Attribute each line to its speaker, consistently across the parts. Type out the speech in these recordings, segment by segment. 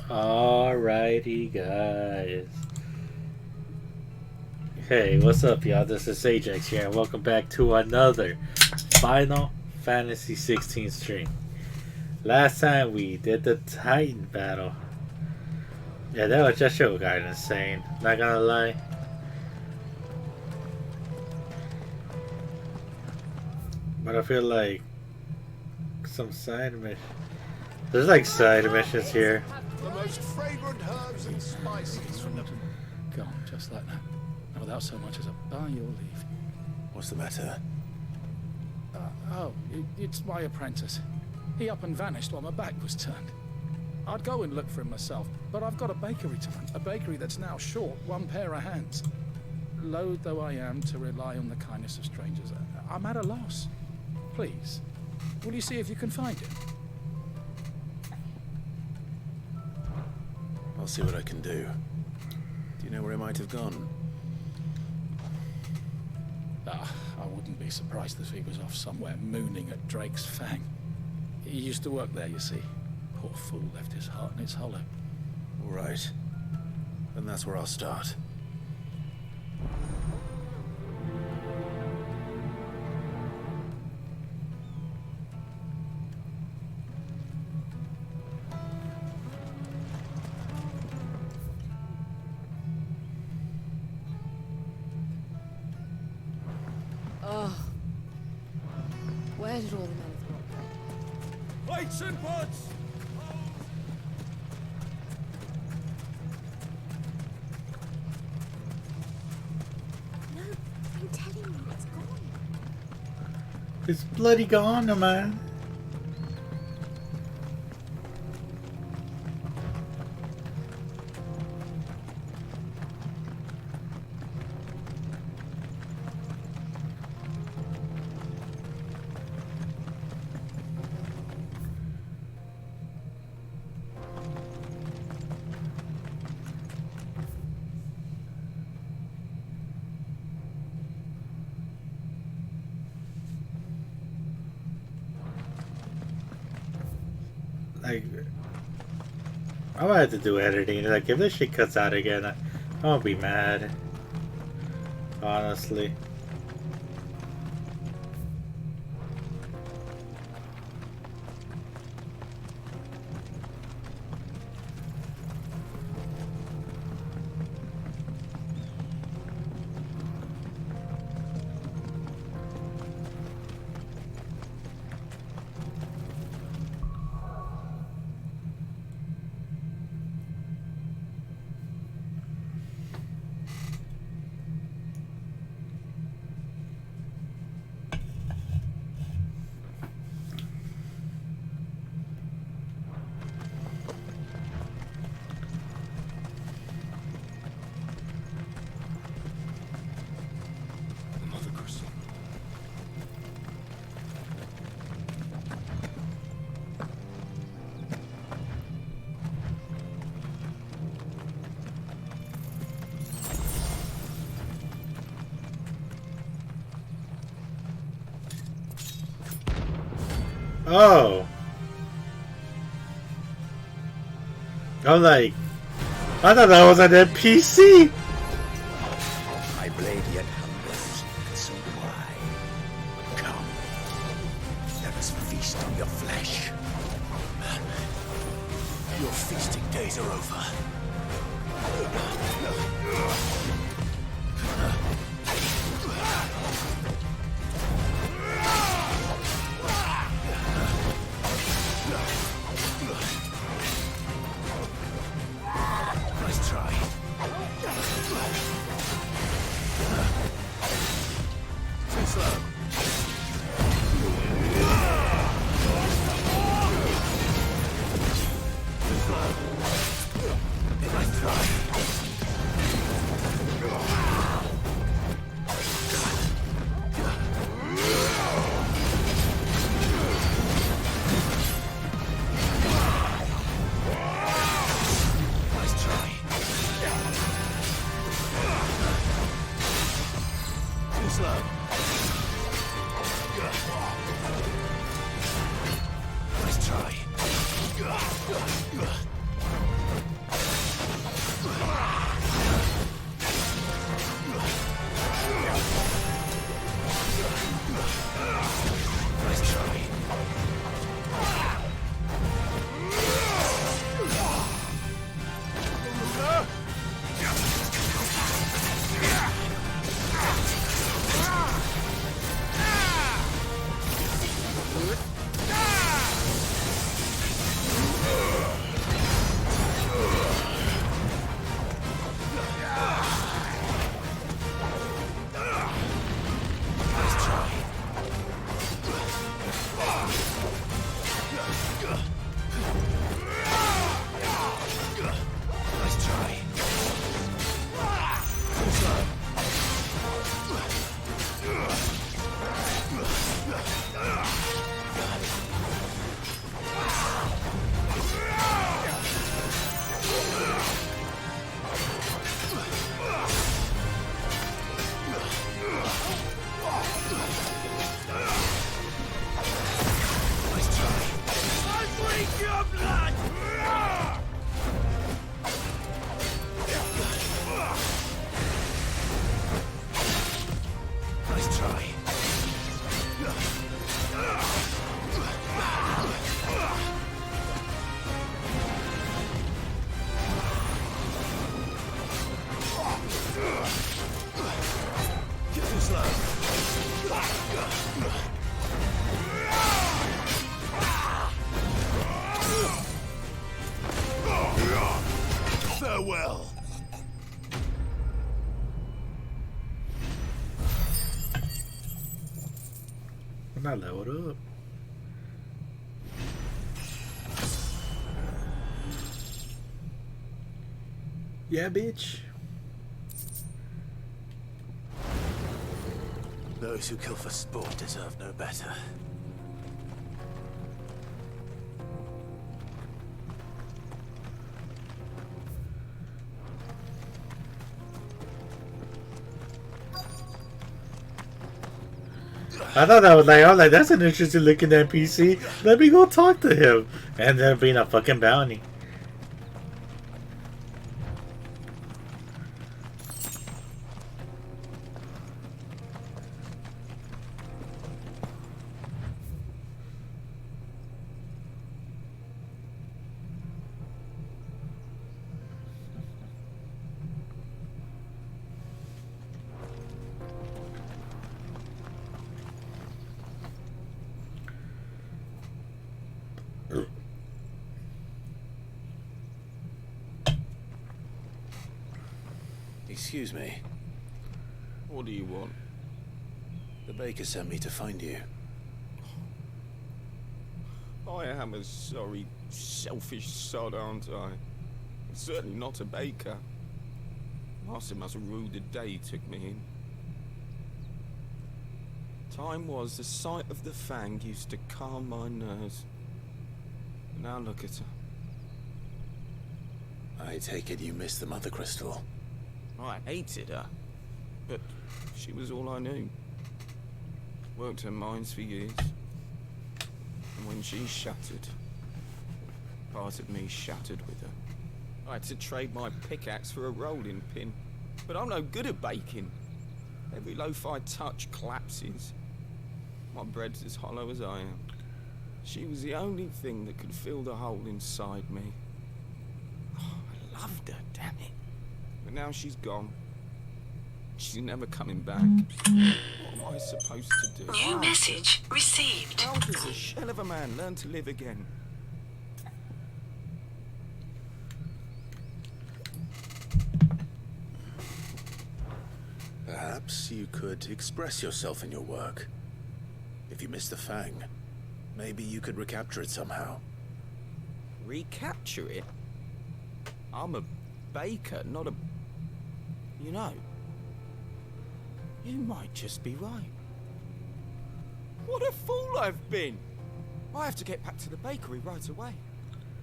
Speaker 1: Alrighty, guys. Hey, what's up, y'all? This is XVI here, and welcome back to another Final Fantasy 16 stream. Last time we did the Titan battle. Yeah, that was just so kind of insane. Not gonna lie. But I feel like some side missions. There's like side missions here.
Speaker 2: The most fragrant herbs and spices from the...
Speaker 3: Gone, just like that. Without so much as a by your leave.
Speaker 2: What's the matter?
Speaker 3: It's my apprentice. He up and vanished while my back was turned. I'd go and look for him myself, but I've got a bakery to run. A bakery that's now short one pair of hands. Loath though I am to rely on the kindness of strangers, I'm at a loss. Please, will you see if you can find him?
Speaker 2: I'll see what I can do. Do you know where he might have gone?
Speaker 3: I wouldn't be surprised if he was off somewhere mooning at Drake's Fang. He used to work there, you see. Poor fool left his heart in its hollow.
Speaker 2: All right. Then that's where I'll start.
Speaker 4: Where did all the men go?
Speaker 3: Plates and pots!
Speaker 4: No, I'm telling you, it's gone.
Speaker 1: It's bloody gone, man. Like, I might have to do editing. Like, if this shit cuts out again, I won't be mad. Honestly.
Speaker 2: Mother Crystal.
Speaker 1: Oh. I'm like, I thought that was an NPC.
Speaker 2: My blade yet hungers, and so do I. Come, let us feast on your flesh. Your feasting days are over. Nice try. Too slow. Nice try. Nice try.
Speaker 1: not leveled up. Yeah, bitch.
Speaker 2: Those who kill for sport deserve no better.
Speaker 1: I thought that was like, I was like, that's an interesting looking NPC. Let me go talk to him. And then being a fucking bounty.
Speaker 2: Excuse me.
Speaker 5: What do you want?
Speaker 2: The baker sent me to find you.
Speaker 5: I am a sorry, selfish sod, aren't I? I'm certainly not a baker. Master must have ruled the day he took me in. Time was the sight of the fang used to calm my nerves. But now look at her.
Speaker 2: I take it you missed the Mother Crystal.
Speaker 5: I hated her, but she was all I knew. Worked her mines for years. And when she shattered, part of me shattered with her. I had to trade my pickaxe for a rolling pin, but I'm no good at baking. Every loaf I touch collapses. My bread's as hollow as I am. She was the only thing that could fill the hole inside me. Oh, I loved her, damn it. But now she's gone. She's never coming back. What am I supposed to do?
Speaker 6: New message received.
Speaker 5: How does a shell of a man learn to live again?
Speaker 2: Perhaps you could express yourself in your work. If you missed the fang, maybe you could recapture it somehow.
Speaker 5: Recapture it? I'm a baker, not a... You know, you might just be right. What a fool I've been! I have to get back to the bakery right away.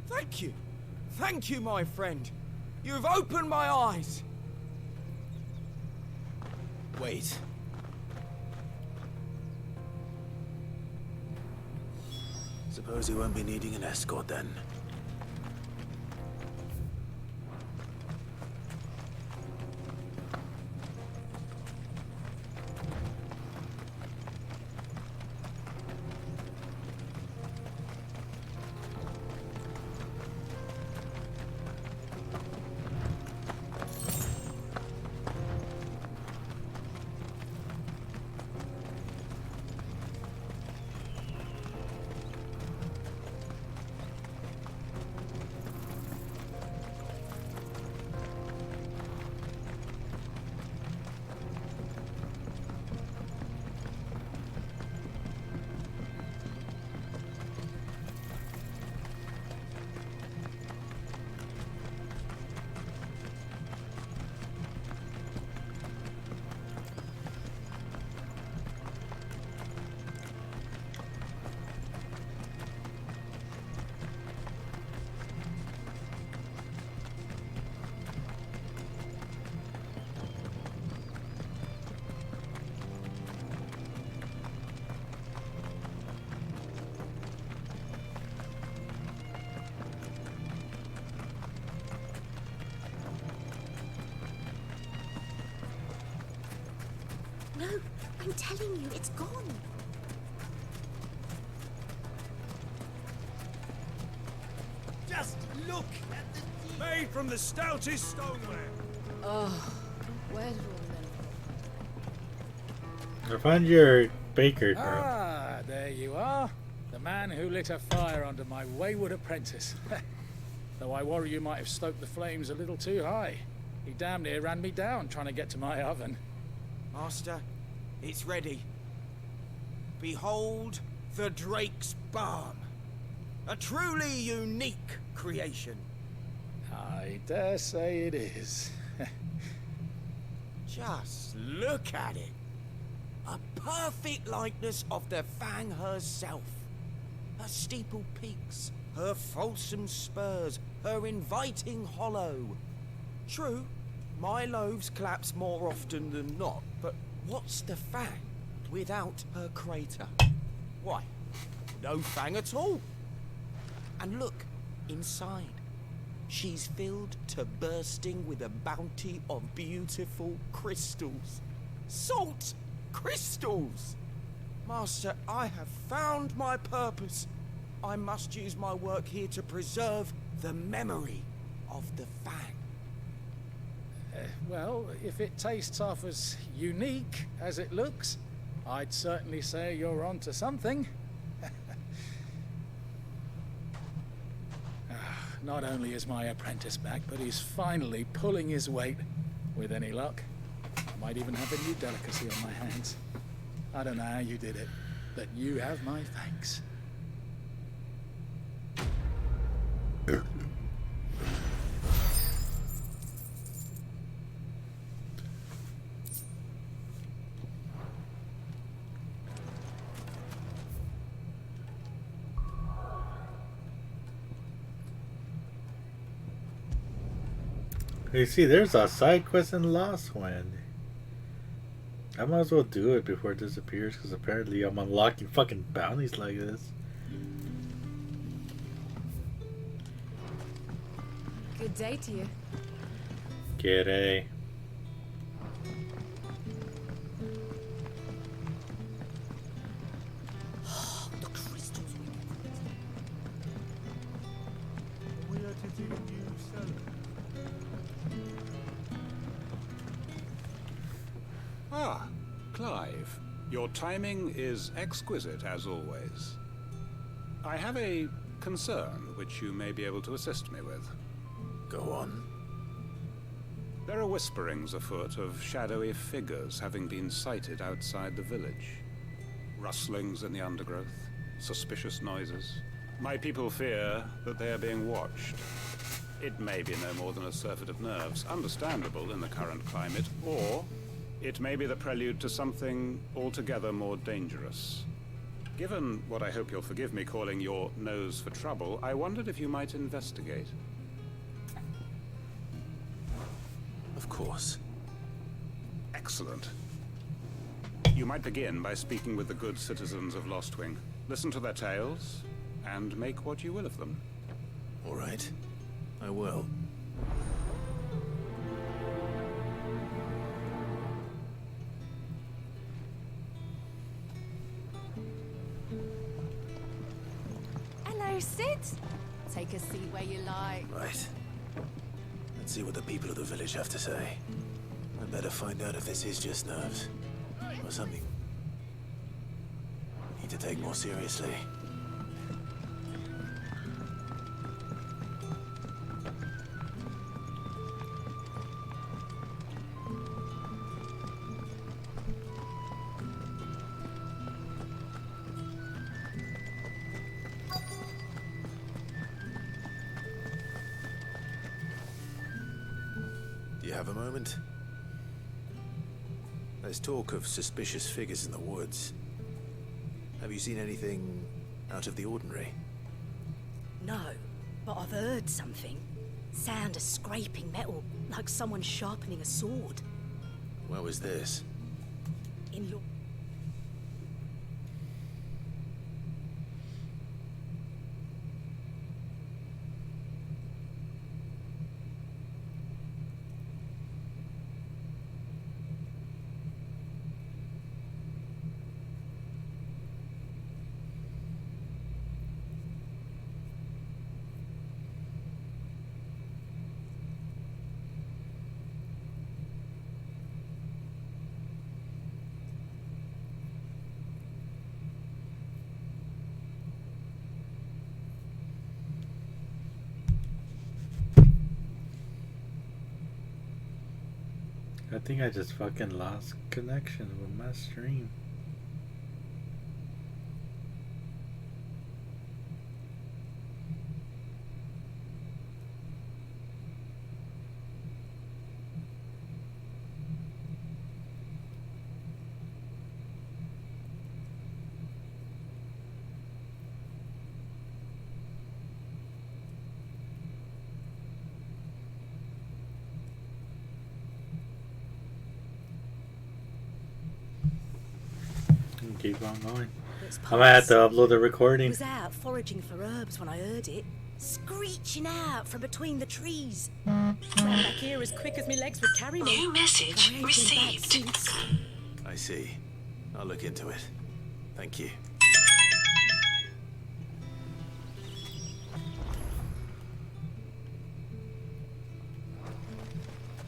Speaker 5: Thank you. Thank you, my friend. You have opened my eyes.
Speaker 2: Wait. Suppose you won't be needing an escort then.
Speaker 4: No, I'm telling you, it's gone.
Speaker 7: Just look at the deed. Made from the stoutest stoneware.
Speaker 8: Oh, where did all the men
Speaker 1: I found your baker, bro.
Speaker 3: Ah, there you are. The man who lit a fire under my wayward apprentice. Though I worry you might have stoked the flames a little too high. He damn near ran me down trying to get to my oven.
Speaker 5: Master, it's ready.
Speaker 7: Behold the Drake's Balm. A truly unique creation.
Speaker 3: I dare say it is.
Speaker 7: Just look at it. A perfect likeness of the Fang herself. Her steeple peaks, her fulsome spurs, her inviting hollow. True, my loaves collapse more often than not, but what's the Fang without her crater? Why, no Fang at all. And look, inside. She's filled to bursting with a bounty of beautiful crystals. Salt crystals! Master, I have found my purpose. I must use my work here to preserve the memory of the Fang.
Speaker 3: Well, if it tastes half as unique as it looks, I'd certainly say you're onto something. Not only is my apprentice back, but he's finally pulling his weight. With any luck, I might even have a new delicacy on my hands. I don't know how you did it, but you have my thanks.
Speaker 1: You see, there's a side quest in Lost Wind. I might as well do it before it disappears, because apparently I'm unlocking fucking bounties like this.
Speaker 8: Good day to you.
Speaker 1: G'day.
Speaker 7: The crystals
Speaker 9: Ah, Clive. Your timing is exquisite, as always. I have a concern which you may be able to assist me with.
Speaker 2: Go on.
Speaker 9: There are whisperings afoot of shadowy figures having been sighted outside the village. Rustlings in the undergrowth, suspicious noises. My people fear that they are being watched. It may be no more than a surfeit of nerves, understandable in the current climate, or it may be the prelude to something altogether more dangerous. Given what I hope you'll forgive me calling your nose for trouble, I wondered if you might investigate.
Speaker 2: Of course.
Speaker 9: Excellent. You might begin by speaking with the good citizens of Lostwing. Listen to their tales, and make what you will of them.
Speaker 2: All right. I will.
Speaker 8: Hello, Sid. Take a seat where you like.
Speaker 2: Right. Let's see what the people of the village have to say. I better find out if this is just nerves. Or something need to take more seriously. Do you have a moment? There's talk of suspicious figures in the woods. Have you seen anything out of the ordinary?
Speaker 4: No, but I've heard something. Sound of scraping metal, like someone sharpening a sword.
Speaker 2: Where was this?
Speaker 4: In lo-
Speaker 1: I think I just fucking lost connection with my stream. keep on going.
Speaker 4: It's
Speaker 1: I might have to
Speaker 4: past.
Speaker 1: upload the
Speaker 4: I
Speaker 1: recording.
Speaker 4: was out foraging for herbs when I heard it, screeching out from between the trees. Ran back here as quick as my legs would carry me.
Speaker 6: New message
Speaker 4: I ain't been back
Speaker 6: received.
Speaker 4: since.
Speaker 10: I see. I'll look into it. Thank you.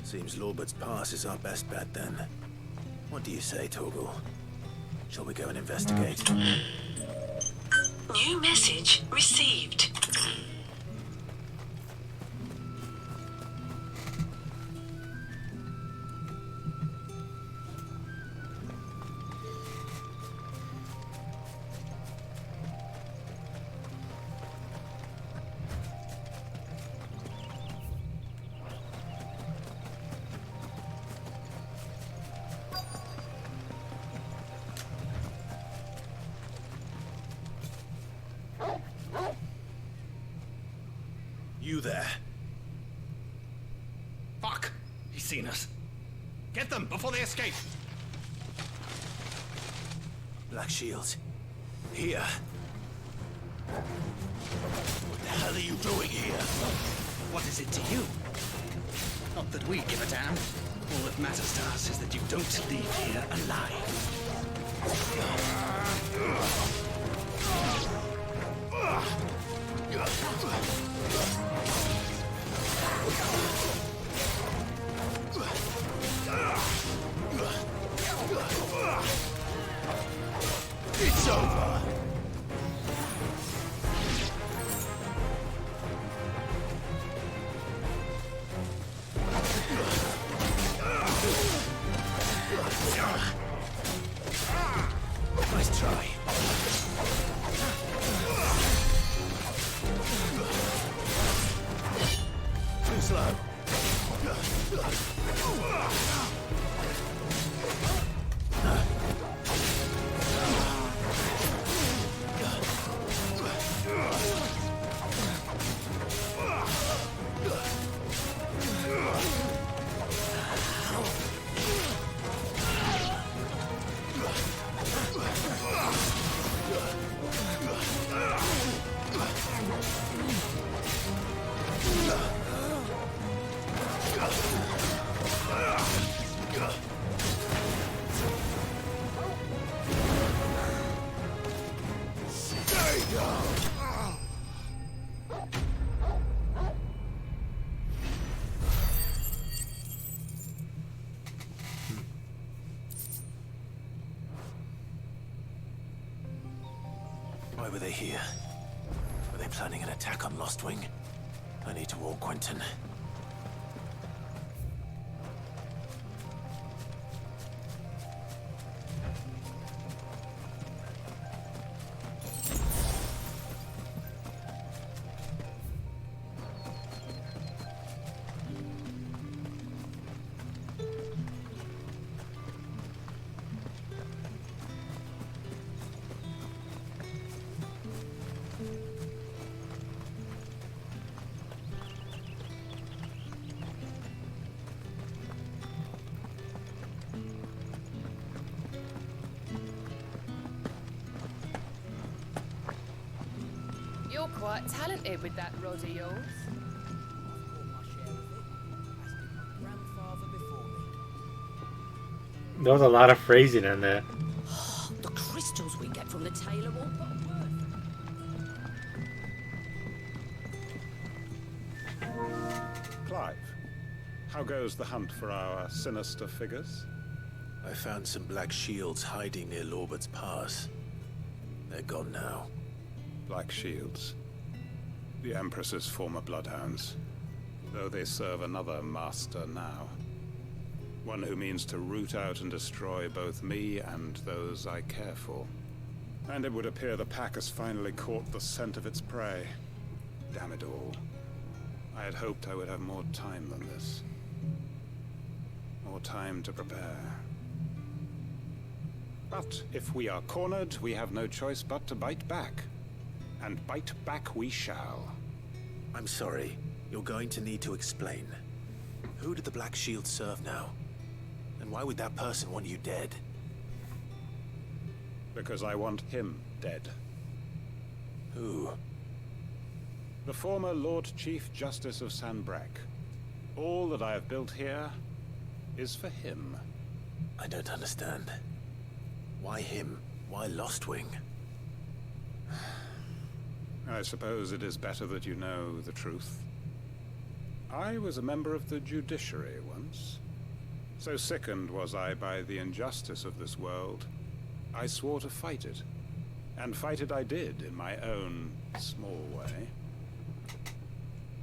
Speaker 10: Seems Lorbert's Pass is our best bet then. What do you say, Torgal? Shall we go and investigate?
Speaker 6: New message received.
Speaker 10: You there.
Speaker 11: Fuck! He's seen us. Get them before they escape!
Speaker 10: Black Shields. Here. What the hell are you doing here?
Speaker 11: What is it to you? Not that we give a damn. All that matters to us is that you don't leave here alive.
Speaker 10: It's over. Nice try. Too slow. Why were they here? Were they planning an attack on Lost Wing? I need to warn Quentin.
Speaker 8: You're quite talented with that rod of yours.
Speaker 1: There was a lot of phrasing in that.
Speaker 4: The crystals we get from the tailor all but worth.
Speaker 9: Clive, how goes the hunt for our sinister figures?
Speaker 10: I found some black shields hiding near Lorbert's Pass. They're gone now.
Speaker 9: Black Shields. The Empress's former bloodhounds. Though they serve another master now. One who means to root out and destroy both me and those I care for. And it would appear the pack has finally caught the scent of its prey. Damn it all. I had hoped I would have more time than this. More time to prepare. But if we are cornered, we have no choice but to bite back. And bite back we shall.
Speaker 10: I'm sorry. You're going to need to explain. Who did the Black Shield serve now? And why would that person want you dead?
Speaker 9: Because I want him dead.
Speaker 10: Who?
Speaker 9: The former Lord Chief Justice of Sanbreque. All that I have built here is for him.
Speaker 10: I don't understand. Why him? Why Lostwing?
Speaker 9: I suppose it is better that you know the truth. I was a member of the judiciary once. So sickened was I by the injustice of this world, I swore to fight it. And fight it I did, in my own small way.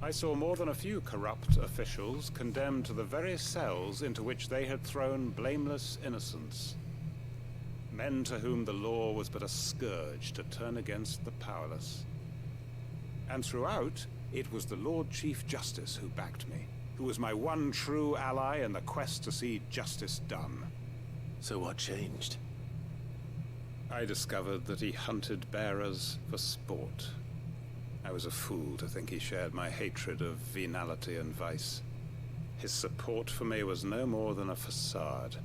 Speaker 9: I saw more than a few corrupt officials condemned to the very cells into which they had thrown blameless innocents. Men to whom the law was but a scourge to turn against the powerless. And throughout, it was the Lord Chief Justice who backed me, who was my one true ally in the quest to see justice done.
Speaker 10: So what changed?
Speaker 9: I discovered that he hunted bearers for sport. I was a fool to think he shared my hatred of venality and vice. His support for me was no more than a facade,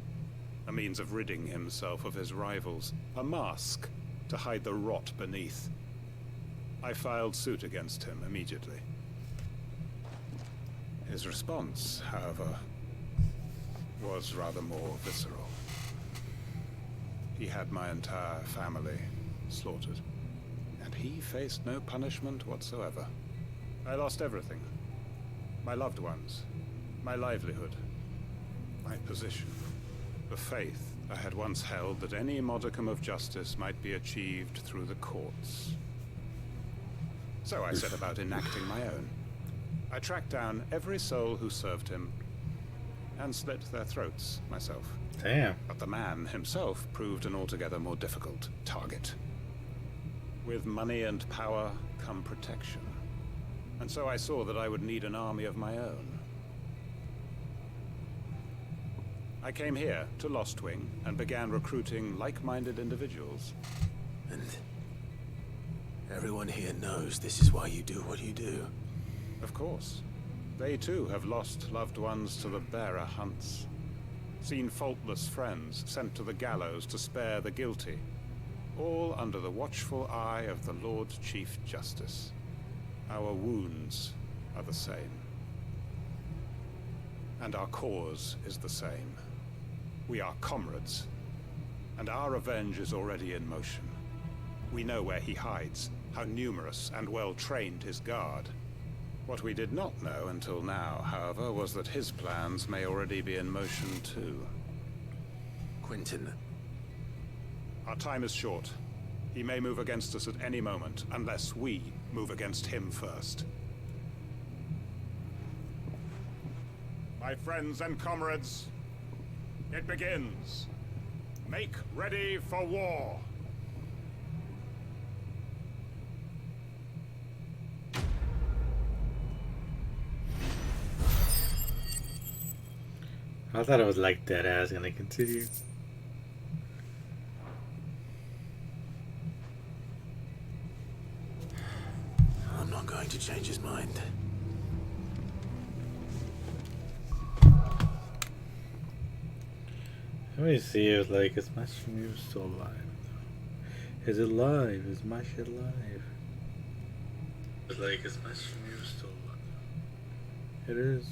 Speaker 9: a means of ridding himself of his rivals, a mask to hide the rot beneath. I filed suit against him immediately. His response, however, was rather more visceral. He had my entire family slaughtered, and he faced no punishment whatsoever. I lost everything. My loved ones, my livelihood, my position, the faith I had once held that any modicum of justice might be achieved through the courts. So I set about enacting my own. I tracked down every soul who served him, and slit their throats myself.
Speaker 1: Damn.
Speaker 9: But the man himself proved an altogether more difficult target. With money and power come protection. And so I saw that I would need an army of my own. I came here to Lostwing and began recruiting like-minded individuals.
Speaker 10: And everyone here knows this is why you do what you do.
Speaker 9: Of course. They too have lost loved ones to the bearer hunts. Seen faultless friends sent to the gallows to spare the guilty. All under the watchful eye of the Lord Chief Justice. Our wounds are the same. And our cause is the same. We are comrades. And our revenge is already in motion. We know where he hides, how numerous and well-trained his guard. What we did not know until now, however, was that his plans may already be in motion too.
Speaker 10: Quentin.
Speaker 9: Our time is short. He may move against us at any moment, unless we move against him first. My friends and comrades, it begins. Make ready for war.
Speaker 1: I thought it was like that. I was gonna continue.
Speaker 10: I'm not going to change his mind.
Speaker 1: Let me see if like is my stream still live? Is it live? Is my shit live? Like is my stream still live? It is.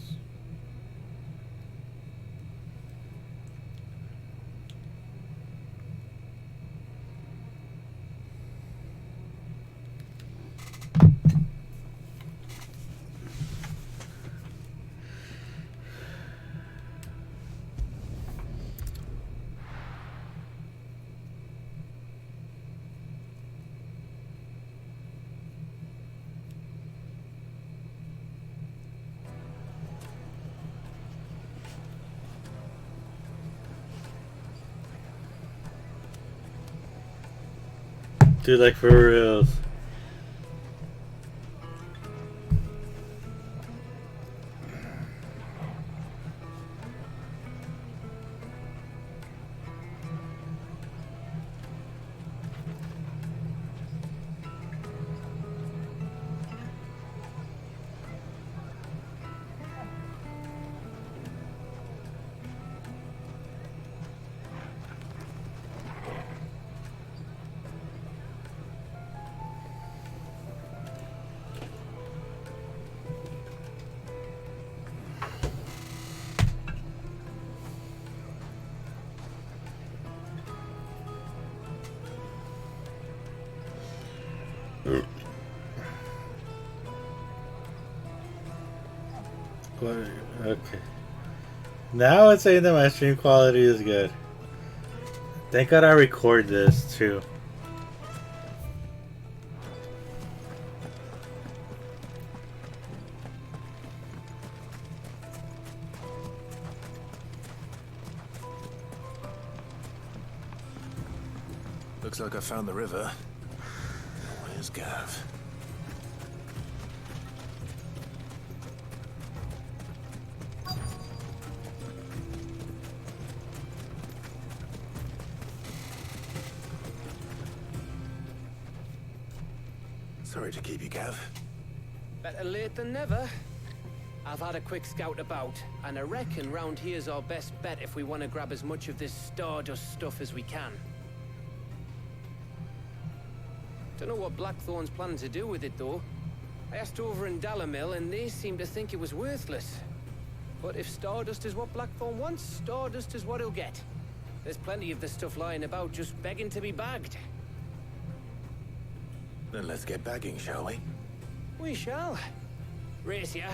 Speaker 1: Dude, like for reals. What? Okay. Now it's saying that my stream quality is good. Thank God I record this too.
Speaker 10: Looks like I found the river. Where's Gav? Sorry to keep you, Gav.
Speaker 12: Better late than never. I've had a quick scout about, and I reckon round here's our best bet if we want to grab as much of this Stardust stuff as we can. Don't know what Blackthorn's planning to do with it, though. I asked over in Dalamil, and they seem to think it was worthless. But if Stardust is what Blackthorn wants, Stardust is what he'll get. There's plenty of this stuff lying about, just begging to be bagged.
Speaker 10: Then let's get bagging, shall we?
Speaker 12: We shall. Race ya.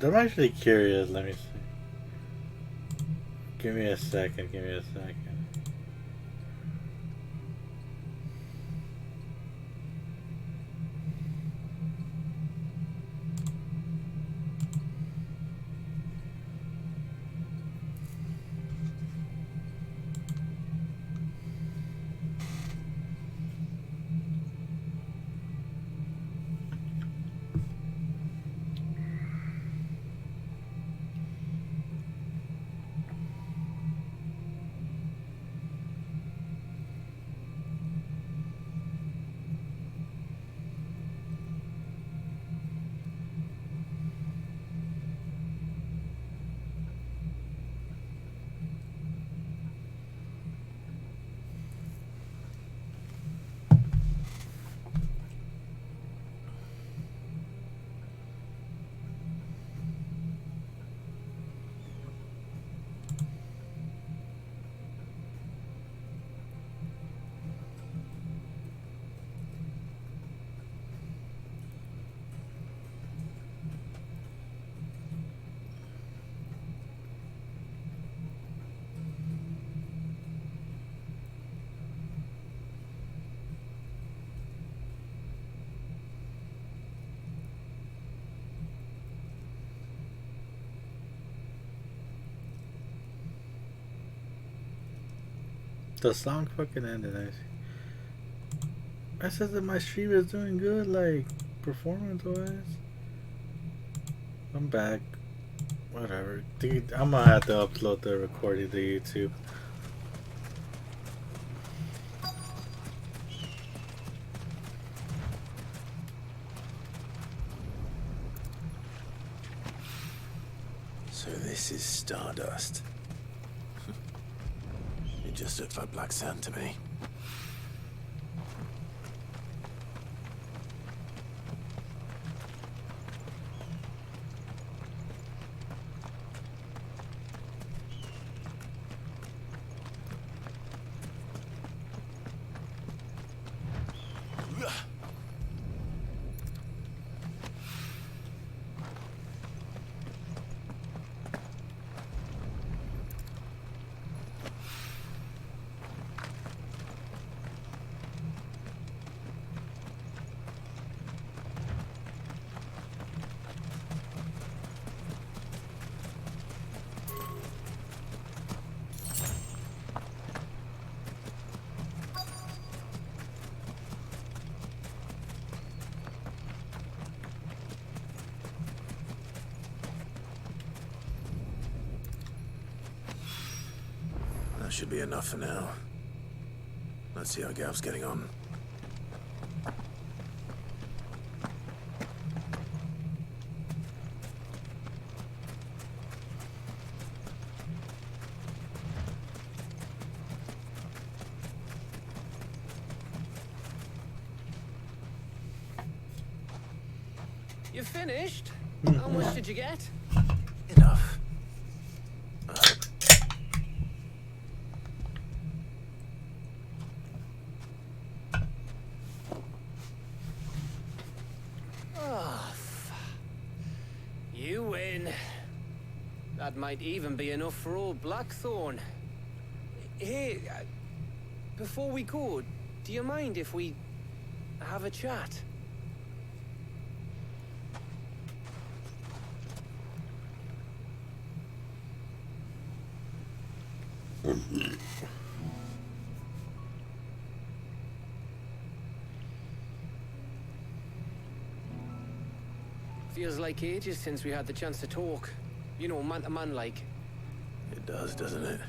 Speaker 1: I'm actually curious. Let me see. Give me a second. Give me a second. The song fucking ended. I said that my stream is doing good, like, performance-wise. I'm back. Whatever. Dude, I'm gonna have to upload the recording to YouTube.
Speaker 10: So this is Stardust. It just looks like black sand to me. That should be enough for now. Let's see how Gav's getting on.
Speaker 12: You finished? How much did you get?
Speaker 10: Enough.
Speaker 12: You win. That might even be enough for old Blackthorn. Hey, before we go, do you mind if we have a chat? Feels like ages since we had the chance to talk. You know, man to man like.
Speaker 10: It does, doesn't it?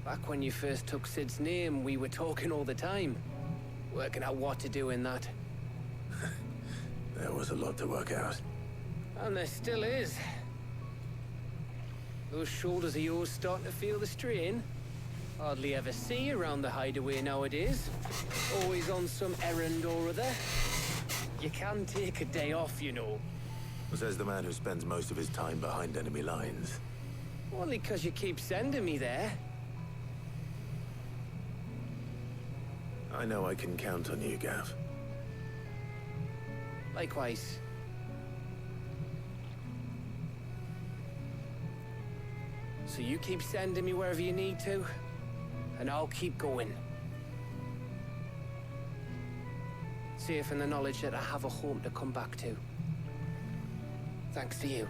Speaker 12: Back when you first took Sid's name, we were talking all the time. Working out what to do in that.
Speaker 10: There was a lot to work out.
Speaker 12: And there still is. Those shoulders of yours starting to feel the strain. Hardly ever see you around the hideaway nowadays. Always on some errand or other. You can take a day off, you know.
Speaker 10: Says the man who spends most of his time behind enemy lines.
Speaker 12: Only 'cause you keep sending me there.
Speaker 10: I know I can count on you, Gav.
Speaker 12: Likewise. So you keep sending me wherever you need to, and I'll keep going. Safe in the knowledge that I have a home to come back to. Thanks to you.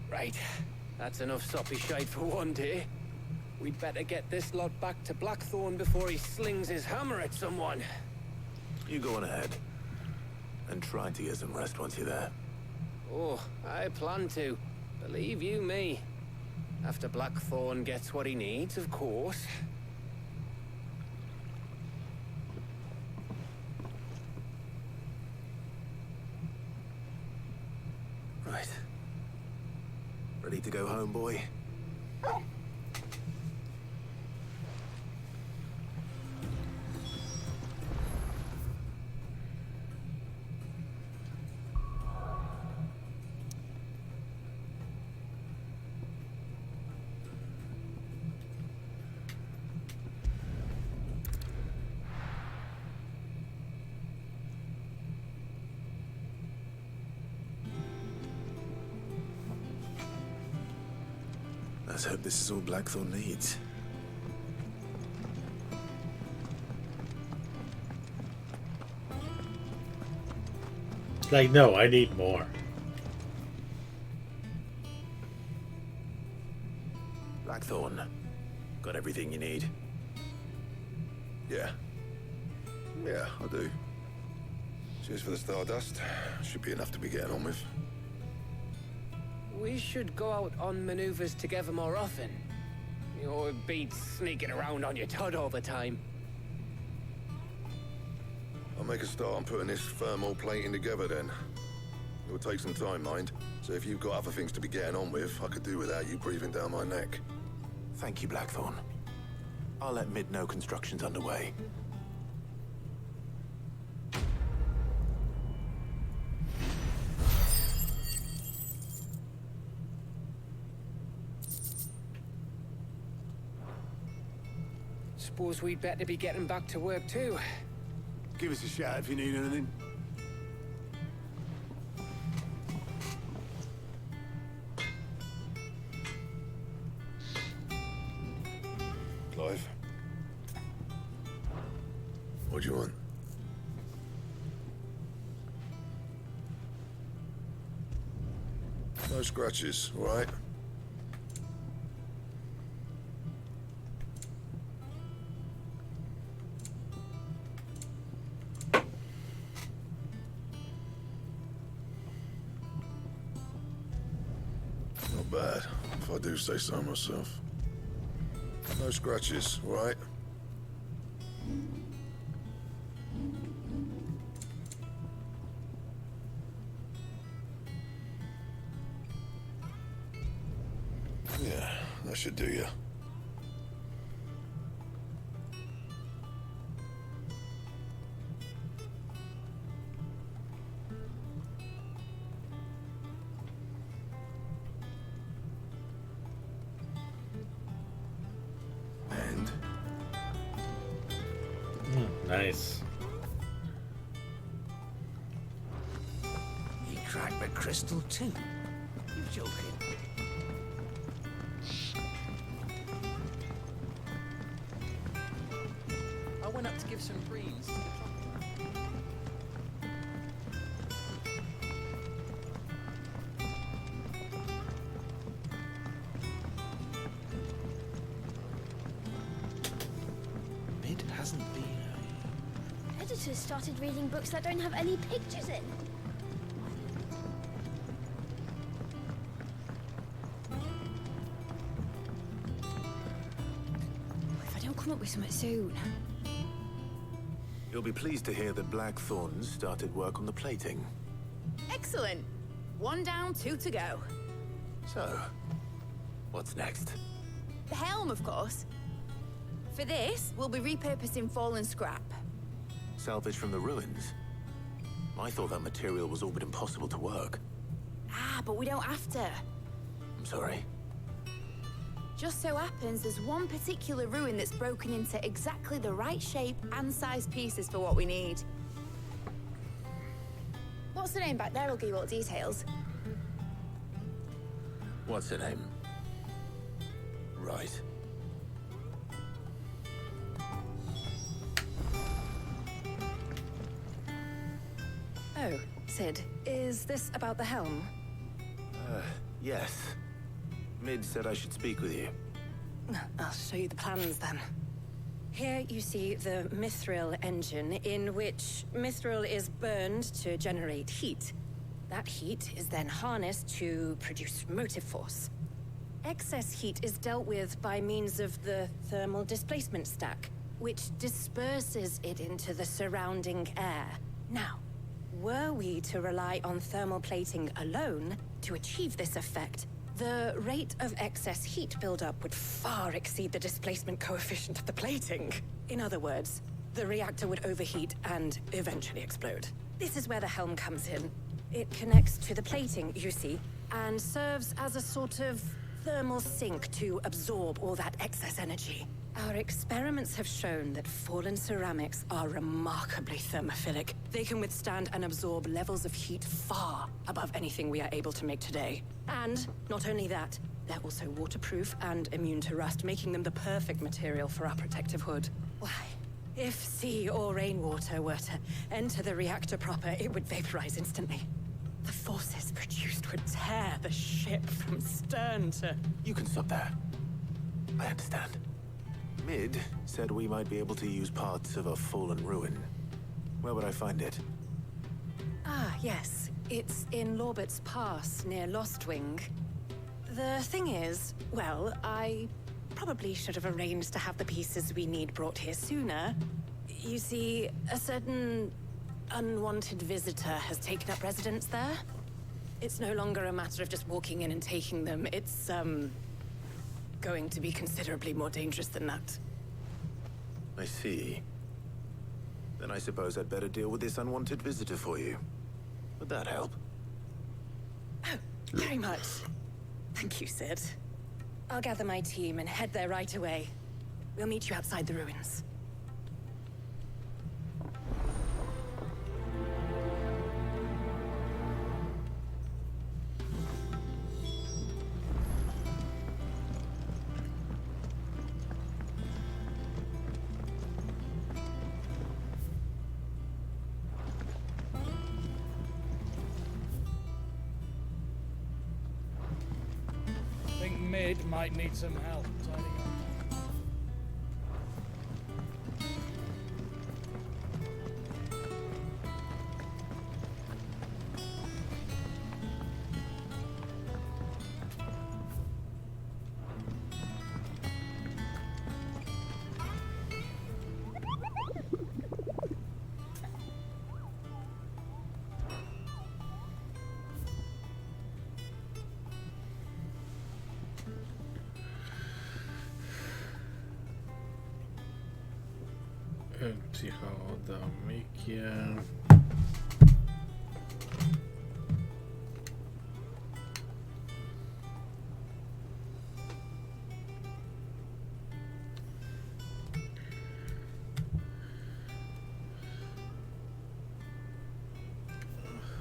Speaker 12: Right. That's enough soppy shite for one day. We'd better get this lot back to Blackthorn before he slings his hammer at someone.
Speaker 10: You go on ahead. And try to get some rest once you're there.
Speaker 12: Oh, I plan to. Believe you me. After Blackthorn gets what he needs, of course.
Speaker 10: Right. Ready to go home, boy? Let's hope this is all Blackthorn needs.
Speaker 1: Like, no, I need more.
Speaker 10: Blackthorn, got everything you need?
Speaker 13: Yeah. Yeah, I do. Cheers for the Stardust. Should be enough to be getting on with.
Speaker 12: We should go out on maneuvers together more often. You know, it beats sneaking around on your Todd all the time.
Speaker 13: I'll make a start on putting this thermal plating together then. It will take some time, mind. So if you've got other things to be getting on with, I could do without you breathing down my neck.
Speaker 10: Thank you, Blackthorn. I'll let Mid know construction's underway.
Speaker 12: Suppose we'd better be getting back to work too.
Speaker 10: Give us a shout if you need anything.
Speaker 13: Clive? What do you want? No scratches, all right? Not bad, if I do say so myself. No scratches, all right? That should do you. And?
Speaker 1: Nice.
Speaker 7: He cracked the crystal too. You joking?
Speaker 11: I went up to give some greens to the trucker.
Speaker 7: Mid hasn't been.
Speaker 14: Editors started reading books that don't have any pictures in.
Speaker 4: If I don't come up with something soon.
Speaker 10: You'll be pleased to hear that Blackthorn started work on the plating.
Speaker 8: Excellent. 1 down, 2 to go.
Speaker 10: So, what's next?
Speaker 8: The helm, of course. For this, we'll be repurposing fallen scrap.
Speaker 10: Salvage from the ruins? I thought that material was all but impossible to work.
Speaker 8: Ah, but we don't have to.
Speaker 10: I'm sorry.
Speaker 8: Just so happens there's one particular ruin that's broken into exactly the right shape and size pieces for what we need. What's the name back there? I'll give you all the details.
Speaker 10: What's her name? Right.
Speaker 15: Oh, Sid, is this about the helm?
Speaker 10: Yes. Mid said I should speak with you.
Speaker 15: I'll show you the plans then. Here you see the mithril engine, in which mithril is burned to generate heat. That heat is then harnessed to produce motive force. Excess heat is dealt with by means of the thermal displacement stack, which disperses it into the surrounding air. Now, were we to rely on thermal plating alone to achieve this effect, the rate of excess heat buildup would far exceed the displacement coefficient of the plating. In other words, the reactor would overheat and eventually explode. This is where the helm comes in. It connects to the plating, you see, and serves as a sort of thermal sink to absorb all that excess energy. Our experiments have shown that fallen ceramics are remarkably thermophilic. They can withstand and absorb levels of heat far above anything we are able to make today. And not only that, they're also waterproof and immune to rust, making them the perfect material for our protective hood. Why, if sea or rainwater were to enter the reactor proper, it would vaporize instantly. The forces produced would tear the ship from stern to...
Speaker 10: You can stop there. I understand. Mid said we might be able to use parts of a fallen ruin. Where would I find it?
Speaker 15: Ah, yes. It's in Lorbert's Pass, near Lostwing. The thing is, well, I probably should have arranged to have the pieces we need brought here sooner. You see, a certain unwanted visitor has taken up residence there. It's no longer a matter of just walking in and taking them. It's, going to be considerably more dangerous than that.
Speaker 10: I see. Then I suppose I'd better deal with this unwanted visitor for you. Would that help?
Speaker 15: Oh, very much. Thank you, Sid. I'll gather my team and head there right away. We'll meet you outside the ruins.
Speaker 3: Mid might need some help tidying up.
Speaker 1: Psychodamikia.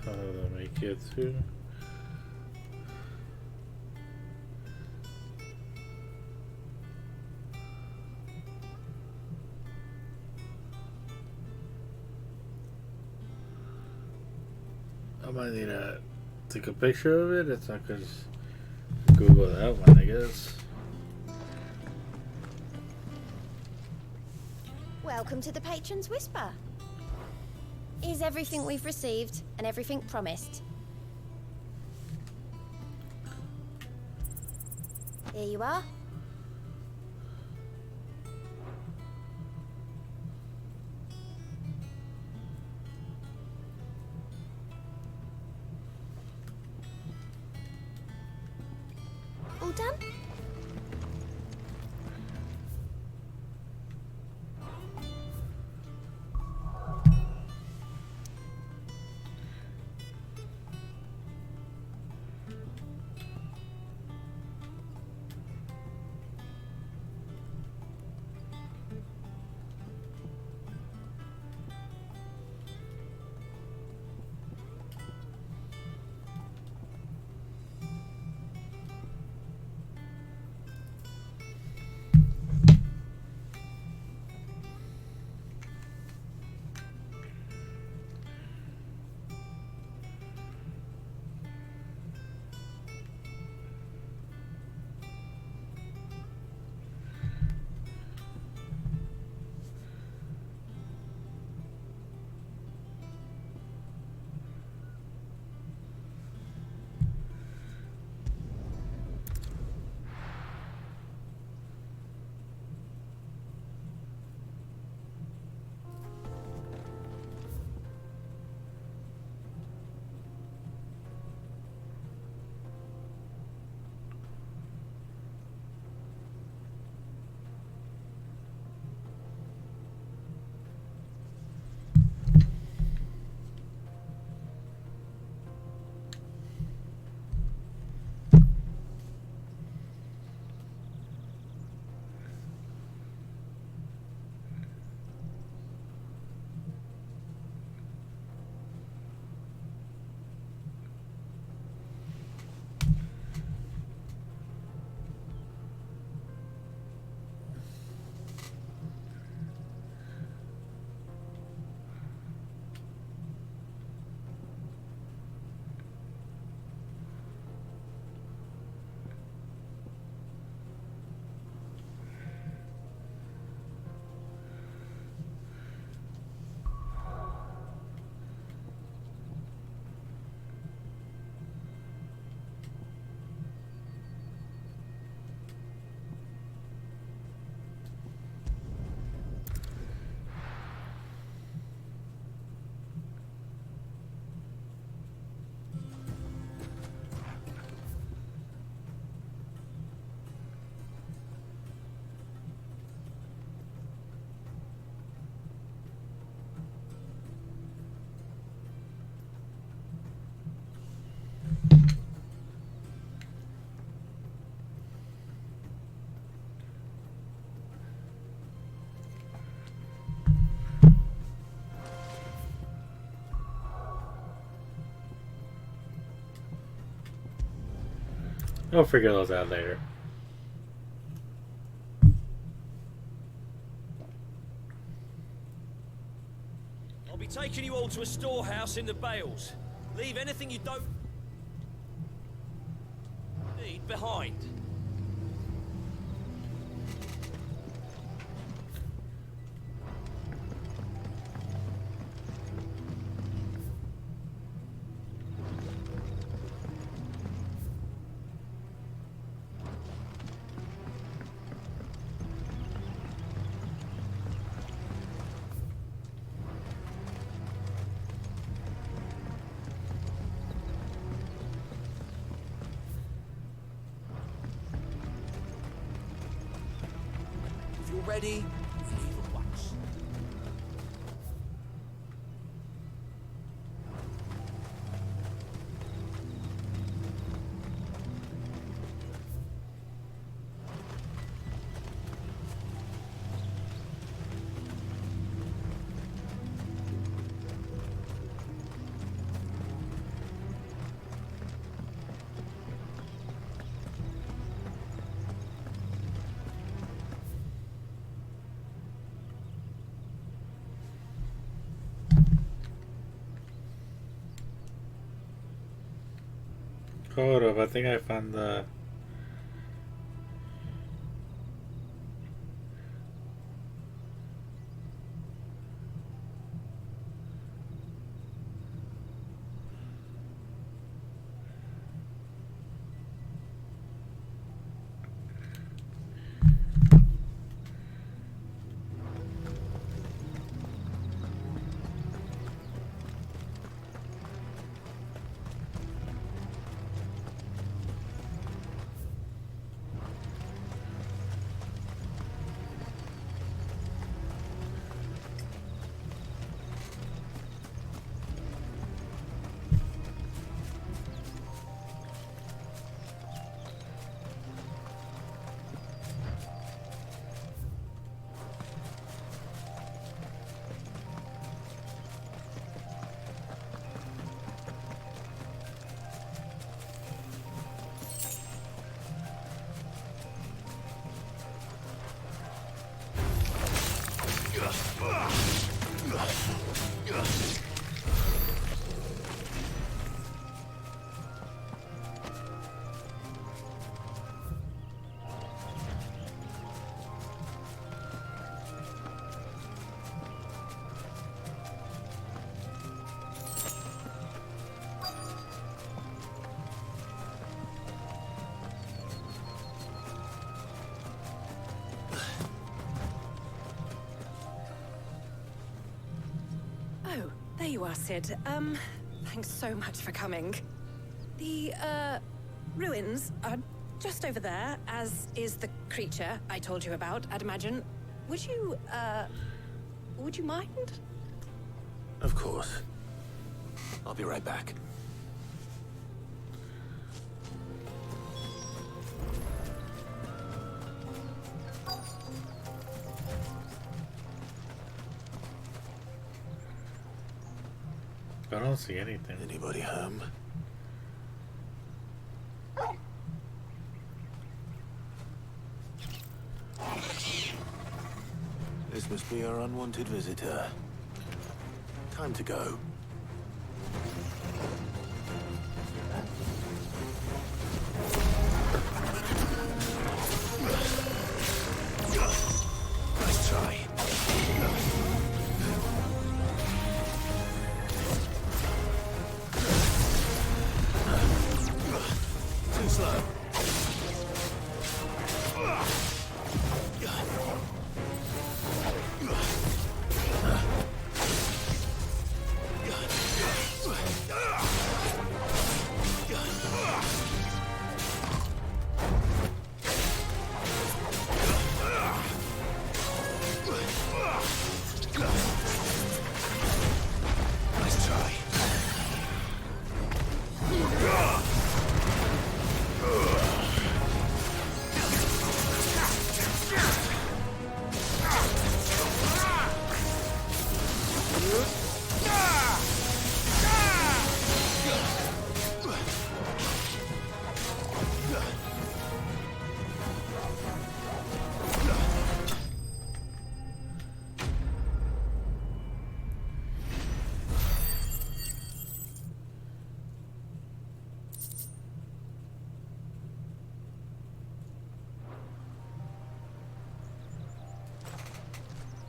Speaker 1: Psychodamikia 2. I might need to take a picture of it. It's not gonna just Google that one, I guess.
Speaker 16: Welcome to the Patron's Whisper. Is everything we've received and everything promised? Here you are. All done?
Speaker 1: I'll figure those out later.
Speaker 17: I'll be taking you all to a storehouse in the Bales. Leave anything you don't need behind. If you're ready, leave at once.
Speaker 1: Hold up, I think I found the...
Speaker 15: Oh, there you are, Sid. Thanks so much for coming. The, ruins are just over there, as is the creature I told you about, I'd imagine. Would you mind?
Speaker 10: Of course. I'll be right back.
Speaker 1: I don't see anything.
Speaker 10: Anybody home? This must be our unwanted visitor. Time to go. Nice try. Too slow. Nice try.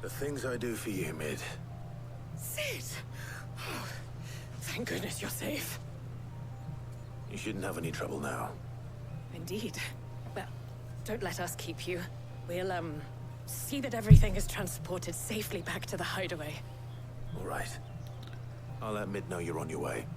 Speaker 10: The things I do for you, Mid.
Speaker 15: Sid! Oh, thank goodness you're safe.
Speaker 10: You shouldn't have any trouble now.
Speaker 15: Indeed. Well, don't let us keep you. We'll, see that everything is transported safely back to the hideaway.
Speaker 10: All right. I'll let Mid know you're on your way.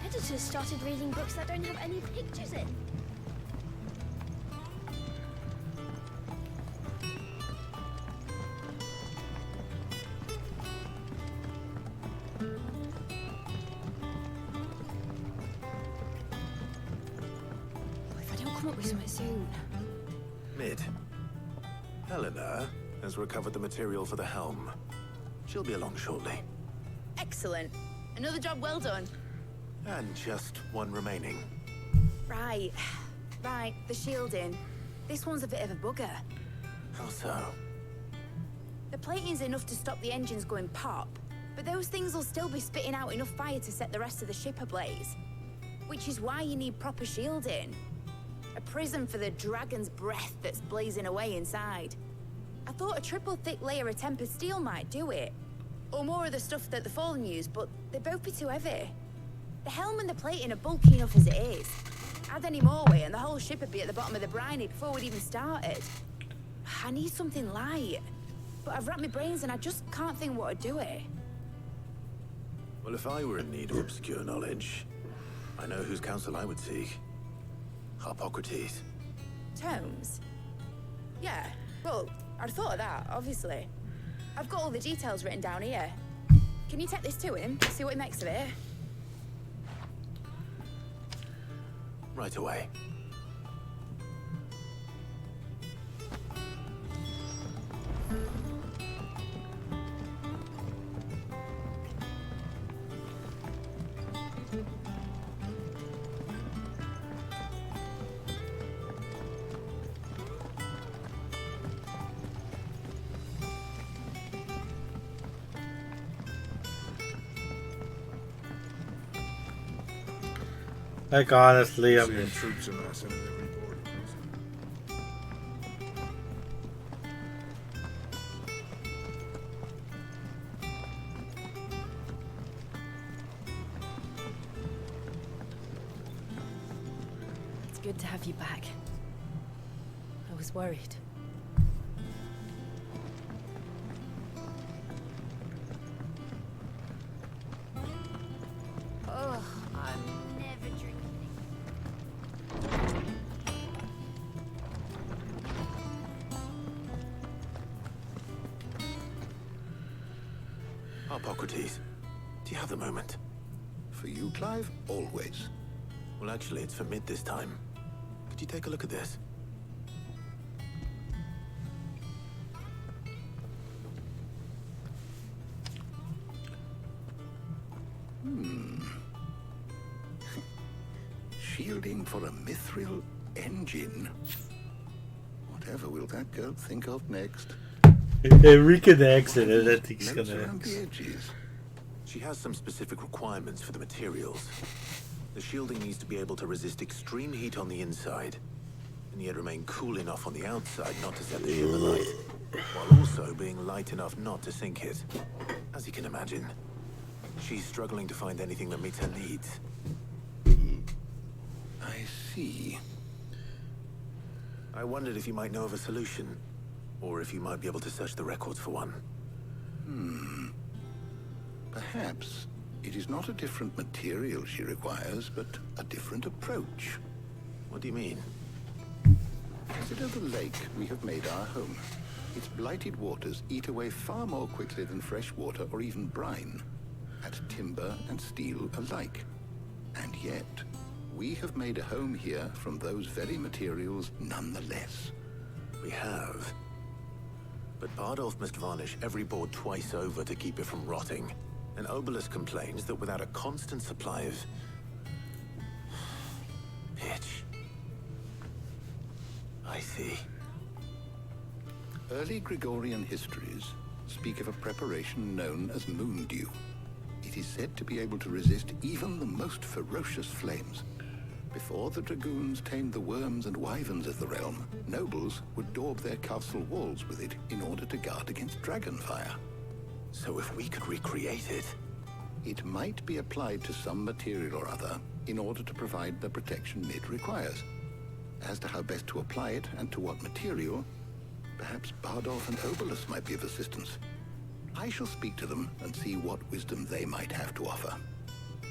Speaker 14: Editors started reading books that don't have any pictures in.
Speaker 15: If I don't come up with something soon.
Speaker 10: Mid. Helena has recovered the material for the helm. She'll be along shortly.
Speaker 8: Excellent. Another job well done.
Speaker 10: And just one remaining.
Speaker 8: Right. Right, the shielding. This one's a bit of a bugger.
Speaker 10: How so?
Speaker 8: The plating's enough to stop the engines going pop, but those things will still be spitting out enough fire to set the rest of the ship ablaze. Which is why you need proper shielding. A prison for the dragon's breath that's blazing away inside. I thought a triple thick layer of tempered steel might do it. Or more of the stuff that the Fallen use, but they'd both be too heavy. The helm and the plating are bulky enough as it is. Add any more weight and the whole ship would be at the bottom of the briny before we'd even started. I need something light. But I've racked my brains and I just can't think what would do it.
Speaker 10: Well, if I were in need of obscure knowledge, I know whose counsel I would seek. Hippocrates.
Speaker 8: Tomes? Yeah, well, I'd thought of that, obviously. I've got all the details written down here. Can you take this to him, see what he makes of it?
Speaker 10: Right away.
Speaker 1: Like honestly, I'm
Speaker 18: seeing troops amassing at every border crossing.
Speaker 15: It's good to have you back. I was worried.
Speaker 16: Oh, I'm never drinking.
Speaker 10: Hippocrates, do you have the moment?
Speaker 13: For you, Clive? Always.
Speaker 10: Well, actually, it's for Mid this time. Could you take a look at this?
Speaker 13: Shielding for a mithril engine. Whatever will that girl think of next?
Speaker 1: Enrique the accident, I think he's
Speaker 13: Notes
Speaker 1: gonna.
Speaker 13: around the edges.
Speaker 10: She has some specific requirements for the materials. The shielding needs to be able to resist extreme heat on the inside, and yet remain cool enough on the outside not to set the ship alight, while also being light enough not to sink it. As you can imagine, she's struggling to find anything that meets her needs.
Speaker 13: I see.
Speaker 10: I wondered if you might know of a solution, or if you might be able to search the records for one.
Speaker 13: Perhaps it is not a different material she requires, but a different approach.
Speaker 10: What do you mean?
Speaker 13: Consider the lake we have made our home. Its blighted waters eat away far more quickly than fresh water or even brine, at timber and steel alike. And yet, we have made a home here from those very materials nonetheless.
Speaker 10: We have. But Bardolph must varnish every board twice over to keep it from rotting. And Obelisk complains that without a constant supply of pitch. I see.
Speaker 13: Early Gregorian histories speak of a preparation known as moon dew. It is said to be able to resist even the most ferocious flames. Before the dragoons tamed the worms and wyverns of the realm, nobles would daub their castle walls with it in order to guard against dragonfire.
Speaker 10: So if we could recreate it...
Speaker 13: It might be applied to some material or other in order to provide the protection it requires. As to how best to apply it and to what material, perhaps Bardolph and Obolus might be of assistance. I shall speak to them and see what wisdom they might have to offer.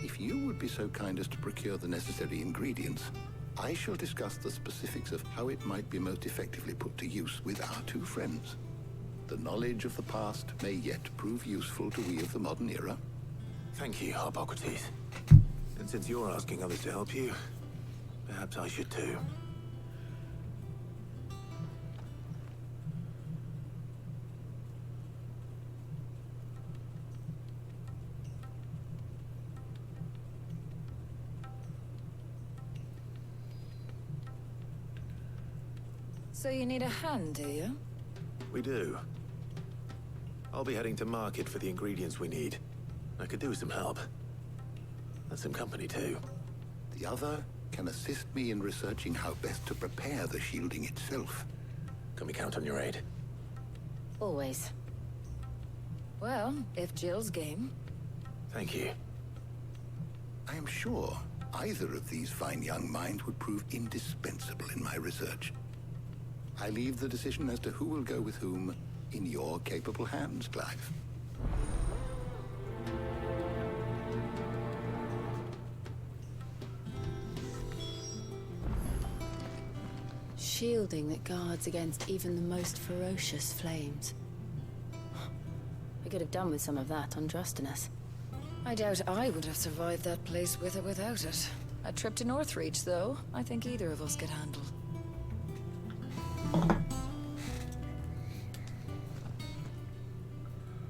Speaker 13: If you would be so kind as to procure the necessary ingredients, I shall discuss the specifics of how it might be most effectively put to use with our two friends. The knowledge of the past may yet prove useful to we of the modern era.
Speaker 10: Thank you, Hippocrates. And since you're asking others to help you, perhaps I should too.
Speaker 19: So you need a hand, do you?
Speaker 10: We do. I'll be heading to market for the ingredients we need. I could do with some help. And some company too.
Speaker 13: The other can assist me in researching how best to prepare the shielding itself.
Speaker 10: Can we count on your aid?
Speaker 19: Always. Well, if Jill's game.
Speaker 10: Thank you.
Speaker 13: I am sure either of these fine young minds would prove indispensable in my research. I leave the decision as to who will go with whom in your capable hands, Clive.
Speaker 15: Shielding that guards against even the most ferocious flames. We could have done with some of that on Drustinus.
Speaker 19: I doubt I would have survived that place with or without it. A trip to Northreach, though, I think either of us could handle.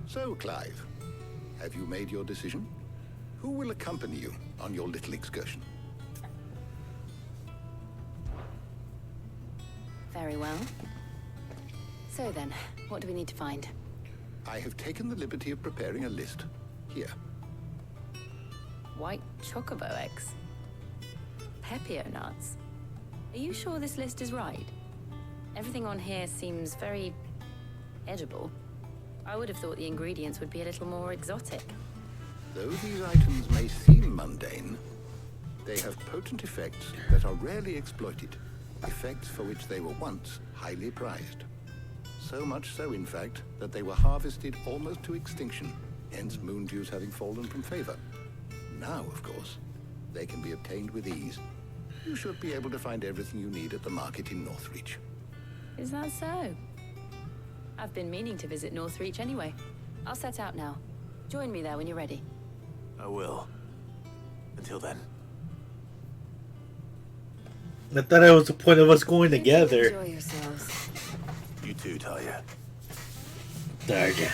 Speaker 13: So, Clive, have you made your decision? Who will accompany you on your little excursion?
Speaker 15: Very well. So then, what do we need to find?
Speaker 13: I have taken the liberty of preparing a list. Here.
Speaker 15: White chocobo eggs. Pepio nuts. Are you sure this list is right? Everything on here seems very edible. I would have thought the ingredients would be a little more exotic.
Speaker 13: Though these items may seem mundane, they have potent effects that are rarely exploited. Effects for which they were once highly prized. So much so, in fact, that they were harvested almost to extinction, hence moon dews having fallen from favor. Now, of course, they can be obtained with ease. You should be able to find everything you need at the market in Northreach.
Speaker 15: Is that so? I've been meaning to visit Northreach anyway. I'll set out now. Join me there when you're ready.
Speaker 10: I will. Until then.
Speaker 1: I thought that was the point of us going together.
Speaker 19: Enjoy yourselves.
Speaker 10: You too, Talia.
Speaker 1: Darja.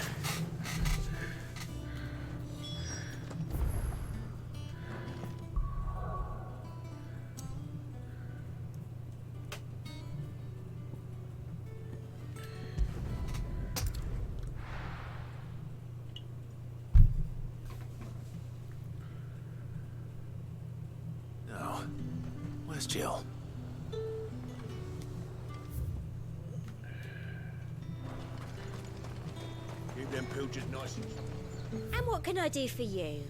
Speaker 10: Now, where's Jill?
Speaker 17: Keep them pilchers nice and...
Speaker 14: And what can I do for you?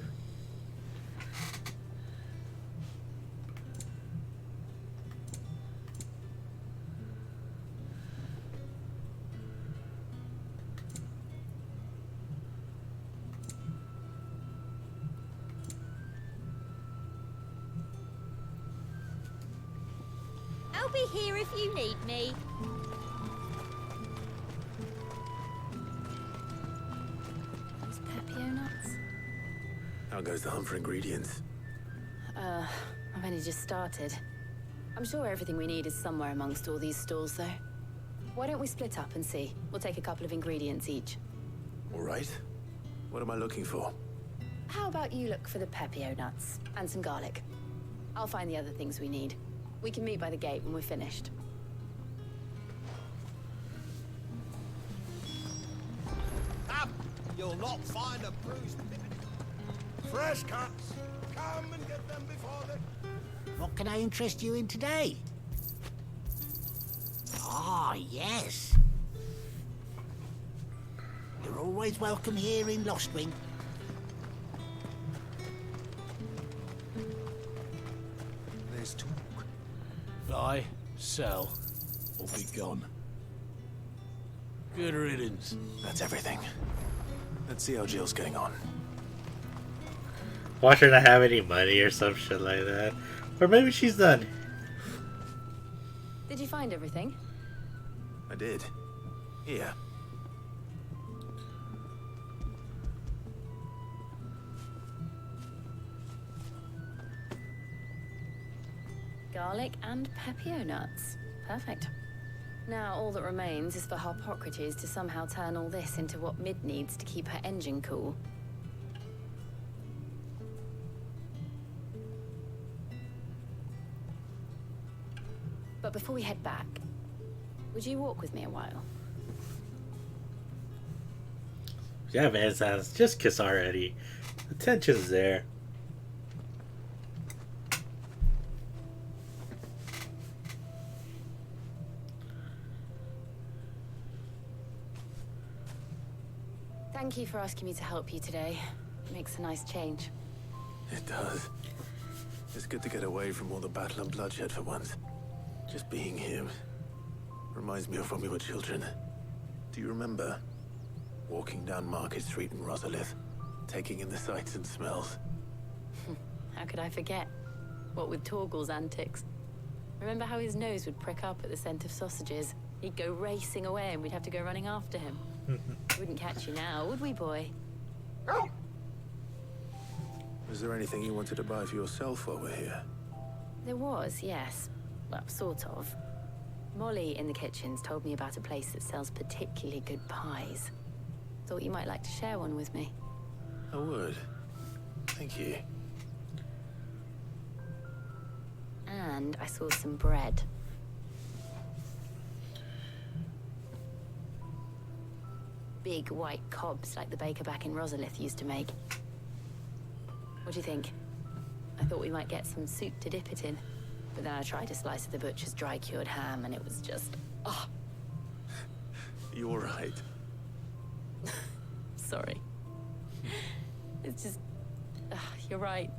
Speaker 14: I'll be here if you need me.
Speaker 15: These Pepio nuts?
Speaker 10: How goes the hunt for ingredients?
Speaker 15: I've only just started. I'm sure everything we need is somewhere amongst all these stalls, though. Why don't we split up and see? We'll take a couple of ingredients each.
Speaker 10: All right. What am I looking for?
Speaker 15: How about you look for the Pepio nuts and some garlic? I'll find the other things we need. We can meet by the gate when we're finished.
Speaker 7: You'll not find a bruised...
Speaker 20: Fresh cuts. Come and get them before they...
Speaker 21: What can I interest you in today? Ah, yes. You're always welcome here in Lostwing.
Speaker 7: There's talk.
Speaker 22: Buy, sell, or be gone. Good riddance.
Speaker 10: That's everything. Let's see how Jill's getting on.
Speaker 1: Watch her not have any money or some shit like that. Or maybe she's done.
Speaker 15: Did you find everything?
Speaker 10: I did. Here.
Speaker 15: Garlic and pepio nuts. Perfect. Now all that remains is for Harpocrates to somehow turn all this into what Mid needs to keep her engine cool. But before we head back, would you walk with me a while?
Speaker 1: Yeah, man, sounds just kiss already. The tension's there.
Speaker 15: Thank you for asking me to help you today. It makes a nice change.
Speaker 10: It does. It's good to get away from all the battle and bloodshed for once. Just being here reminds me of when we were children. Do you remember? Walking down Market Street in Rosalith, taking in the sights and smells.
Speaker 15: How could I forget? What with Torgal's antics. Remember how his nose would prick up at the scent of sausages? He'd go racing away and we'd have to go running after him. Wouldn't catch you now, would we, boy?
Speaker 10: Was there anything you wanted to buy for yourself while we're here?
Speaker 15: There was, yes. Well, sort of. Molly in the kitchens told me about a place that sells particularly good pies. Thought you might like to share one with me.
Speaker 10: I would. Thank you.
Speaker 15: And I saw some bread. Big white cobs like the baker back in Rosalith used to make. What do you think? I thought we might get some soup to dip it in. But then I tried a slice of the butcher's dry-cured ham and it was just... oh.
Speaker 10: You're right.
Speaker 15: Sorry. It's just... you're right.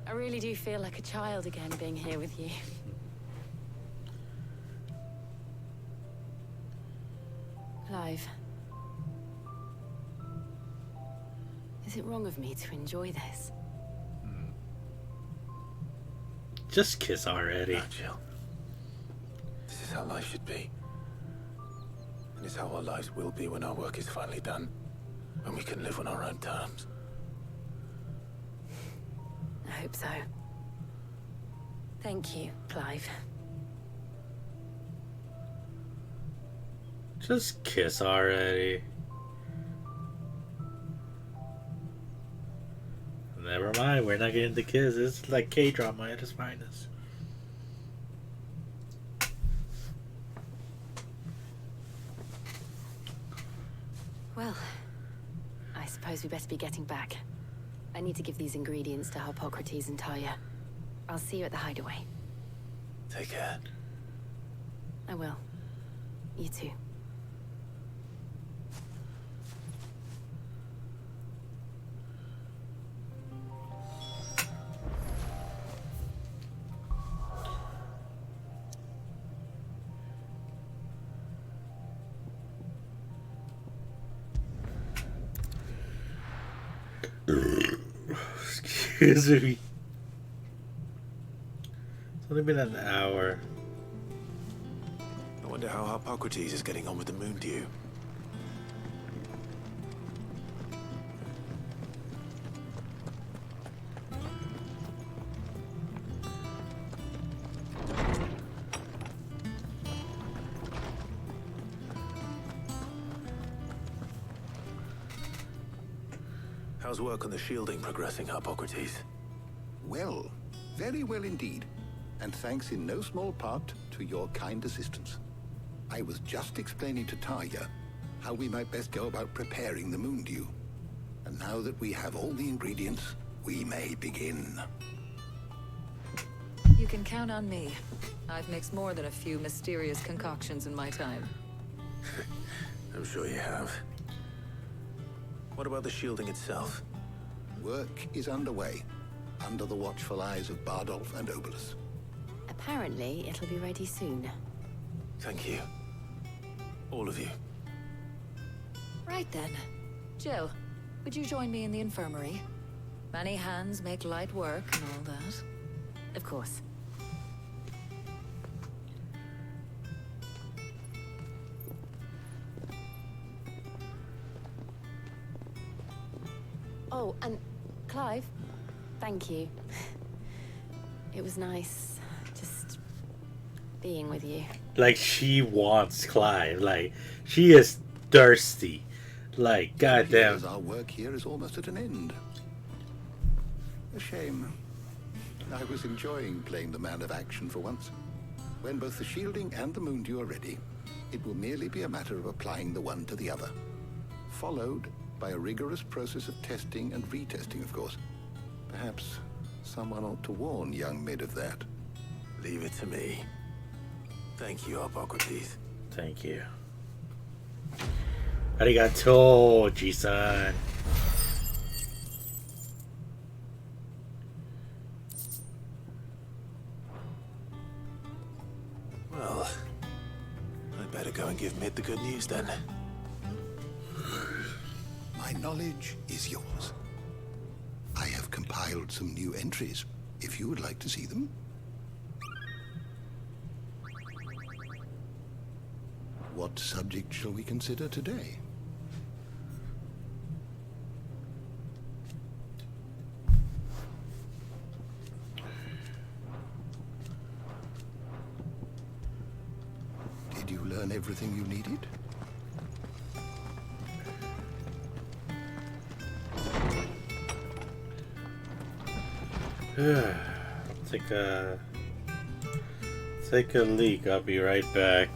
Speaker 15: I really do feel like a child again being here with you. Clive. Is it wrong of me to enjoy this?
Speaker 1: Just kiss already.
Speaker 10: No, Jill. This is how life should be. And it's how our lives will be when our work is finally done. When we can live on our own terms.
Speaker 15: I hope so. Thank you, Clive.
Speaker 1: Just kiss already. Never mind, we're not getting the kiss. It's like K-drama at its finest.
Speaker 15: Well, I suppose we better be getting back. I need to give these ingredients to Harpocrates and Talia. I'll see you at the hideaway.
Speaker 10: Take care.
Speaker 15: I will. You too.
Speaker 1: Excuse me. It's only been an hour.
Speaker 10: I wonder how Harpocrates is getting on with the moon dew. How's work on the shielding progressing, Harpocrates?
Speaker 13: Well, very well indeed. And thanks in no small part to your kind assistance. I was just explaining to Talia how we might best go about preparing the moon dew. And now that we have all the ingredients, we may begin.
Speaker 19: You can count on me. I've mixed more than a few mysterious concoctions in my time.
Speaker 10: I'm sure you have. What about the shielding itself?
Speaker 13: Work is underway, under the watchful eyes of Bardolph and Obolus.
Speaker 15: Apparently, it'll be ready soon.
Speaker 10: Thank you. All of you.
Speaker 19: Right then. Jill, would you join me in the infirmary? Many hands make light work and all that.
Speaker 15: Of course. Oh, and Clive, thank you. It was nice just being with you.
Speaker 1: Like, she wants Clive. Like, she is thirsty. Like, goddamn.
Speaker 13: As our work here is almost at an end. A shame. I was enjoying playing the man of action for once. When both the shielding and the moon dew are ready, it will merely be a matter of applying the one to the other. Followed by a rigorous process of testing and retesting, of course. Perhaps someone ought to warn young Mid of that.
Speaker 10: Leave it to me. Thank you, Hippocrates.
Speaker 1: Thank you. Arigato, Ji-san.
Speaker 10: Well, I'd better go and give Mid the good news then.
Speaker 13: My knowledge is yours. I have compiled some new entries, if you would like to see them. What subject shall we consider today? Did you learn everything you needed?
Speaker 1: Take a leak. I'll be right back.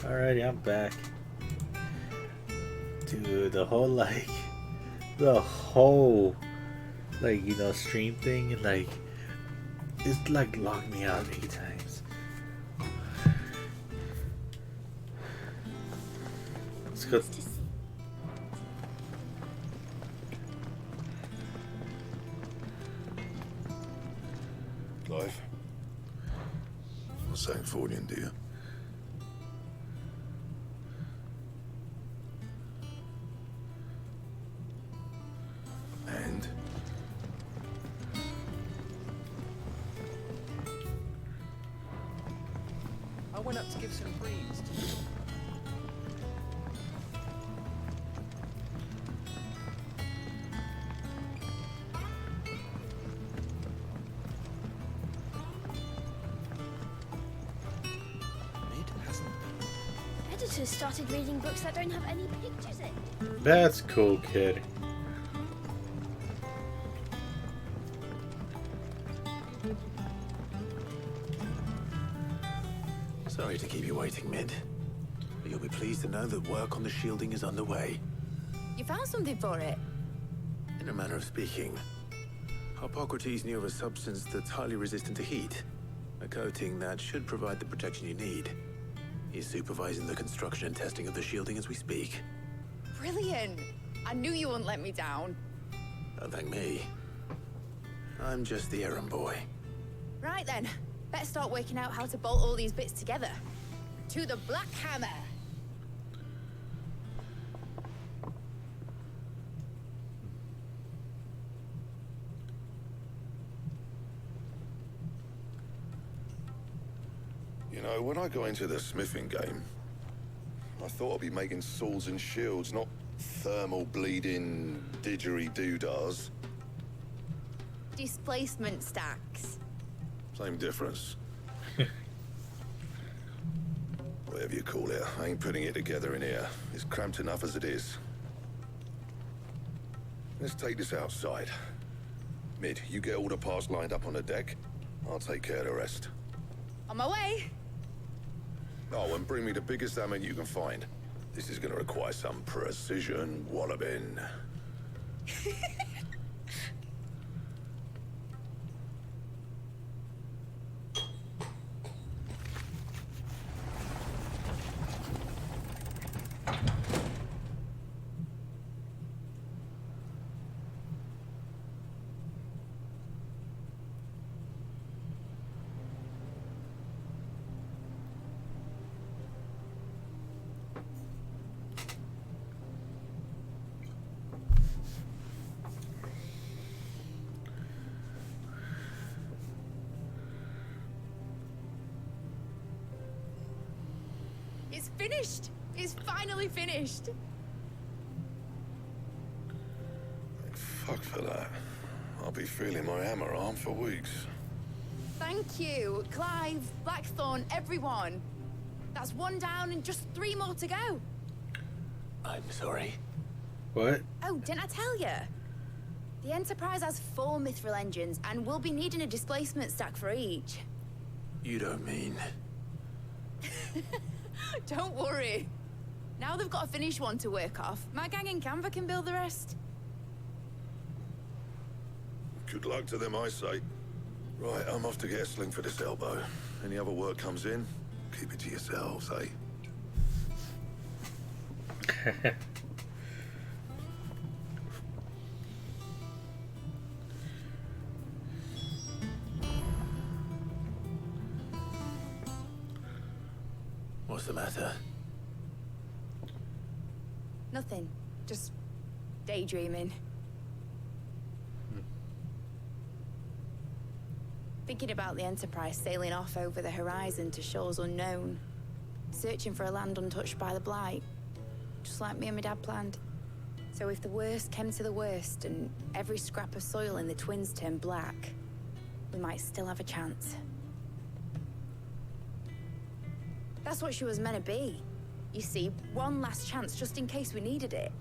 Speaker 1: Alrighty, I'm back. Dude, the whole stream thing, like, it's like logged me out 8 times. Let's go.
Speaker 18: Clive? You're Sancfordian, do you? And?
Speaker 12: I went up to give some greens to you.
Speaker 14: Editors started reading books that don't have any pictures in.
Speaker 1: That's cool, kid.
Speaker 10: Sorry to keep you waiting, Mid. But you'll be pleased to know that work on the shielding is underway.
Speaker 8: You found something for it?
Speaker 10: In a manner of speaking, Hippocrates knew of a substance that's highly resistant to heat. A coating that should provide the protection you need. He's supervising the construction and testing of the shielding as we speak.
Speaker 8: Brilliant! I knew you wouldn't let me down.
Speaker 10: Don't thank me. I'm just the errand boy.
Speaker 8: Right then, better start working out how to bolt all these bits together. To the Black Hammer!
Speaker 18: You know, when I got into the smithing game, I thought I'd be making swords and shields, not thermal bleeding didgeridoo-dahs.
Speaker 8: Displacement stacks.
Speaker 18: Same difference. Whatever you call it, I ain't putting it together in here. It's cramped enough as it is. Let's take this outside. Mid, you get all the parts lined up on the deck. I'll take care of the rest.
Speaker 8: On my way!
Speaker 18: Oh, and bring me the biggest hammer you can find. This is gonna require some precision walloping.
Speaker 8: It's finished! It's finally finished!
Speaker 18: Fuck for that. I'll be feeling my hammer arm for weeks.
Speaker 8: Thank you, Clive, Blackthorn, everyone. That's one down and just 3 more to go.
Speaker 10: I'm sorry.
Speaker 1: What?
Speaker 8: Oh, didn't I tell you? The Enterprise has 4 mithril engines, and we'll be needing a displacement stack for each.
Speaker 10: You don't mean...
Speaker 8: Don't worry. Now they've got a finished one to work off. My gang in Canva can build the rest.
Speaker 18: Good luck to them, I say. Right, I'm off to get a sling for this elbow. Any other work comes in, keep it to yourselves, eh?
Speaker 10: What's the matter?
Speaker 8: Nothing. Just daydreaming. Thinking about the Enterprise sailing off over the horizon to shores unknown. Searching for a land untouched by the Blight. Just like me and my dad planned. So if the worst came to the worst and every scrap of soil in the Twins turned black, we might still have a chance. That's what she was meant to be. You see, one last chance just in case we needed it.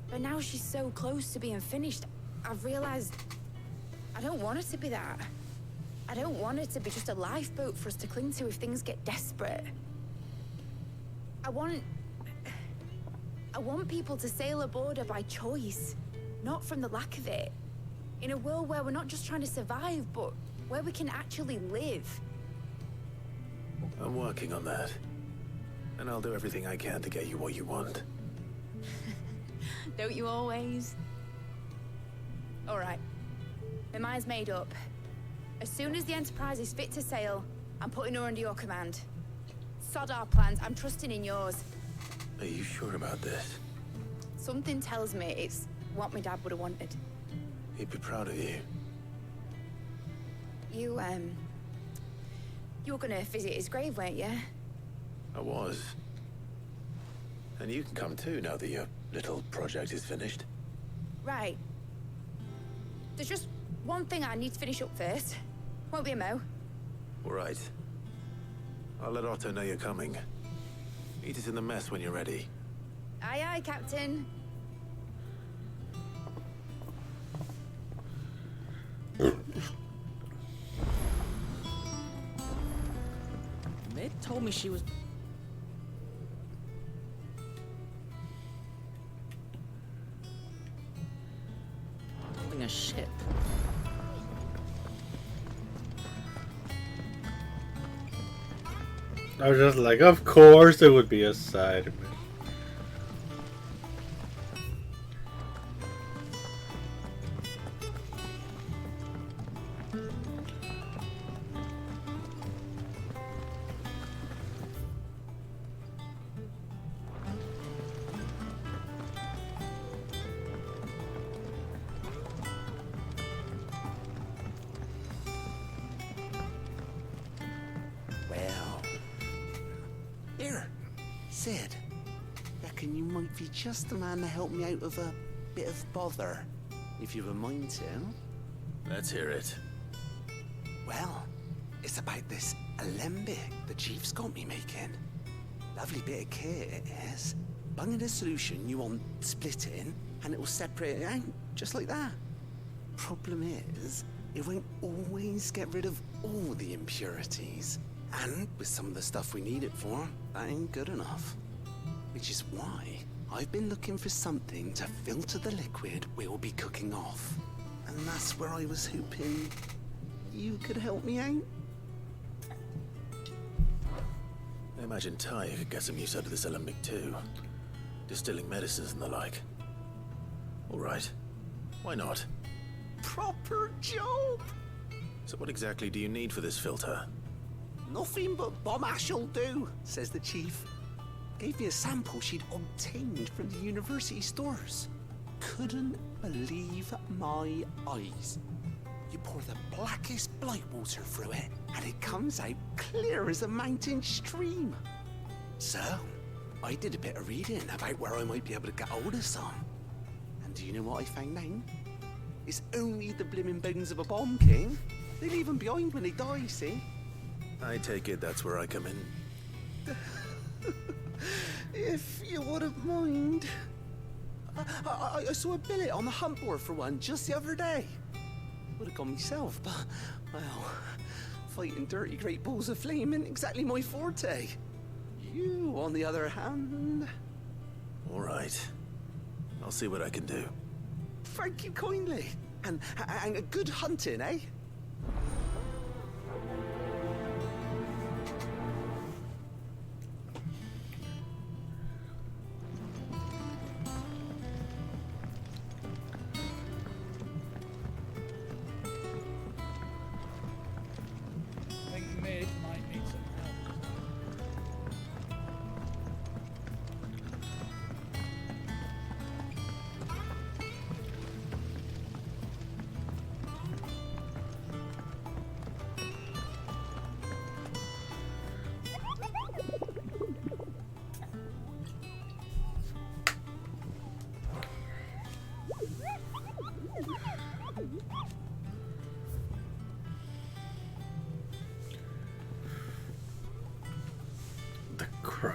Speaker 8: But now she's so close to being finished, I've realized I don't want her to be that. I don't want her to be just a lifeboat for us to cling to if things get desperate. I want people to sail aboard her by choice, not from the lack of it. In a world where we're not just trying to survive, but where we can actually live.
Speaker 10: I'm working on that. And I'll do everything I can to get you what you want.
Speaker 8: Don't you always? All right. My mind's made up. As soon as the Enterprise is fit to sail, I'm putting her under your command. Sod our plans, I'm trusting in yours.
Speaker 10: Are you sure about this?
Speaker 8: Something tells me it's what my dad would have wanted.
Speaker 10: He'd be proud of you.
Speaker 8: You were gonna visit his grave, weren't you?
Speaker 10: I was. And you can come too now that your little project is finished.
Speaker 8: Right. There's just one thing I need to finish up first. Won't be a mo.
Speaker 10: All right. I'll let Otto know you're coming. Meet us in the mess when you're ready.
Speaker 8: Aye, aye, Captain.
Speaker 3: Mid?
Speaker 7: Told me she was... building a ship.
Speaker 1: I was just like, of course it would be a side mission.
Speaker 2: Well, here, Sid. Reckon you might be just the man to help me out of a bit of bother, if you've a mind to.
Speaker 10: Let's hear it.
Speaker 2: Well, it's about this alembic the chief's got me making. Lovely bit of kit it is. Bung in a solution you want splitting, and it will separate it out, just like that. Problem is, it won't always get rid of all the impurities. And with some of the stuff we need it for, that ain't good enough. Which is why I've been looking for something to filter the liquid we'll be cooking off. And that's where I was hoping you could help me out.
Speaker 10: I imagine Ty could get some use out of this alembic too. Distilling medicines and the like. All right. Why not?
Speaker 2: Proper job!
Speaker 10: So what exactly do you need for this filter?
Speaker 2: Nothing but bomb ash'll do, says the chief. Gave me a sample she'd obtained from the university stores. Couldn't believe my eyes. You pour the blackest blight water through it, and it comes out clear as a mountain stream. So, I did a bit of reading about where I might be able to get hold of some. And do you know what I found out? It's only the blimmin' bones of a bomb king. They leave them behind when they die, see?
Speaker 10: I take it that's where I come in.
Speaker 2: If you wouldn't mind. I saw a billet on the hunt board for one just the other day. Would have gone myself, but, well, fighting dirty great balls of flame isn't exactly my forte. You, on the other hand...
Speaker 10: All right. I'll see what I can do.
Speaker 2: Thank you kindly. And a good hunting, eh?
Speaker 3: I think Mid might need some help.
Speaker 1: The crook.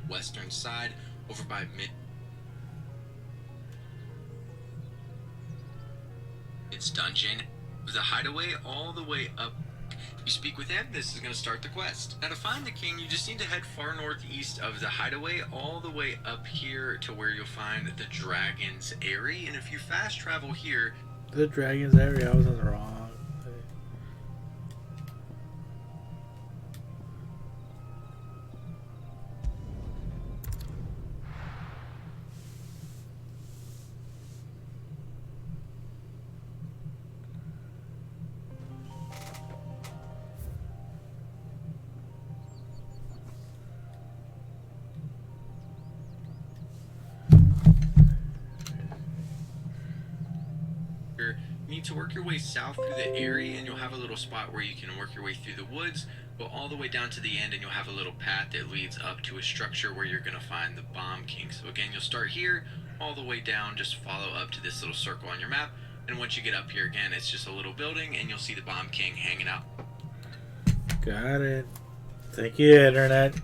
Speaker 5: western side, over by its dungeon. The hideaway all the way up. You speak with him, this is going to start the quest. Now to find the king, you just need to head far northeast of the hideaway all the way up here to where you'll find the Dragon's Eyrie. And if you fast travel here...
Speaker 1: The Dragon's Eyrie, I was on the wrong.
Speaker 5: You need to work your way south through the area, and you'll have a little spot where you can work your way through the woods, go all the way down to the end, and you'll have a little path that leads up to a structure where you're going to find the Bomb King. So again, you'll start here all the way down, just follow up to this little circle on your map, and once you get up here again, it's just a little building, and you'll see the Bomb King hanging out.
Speaker 1: Got it. Thank you, Internet.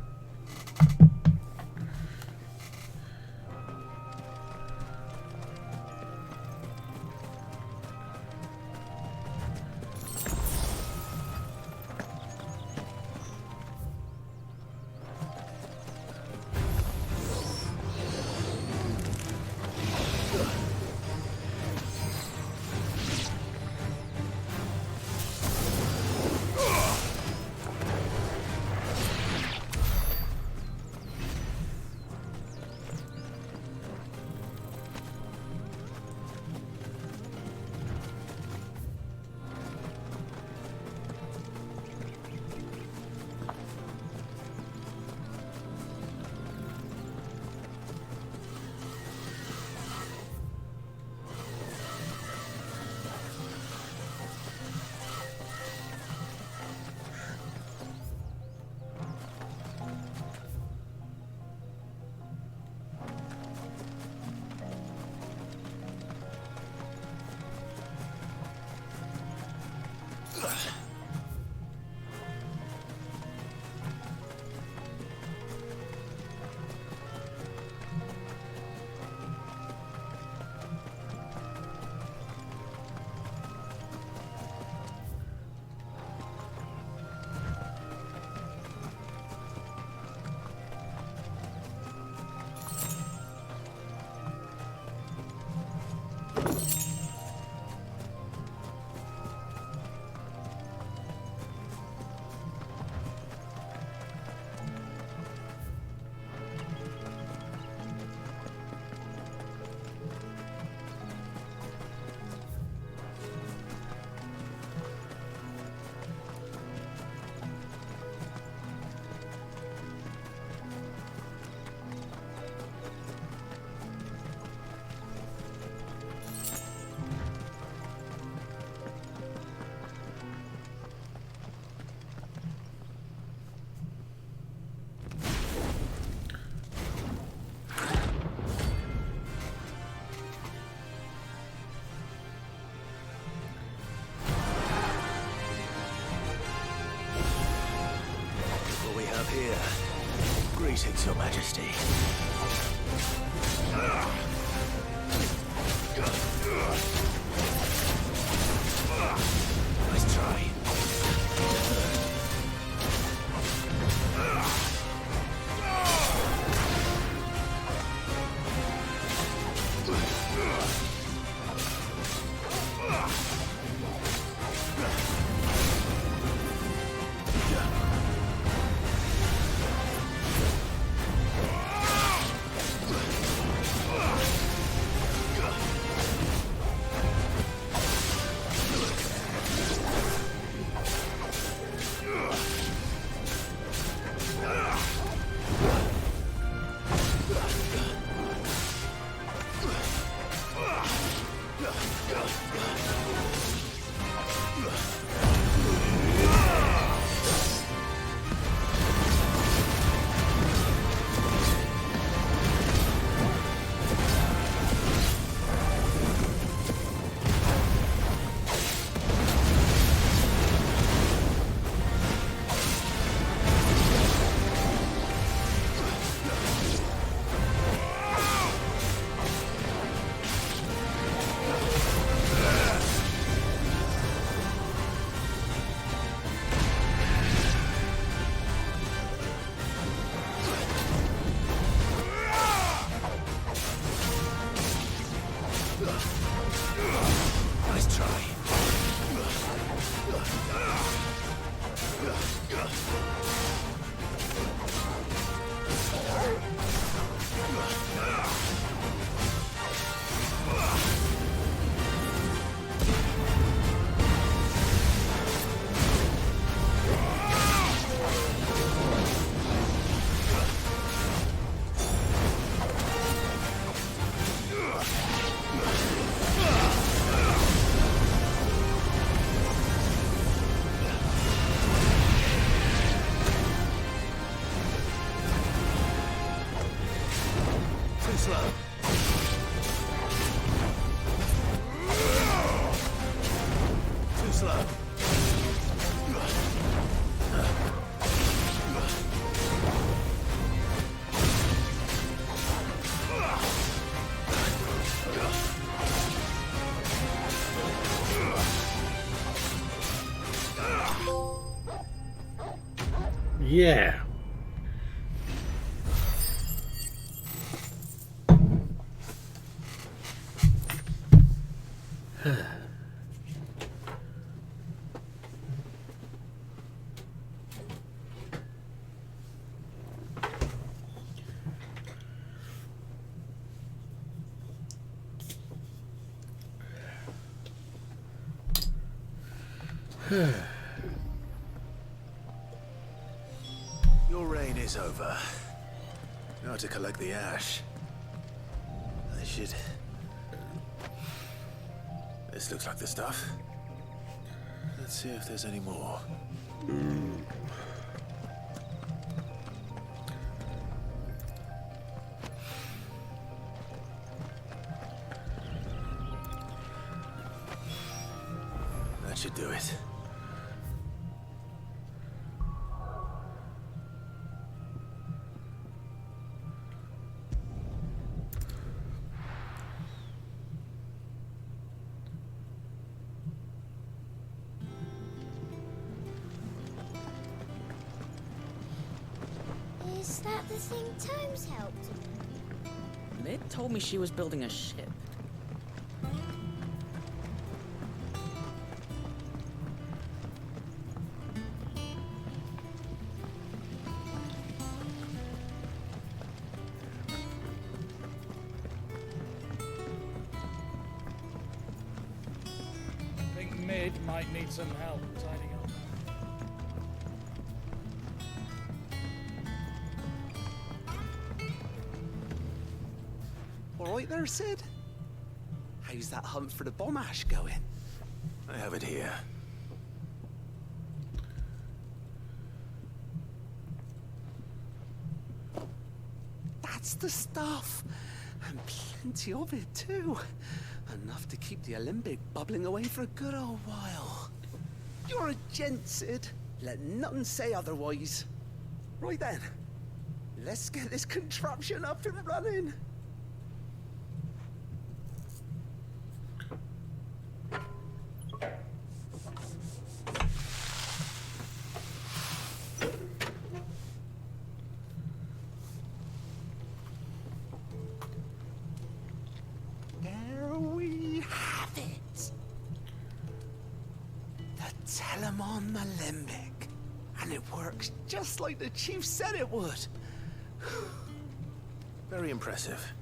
Speaker 21: Here. Greetings, Your Majesty. Nice try. slow. Too slow.
Speaker 1: Yeah.
Speaker 21: Your reign is over. Now to collect the ash. I should... This looks like the stuff. Let's see if there's any more. That should do it.
Speaker 14: Is that the thing Tomes helped?
Speaker 6: Mid told me she was building a ship.
Speaker 3: I think Mid might need some help tidying up.
Speaker 2: All right there, Sid? How's that hunt for the bomb ash going?
Speaker 21: I have it here.
Speaker 2: That's the stuff. And plenty of it, too. Enough to keep the Alembic bubbling away for a good old while. You're a gent, Sid. Let nothing say otherwise. Right then. Let's get this contraption up and running. There we have it. The Telemon Alembic. And it works just like the chief said it would.
Speaker 21: Very impressive.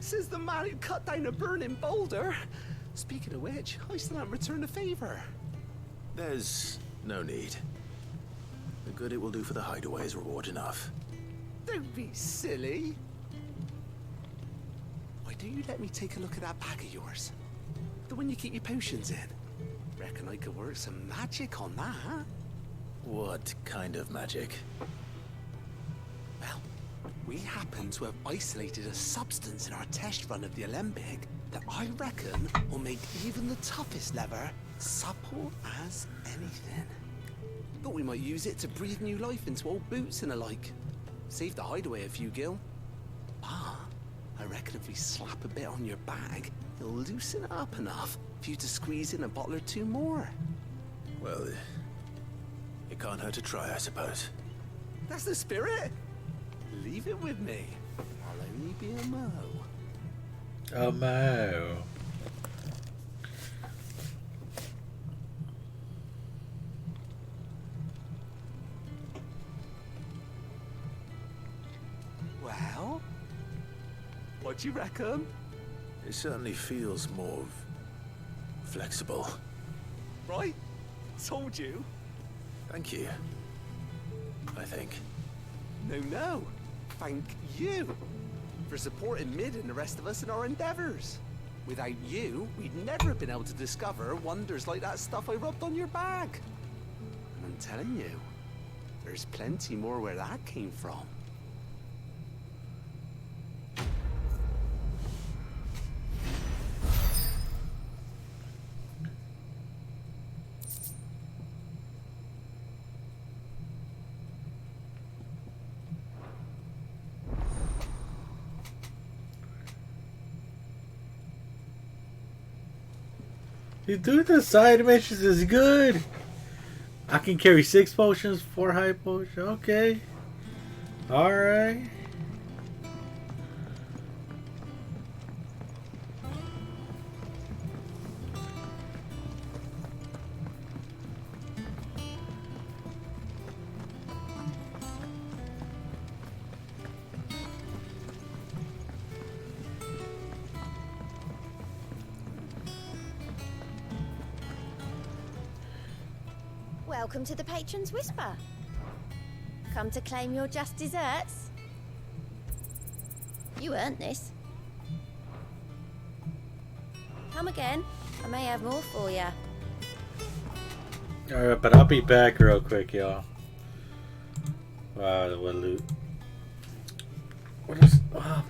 Speaker 2: Says the man who cut down a burning boulder. Speaking of which, I still haven't returned the favor.
Speaker 21: There's no need. The good it will do for the hideaway is reward enough.
Speaker 2: Don't be silly. Why don't you let me take a look at that bag of yours? The one you keep your potions in. Reckon I could work some magic on that.
Speaker 21: What kind of magic?
Speaker 2: Well, we happen to have isolated a substance in our test run of the Alembic that I reckon will make even the toughest lever supple as anything. Thought we might use it to breathe new life into old boots and the like. Save the hideaway a few gil. Ah, I reckon if we slap a bit on your bag, it'll loosen it up enough for you to squeeze in a bottle or two more.
Speaker 21: Well, it can't hurt to try, I suppose.
Speaker 2: That's the spirit. Leave it with me. I'll only be a mo.
Speaker 1: A mo.
Speaker 2: Well, what do you reckon?
Speaker 21: It certainly feels more flexible.
Speaker 2: Right? Told you.
Speaker 21: Thank you. I think.
Speaker 2: No. Thank you for supporting Mid and the rest of us in our endeavors. Without you, we'd never have been able to discover wonders like that stuff I rubbed on your bag. And I'm telling you, there's plenty more where that came from.
Speaker 1: You do the side missions is good. I can carry 6 potions, 4 high potions. Okay. Alright.
Speaker 16: Welcome to the Patron's Whisper. Come to claim your just desserts? You earned this. Come again. I may have more for you.
Speaker 1: Alright, but I'll be back real quick, y'all. Wow, what loot. What is up?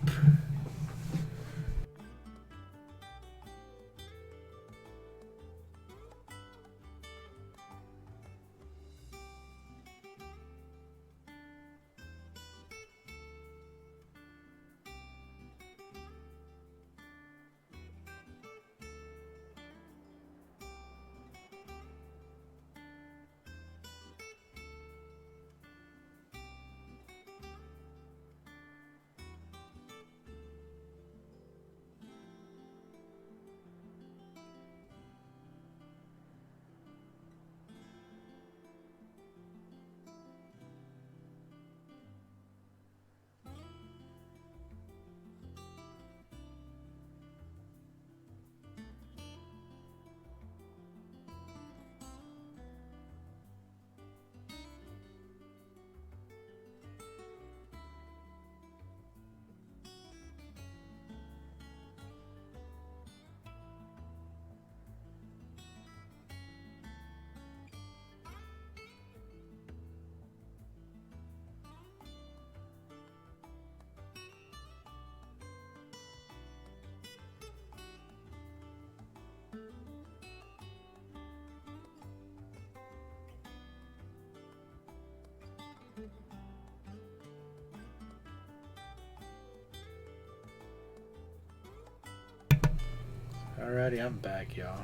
Speaker 1: Alrighty, I'm back, y'all.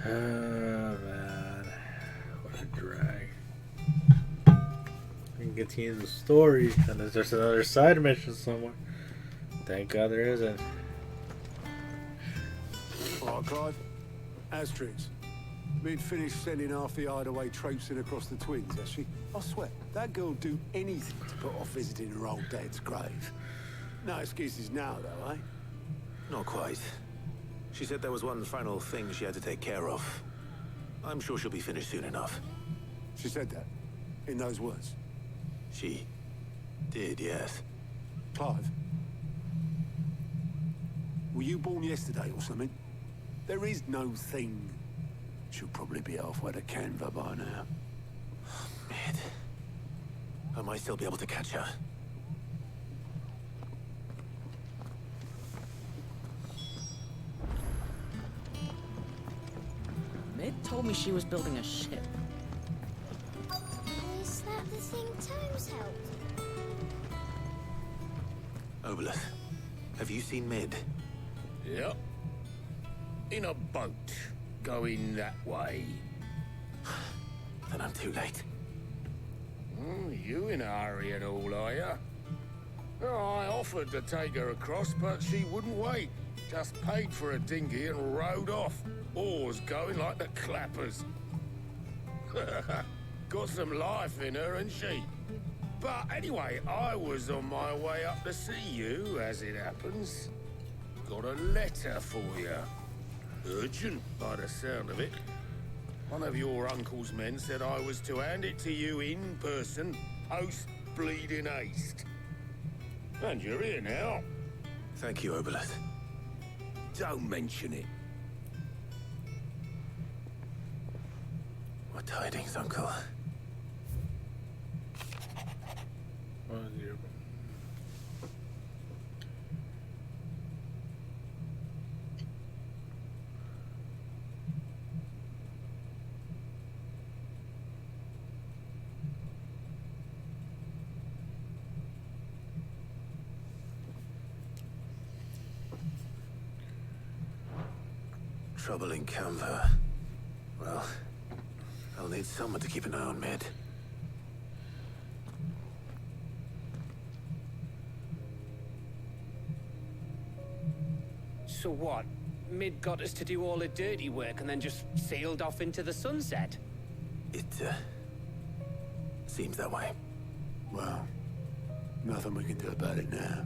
Speaker 1: Oh, man. What a drag. We can continue the story, and there's another side mission somewhere. Thank God there isn't.
Speaker 9: Alright, Clive. Asterix. Mid finished sending half the hideaway traipsing across the twins, has she? I swear, that girl'd do anything to put off visiting her old dad's grave. No excuses now, though, eh?
Speaker 10: Not quite. She said there was one final thing she had to take care of. I'm sure she'll be finished soon enough.
Speaker 9: She said that? In those words?
Speaker 10: She did, yes.
Speaker 9: Clive? Were you born yesterday or something? There is no thing. She'll probably be halfway to Canva by now.
Speaker 10: Mid. I might still be able to catch her.
Speaker 6: Mid told me she was building a ship.
Speaker 14: Is that the thing Tomes helped?
Speaker 10: Obolus, have you seen Mid?
Speaker 22: Yep. In a boat, going that way.
Speaker 10: Then I'm too late.
Speaker 22: You in a hurry at all, are ya? Oh, I offered to take her across, but she wouldn't wait. Just paid for a dinghy and rowed off. Oars going like the clappers. Got some life in her, ain't she? But anyway, I was on my way up to see you, as it happens. Got a letter for you. Urgent, by the sound of it. One of your uncle's men said I was to hand it to you in person, post-bleeding haste. And you're here now.
Speaker 10: Thank you, Obolus.
Speaker 22: Don't mention it.
Speaker 10: What tidings, Uncle?
Speaker 21: trouble in Canva. Well, I'll need someone to keep an eye on Mid.
Speaker 12: So what? Mid got us to do all the dirty work and then just sailed off into the sunset?
Speaker 21: It, seems that way.
Speaker 9: Well, nothing we can do about it now.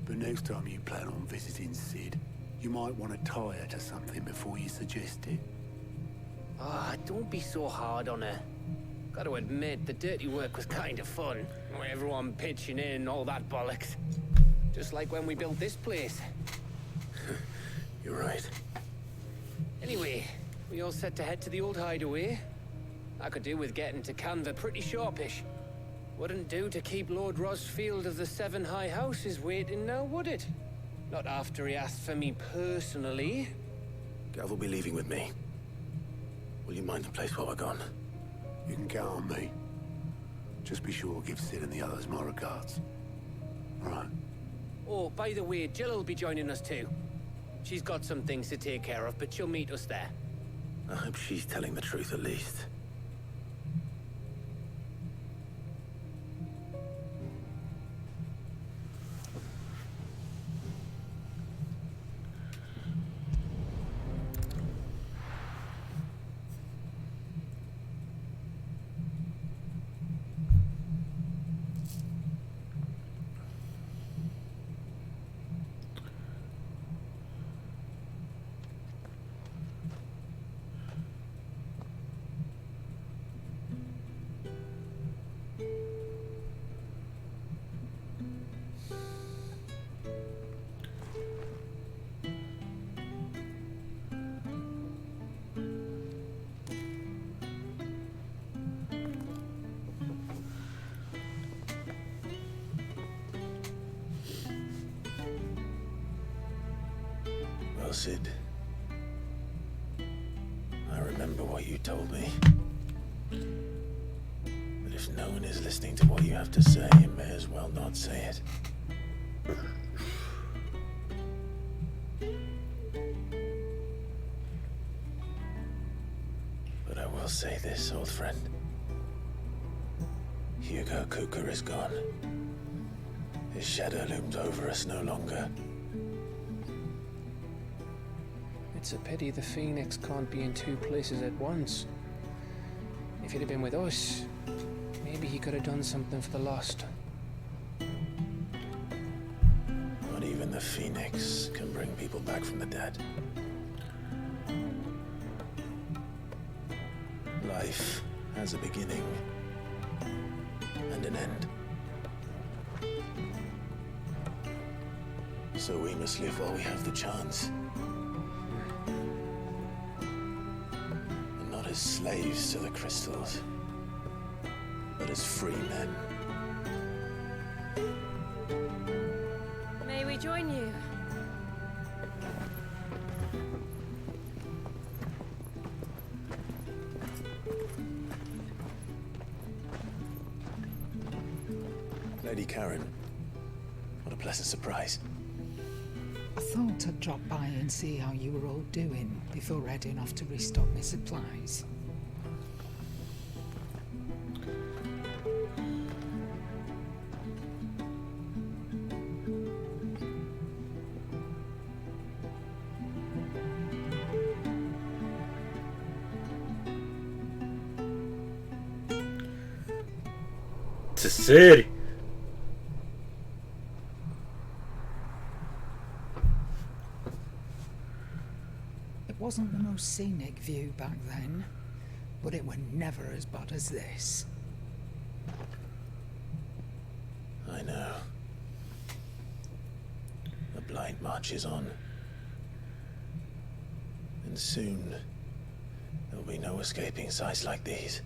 Speaker 9: But next time you plan on visiting Sid, you might want to tie her to something before you suggest it.
Speaker 12: Ah, don't be so hard on her. Got to admit, the dirty work was kind of fun. Everyone pitching in and all that bollocks. Just like when we built this place.
Speaker 21: You're right.
Speaker 12: Anyway, we all set to head to the old hideaway. I could do with getting to Canva pretty sharpish. Wouldn't do to keep Lord Rosfield of the Seven High Houses waiting now, would it? Not after he asked for me personally.
Speaker 21: Gav will be leaving with me. Will you mind the place while we're gone?
Speaker 9: You can count on me. Just be sure to give Sid and the others my regards. Right.
Speaker 12: Oh, by the way, Jill will be joining us too. She's got some things to take care of, but she'll meet us there.
Speaker 21: I hope she's telling the truth at least. Well, Sid, I remember what you told me. But if no one is listening to what you have to say, you may as well not say it. But I will say this, old friend. Hugo Kuka is gone. His shadow looms over us no longer.
Speaker 12: It's a pity the Phoenix can't be in two places at once. If he'd have been with us, maybe he could have done something for the lost.
Speaker 21: Not even the Phoenix can bring people back from the dead. Life has a beginning and an end. So we must live while we have the chance. And not as slaves to the crystals, but as free men.
Speaker 15: May we join you?
Speaker 21: Lady Karen, what a pleasant surprise.
Speaker 4: I thought I'd drop by and see how you were all doing before heading off to restock my supplies.
Speaker 1: To city.
Speaker 4: It wasn't the most scenic view back then, but it were never as bad as this.
Speaker 21: I know. The blind marches on. And soon, there'll be no escaping sights like these.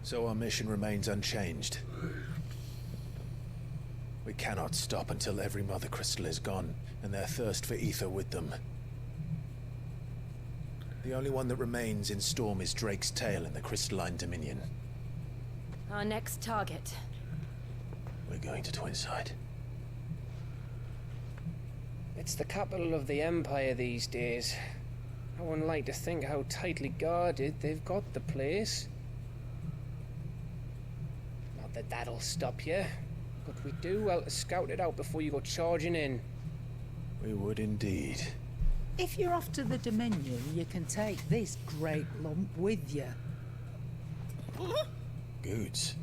Speaker 21: So our mission remains unchanged. We cannot stop until every Mother Crystal is gone, and their thirst for ether with them. The only one that remains in Storm is Drake's Tail in the Crystalline Dominion.
Speaker 15: Our next target.
Speaker 21: We're going to Twinside.
Speaker 12: It's the capital of the Empire these days. I wouldn't like to think how tightly guarded they've got the place. Not that that'll stop you, but we do well to scout it out before you go charging in.
Speaker 21: We would indeed.
Speaker 4: If you're off to the Dominion, you can take this great lump with you.
Speaker 21: Goods.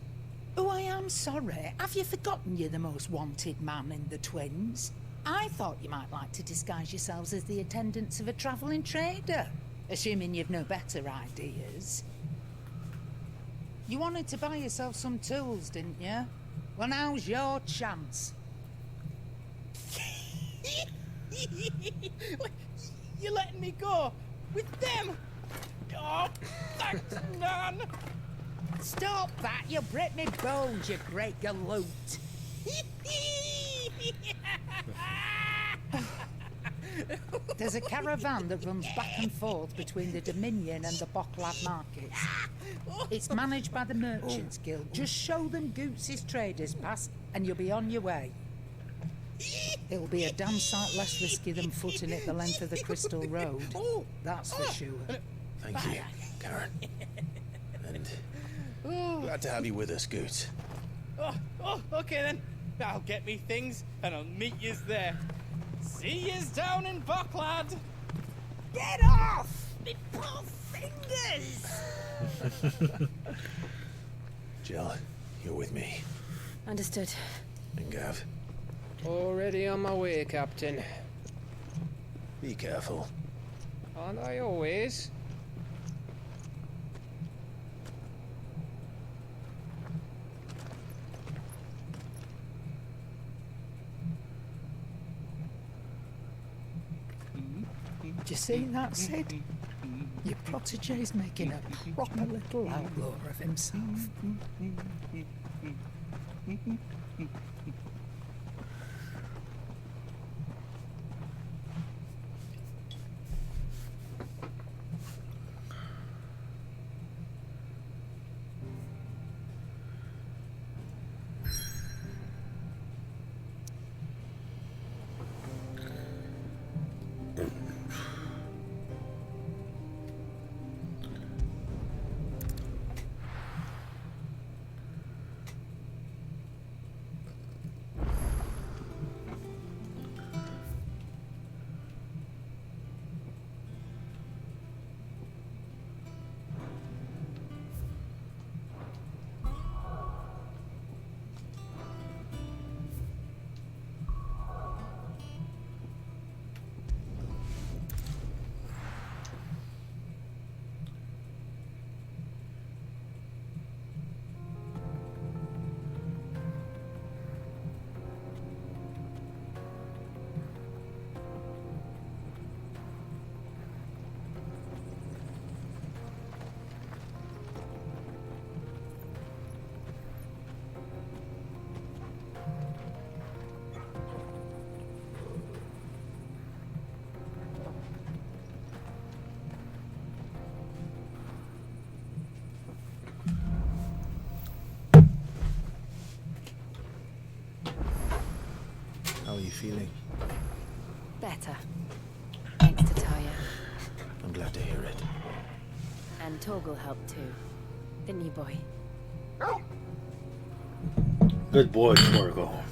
Speaker 4: Oh, I am sorry. Have you forgotten you're the most wanted man in the Twins? I thought you might like to disguise yourselves as the attendants of a travelling trader, assuming you've no better ideas. You wanted to buy yourself some tools, didn't you? Well, now's your chance.
Speaker 11: You're letting me go with them? Oh, thanks, Nan.
Speaker 4: Stop that! You'll break me bones, you great galoot. There's a caravan that runs back and forth between the Dominion and the Bocklad markets. It's managed by the Merchants Guild. Just show them Goots' traders pass and you'll be on your way. It'll be a damn sight less risky than footing it the length of the Crystal Road. That's for sure.
Speaker 21: Thank you, Karen. And glad to have you with us, Goots.
Speaker 11: Okay then. I'll get me things and I'll meet yous there. See yous down in Bocklad.
Speaker 4: Get off! Me poor fingers!
Speaker 21: Jill, you're with me.
Speaker 15: Understood.
Speaker 21: And Gav.
Speaker 12: Already on my way, Captain.
Speaker 21: Be careful.
Speaker 12: Aren't I always?
Speaker 4: Do you see that, Sid? Your protege's making a proper little outlaw of himself.
Speaker 21: How are you feeling?
Speaker 15: Better. Thanks to Taya.
Speaker 21: I'm glad to hear it.
Speaker 15: And Torgal helped too. Didn't you, boy?
Speaker 1: Good boy, Torgo.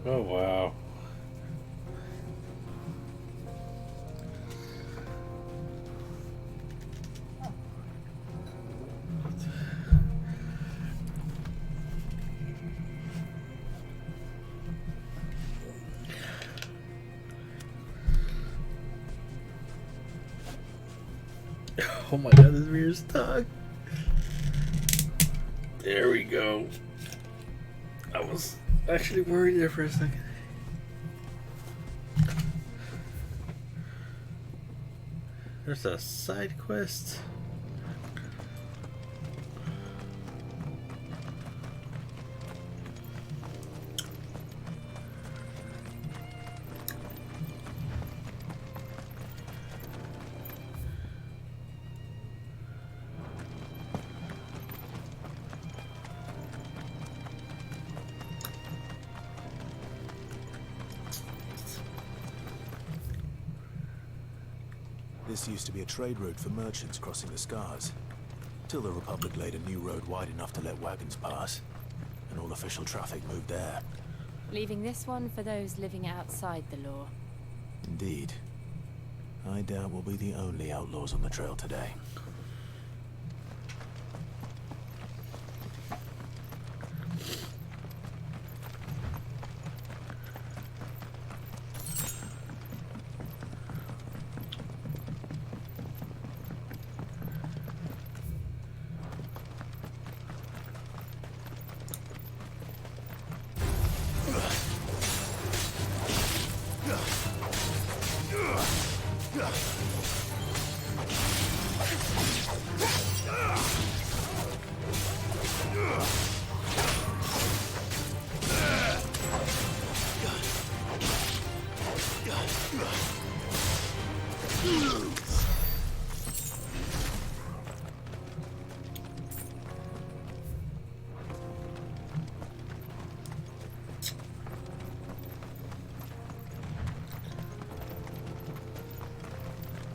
Speaker 1: Oh, wow. Oh my god, this mirror's stuck. There we go. I was actually worried there for a second. There's a side quest.
Speaker 10: This used to be a trade route for merchants crossing the Scars, till the Republic laid a new road wide enough to let wagons pass, and all official traffic moved there.
Speaker 17: Leaving this one for those living outside the law.
Speaker 10: Indeed. I doubt we'll be the only outlaws on the trail today.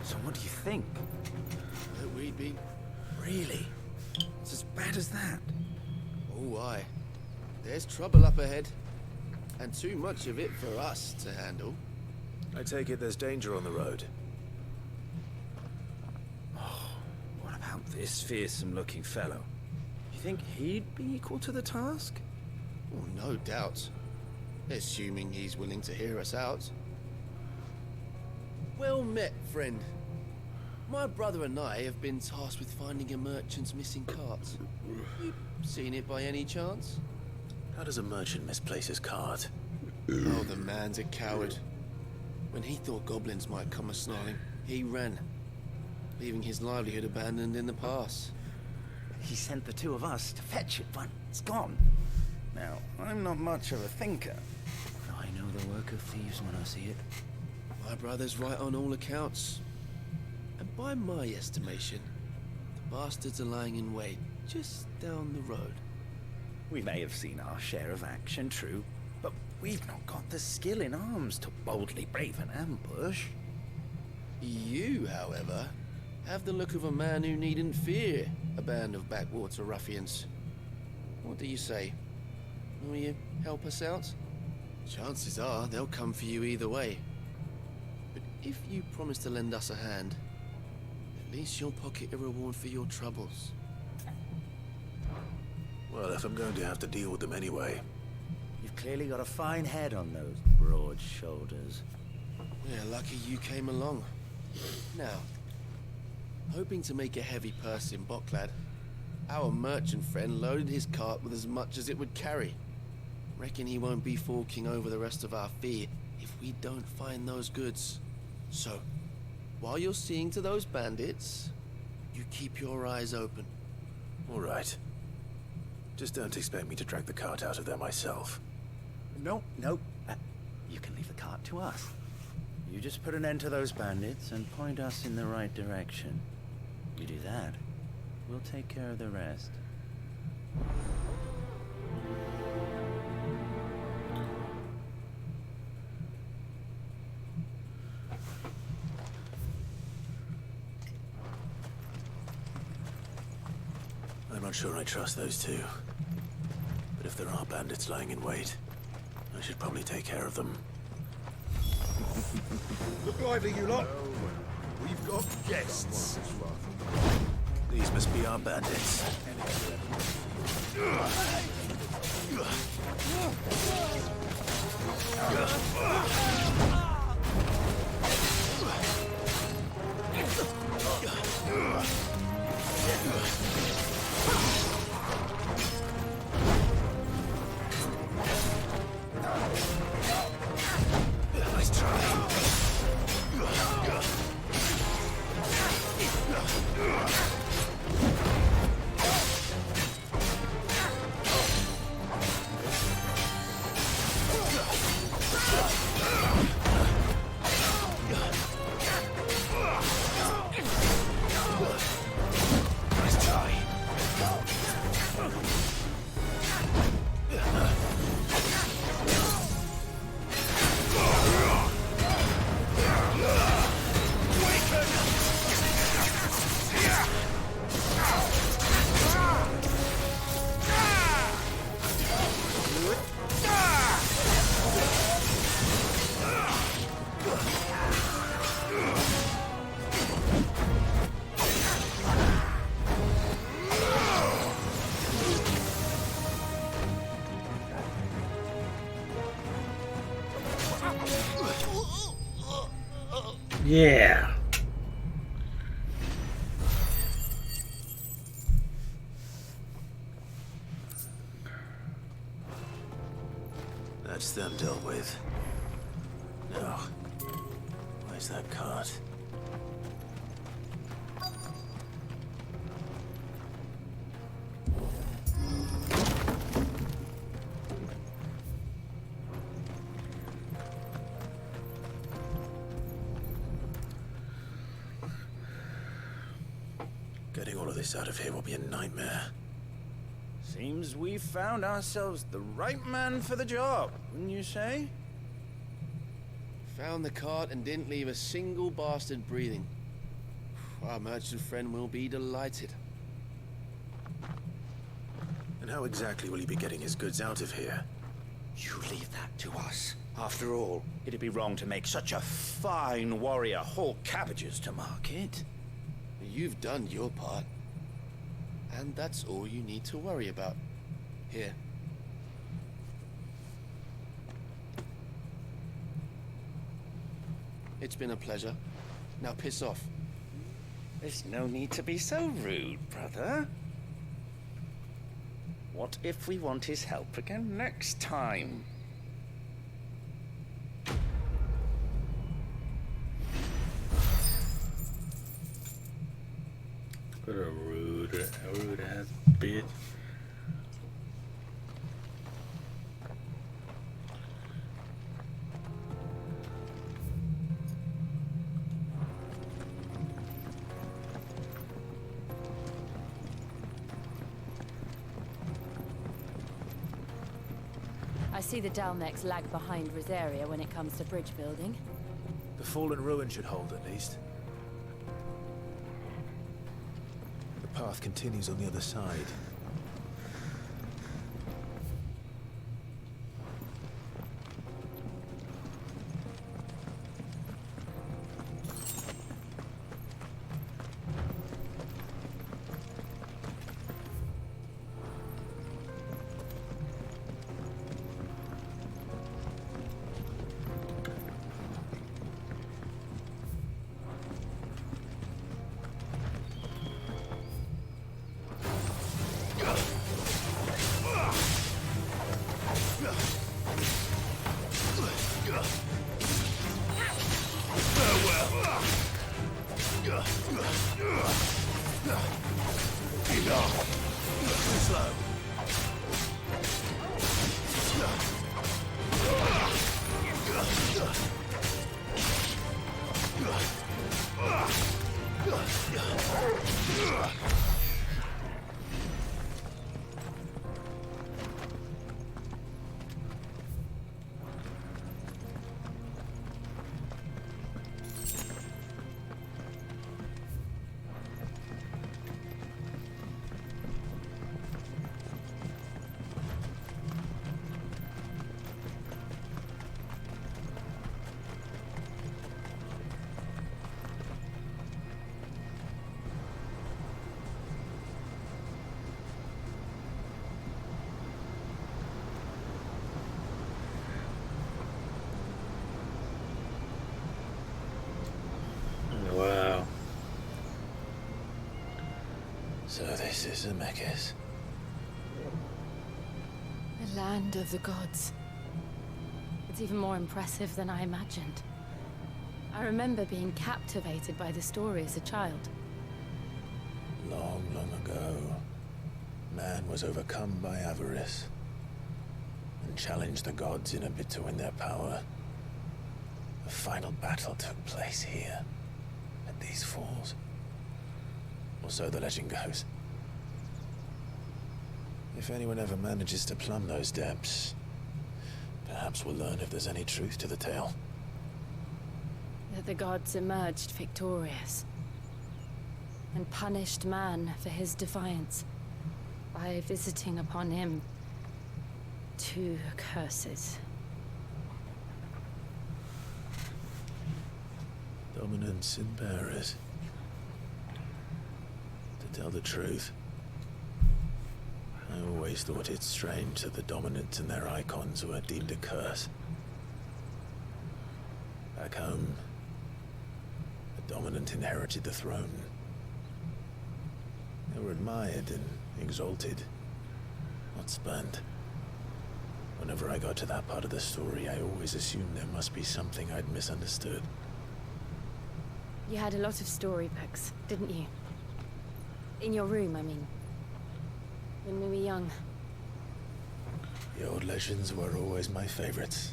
Speaker 20: So what do you think?
Speaker 23: That we'd be...
Speaker 20: Really? It's as bad as that?
Speaker 23: Oh, aye. There's trouble up ahead. And too much of it for us to handle.
Speaker 10: I take it there's danger on the road.
Speaker 20: What about this fearsome-looking fellow? You think he'd be equal to the task?
Speaker 23: Oh, no doubt. Assuming he's willing to hear us out. Well met, friend. My brother and I have been tasked with finding a merchant's missing cart. You seen it by any chance?
Speaker 10: How does a merchant misplace his cart?
Speaker 23: Oh, the man's a coward. When he thought goblins might come a-snarling, he ran, leaving his livelihood abandoned in the pass.
Speaker 20: He sent the two of us to fetch it, but it's gone. Now, I'm not much of a thinker, but I know the work of thieves when I see it.
Speaker 23: My brother's right on all accounts. And by my estimation, the bastards are lying in wait just down the road.
Speaker 20: We may have seen our share of action, true, but we've not got the skill in arms to boldly brave an ambush.
Speaker 23: You, however, have the look of a man who needn't fear a band of backwater ruffians. What do you say? Will you help us out? Chances are they'll come for you either way. But if you promise to lend us a hand, at least you'll pocket a reward for your troubles.
Speaker 10: Well, if I'm going to have to deal with them anyway.
Speaker 20: You've clearly got a fine head on those broad shoulders.
Speaker 23: Yeah, lucky you came along. Now, hoping to make a heavy purse in Bocklad, our merchant friend loaded his cart with as much as it would carry. Reckon he won't be forking over the rest of our fee if we don't find those goods. So, while you're seeing to those bandits, you keep your eyes open.
Speaker 10: All right. Just don't expect me to drag the cart out of there myself.
Speaker 20: No. You can leave the cart to us. You just put an end to those bandits and point us in the right direction. You do that, we'll take care of the rest.
Speaker 10: I'm not sure I trust those two. But if there are bandits lying in wait, I should probably take care of them.
Speaker 22: Look lively, you lot. We've got guests.
Speaker 10: These must be our bandits. Nice try.
Speaker 1: Yeah.
Speaker 10: That's them dealt with. Now, where's that cart? Getting all of this out of here will be a nightmare.
Speaker 20: Seems we've found ourselves the right man for the job, wouldn't you say?
Speaker 23: Found the cart and didn't leave a single bastard breathing. Our merchant friend will be delighted.
Speaker 10: And how exactly will he be getting his goods out of here?
Speaker 13: You leave that to us. After all, it'd be wrong to make such a fine warrior haul cabbages to market.
Speaker 23: You've done your part. And that's all you need to worry about. Here. It's been a pleasure. Now piss off.
Speaker 13: There's no need to be so rude, brother. What if we want his help again next time?
Speaker 1: What a rude ass bitch.
Speaker 17: I see the Dalmex lag behind Rosaria when it comes to bridge building.
Speaker 18: The fallen ruin should hold, at least. The path continues on the other side.
Speaker 1: Wow.
Speaker 10: So this is Zemeckis.
Speaker 17: The land of the gods. It's even more impressive than I imagined. I remember being captivated by the story as a child.
Speaker 10: Long, long ago, man was overcome by avarice and challenged the gods in a bid to win their power. The final battle took place here, at these falls. Or so the legend goes. If anyone ever manages to plumb those depths, perhaps we'll learn if there's any truth to the tale.
Speaker 17: That the gods emerged victorious and punished man for his defiance by visiting upon him 2 curses.
Speaker 10: Dominance and bearers. To tell the truth, I always thought it strange that the dominant and their icons were deemed a curse. Back home,
Speaker 18: dominant inherited the throne. They were admired and exalted, not spurned. Whenever I got to that part of the story, I always assumed there must be something I'd misunderstood.
Speaker 17: You had a lot of storybooks, didn't you? In your room, I mean. When we were young.
Speaker 18: The old legends were always my favorites.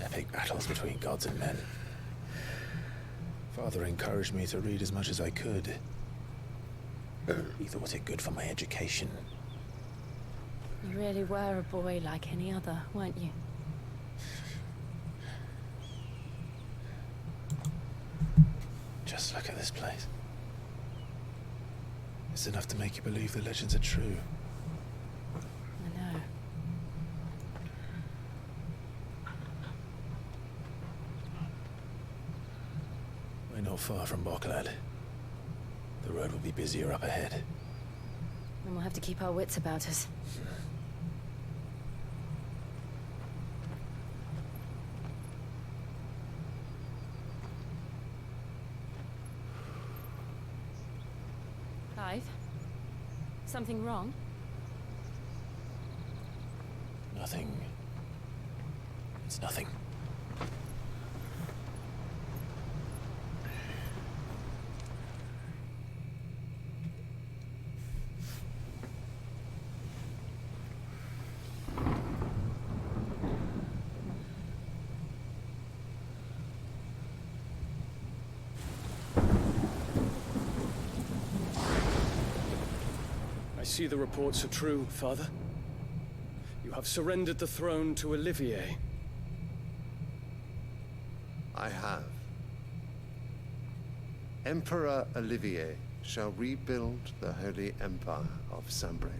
Speaker 18: Epic battles between gods and men. Father encouraged me to read as much as I could. He thought it good for my education.
Speaker 17: You really were a boy like any other, weren't you?
Speaker 18: Just look at this place. It's enough to make you believe the legends are true.
Speaker 17: I know.
Speaker 18: We're not far from Boklad. The road will be busier up ahead.
Speaker 17: And we'll have to keep our wits about us. Clive? Something wrong?
Speaker 18: Nothing. It's nothing.
Speaker 7: I see the reports are true, Father. You have surrendered the throne to Olivier.
Speaker 9: I have. Emperor Olivier shall rebuild the Holy Empire of Sanbreque.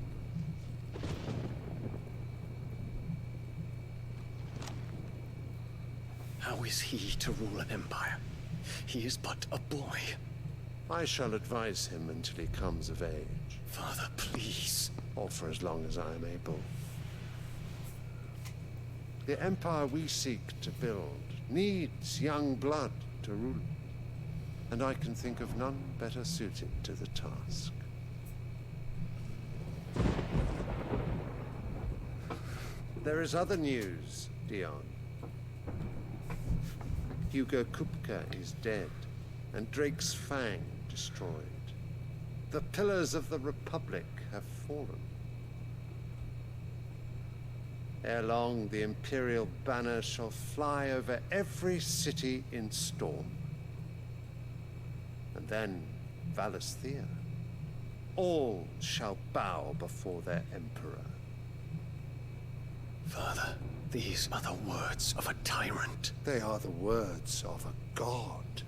Speaker 7: How is he to rule an empire? He is but a boy.
Speaker 9: I shall advise him until he comes of age.
Speaker 7: Father, please.
Speaker 9: Or for as long as I am able. The empire we seek to build needs young blood to rule it, and I can think of none better suited to the task. There is other news, Dion. Hugo Kupka is dead, and Drake's Fang destroyed. The pillars of the Republic have fallen. Ere long, the Imperial banner shall fly over every city in Storm. And then, Valisthea. All shall bow before their Emperor.
Speaker 7: Father, these are the words of a tyrant.
Speaker 9: They are the words of a god.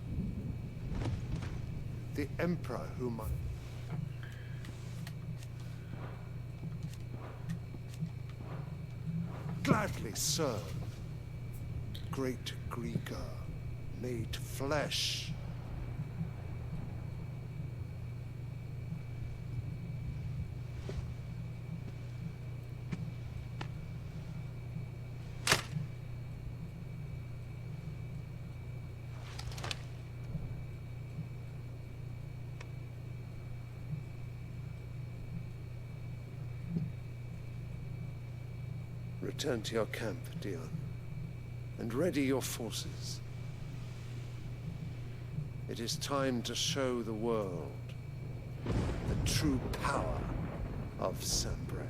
Speaker 9: The Emperor whom I... gladly serve. Great Greeker, made flesh. Return to your camp, Dion, and ready your forces. It is time to show the world the true power of Sanbreque.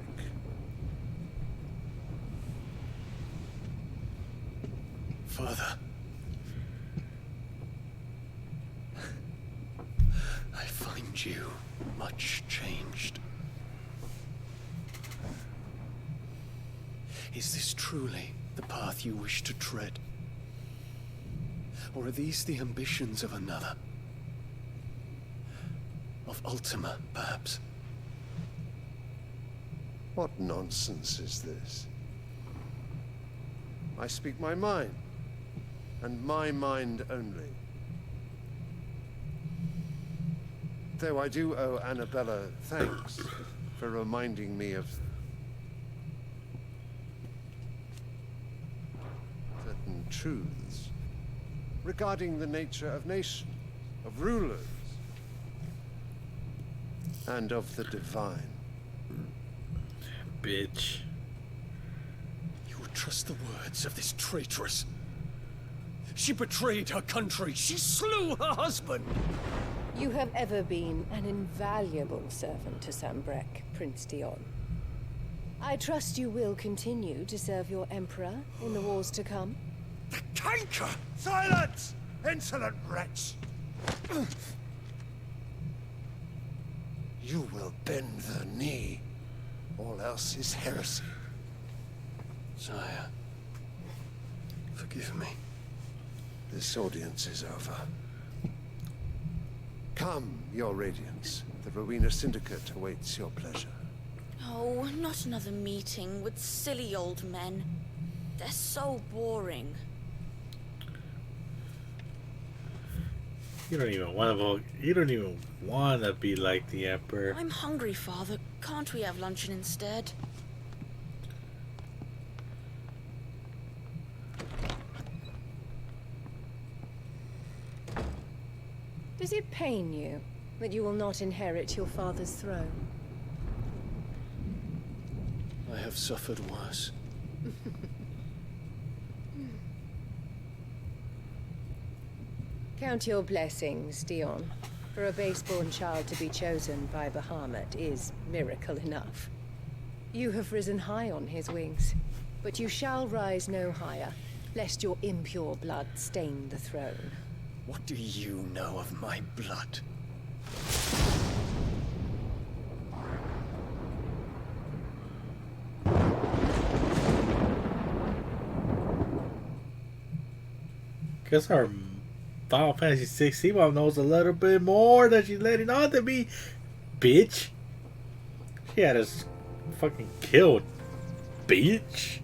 Speaker 7: Father. I find you much changed. Is this truly the path you wish to tread? Or are these the ambitions of another? Of Ultima, perhaps?
Speaker 9: What nonsense is this? I speak my mind, and my mind only. Though I do owe Annabella thanks for reminding me of certain truths regarding the nature of nation, of rulers, and of the divine.
Speaker 1: Bitch.
Speaker 7: You would trust the words of this traitress? She betrayed her country. She slew her husband.
Speaker 15: You have ever been an invaluable servant to Sambrek, Prince Dion. I trust you will continue to serve your emperor in the wars to come.
Speaker 9: The canker! Silence! Insolent wretch! You will bend the knee. All else is heresy. Sire, forgive me. This audience is over. Come, your radiance. The Rowena Syndicate awaits your pleasure.
Speaker 6: Oh, not another meeting with silly old men. They're so boring.
Speaker 1: You don't even want to be like the Emperor.
Speaker 6: I'm hungry, Father. Can't we have luncheon instead?
Speaker 15: Does it pain you that you will not inherit your father's throne?
Speaker 7: I have suffered worse.
Speaker 15: Count your blessings, Dion. For a base-born child to be chosen by Bahamut is miracle enough. You have risen high on his wings, but you shall rise no higher, lest your impure blood stain the throne.
Speaker 7: What do you know of my blood?
Speaker 1: Guess our Final Fantasy 16 mom knows a little bit more than she's letting on to me, bitch. She had us fucking killed, bitch.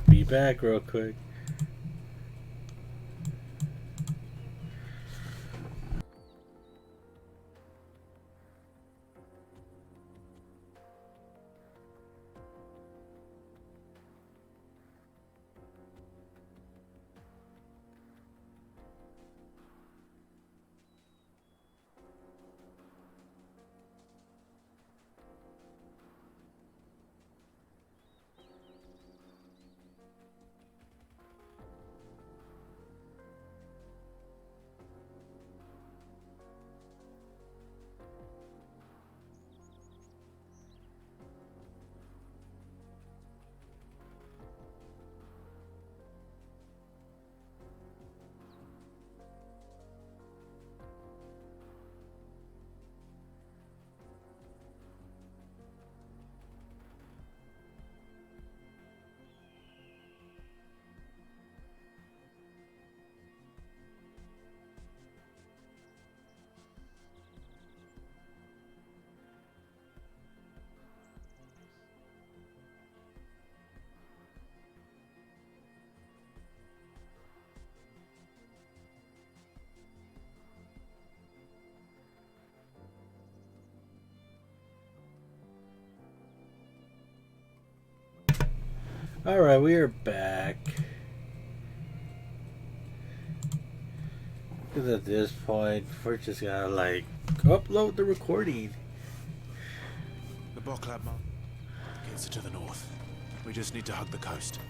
Speaker 1: Be back real quick. Alright, we are back. Because at this point, we're just gonna like upload the recording.
Speaker 18: The Boklab Mountain gates are to the north. We just need to hug the coast.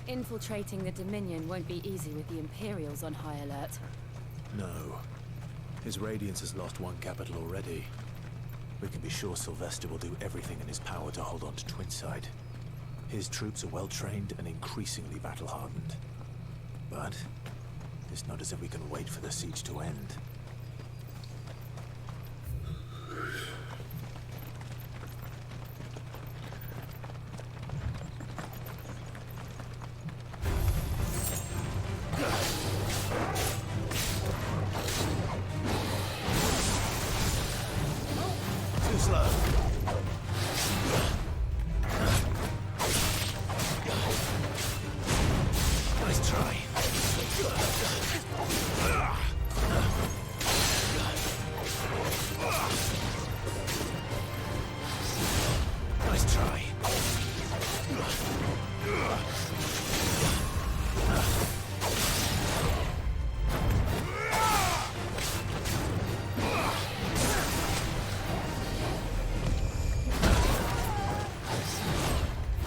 Speaker 17: Infiltrating the Dominion won't be easy with the Imperials on high alert.
Speaker 18: No. His Radiance has lost one capital already. We can be sure Sylvester will do everything in his power to hold on to Twinside. His troops are well-trained and increasingly battle-hardened. But it's not as if we can wait for the siege to end.
Speaker 13: Too slow. Nice try. Nice try.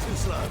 Speaker 13: Too slow.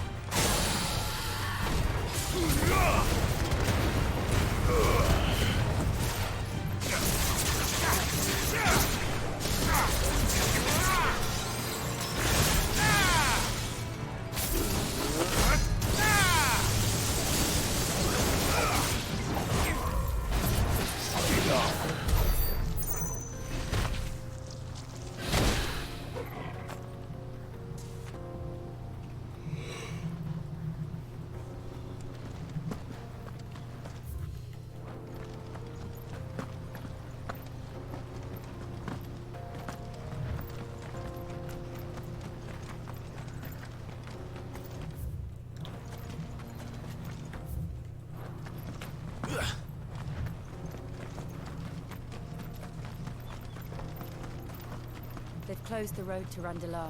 Speaker 17: They've closed the road to Randalar.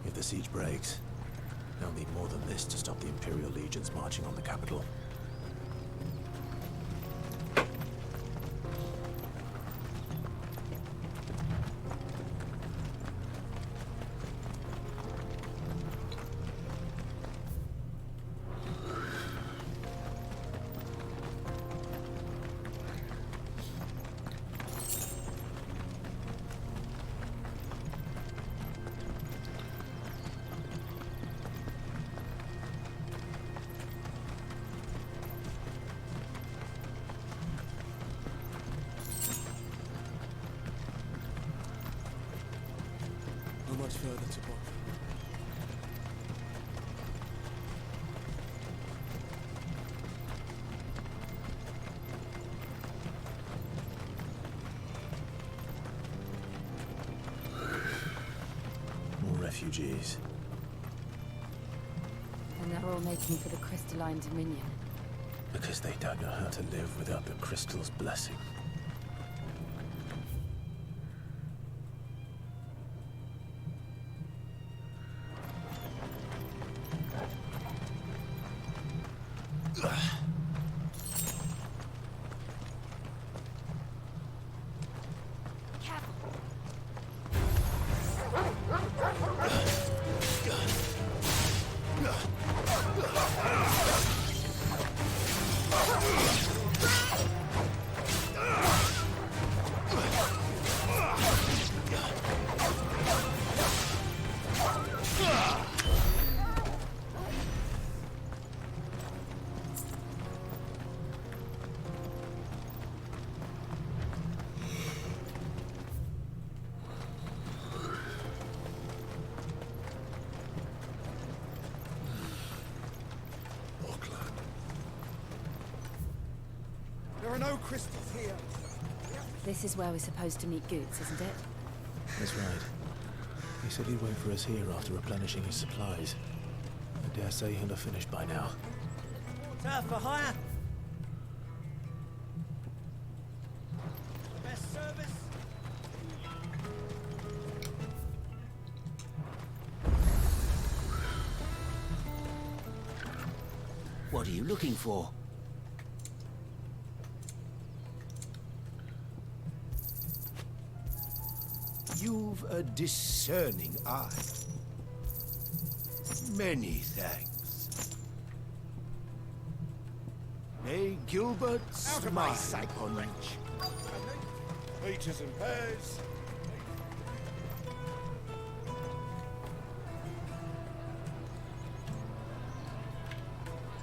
Speaker 18: If the siege breaks, they'll need more than this to stop the Imperial legions marching on the capital.
Speaker 7: How much further to walk?
Speaker 18: More refugees.
Speaker 17: And they're all making for the Crystalline Dominion.
Speaker 18: Because they don't know how to live without the crystal's blessing.
Speaker 5: There are no crystals here.
Speaker 17: This is where we're supposed to meet Goots, isn't it?
Speaker 18: That's right. He said he'd wait for us here after replenishing his supplies. I dare say he'll have finished by now.
Speaker 5: Water for hire. Best service.
Speaker 13: What are you looking for?
Speaker 8: You've a discerning eye. Many thanks. May Gilbert
Speaker 5: Out of my
Speaker 8: smile
Speaker 5: sight,
Speaker 8: upon you.
Speaker 5: Peaches and pears.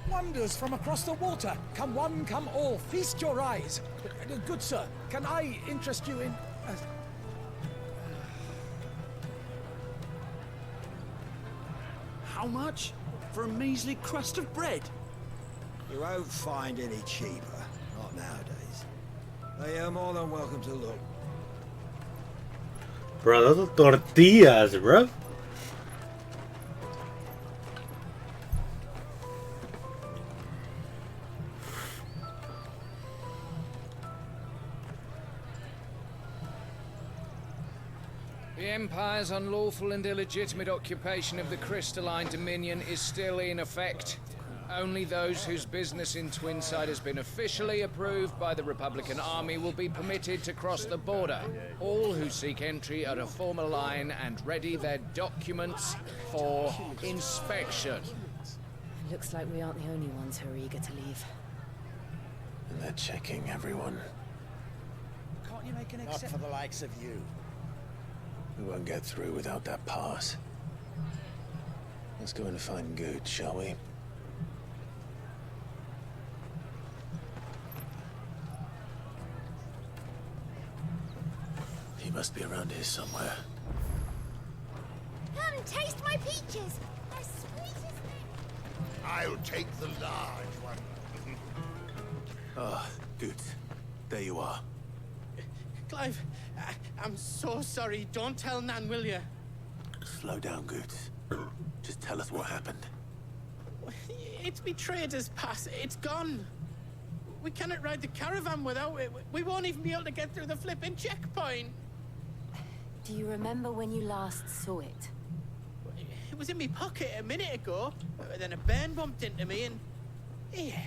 Speaker 3: Wonders from across the water. Come one, come all. Feast your eyes. Good sir, can I interest you in...
Speaker 13: How much? For a measly crust of bread?
Speaker 5: You won't find any cheaper. Not nowadays. But you're more than welcome to look.
Speaker 1: Bro, those are tortillas, bro.
Speaker 2: The Empire's unlawful and illegitimate occupation of the crystalline dominion is still in effect. Only those whose business in Twinside has been officially approved by the Republican Army will be permitted to cross the border. All who seek entry are to form a line and ready their documents for inspection.
Speaker 17: Looks like we aren't the only ones who are eager to leave.
Speaker 21: And they're checking everyone.
Speaker 5: Can't you make an exception? Not for the likes of you.
Speaker 21: We won't get through without that pass. Let's go and find Gooch, shall we? He must be around here somewhere.
Speaker 14: Come and taste my peaches. They're sweet as milk.
Speaker 22: I'll take the large one.
Speaker 21: Ah, Gooch. There you are.
Speaker 11: Clive, I'm so sorry. Don't tell Nan, will you?
Speaker 21: Slow down, Gooch. Just tell us what happened.
Speaker 11: It's me trader's pass. It's gone. We cannot ride the caravan without it. We won't even be able to get through the flipping checkpoint.
Speaker 17: Do you remember when you last saw it?
Speaker 11: It was in my pocket a minute ago. Then a bairn bumped into me and... Yeah.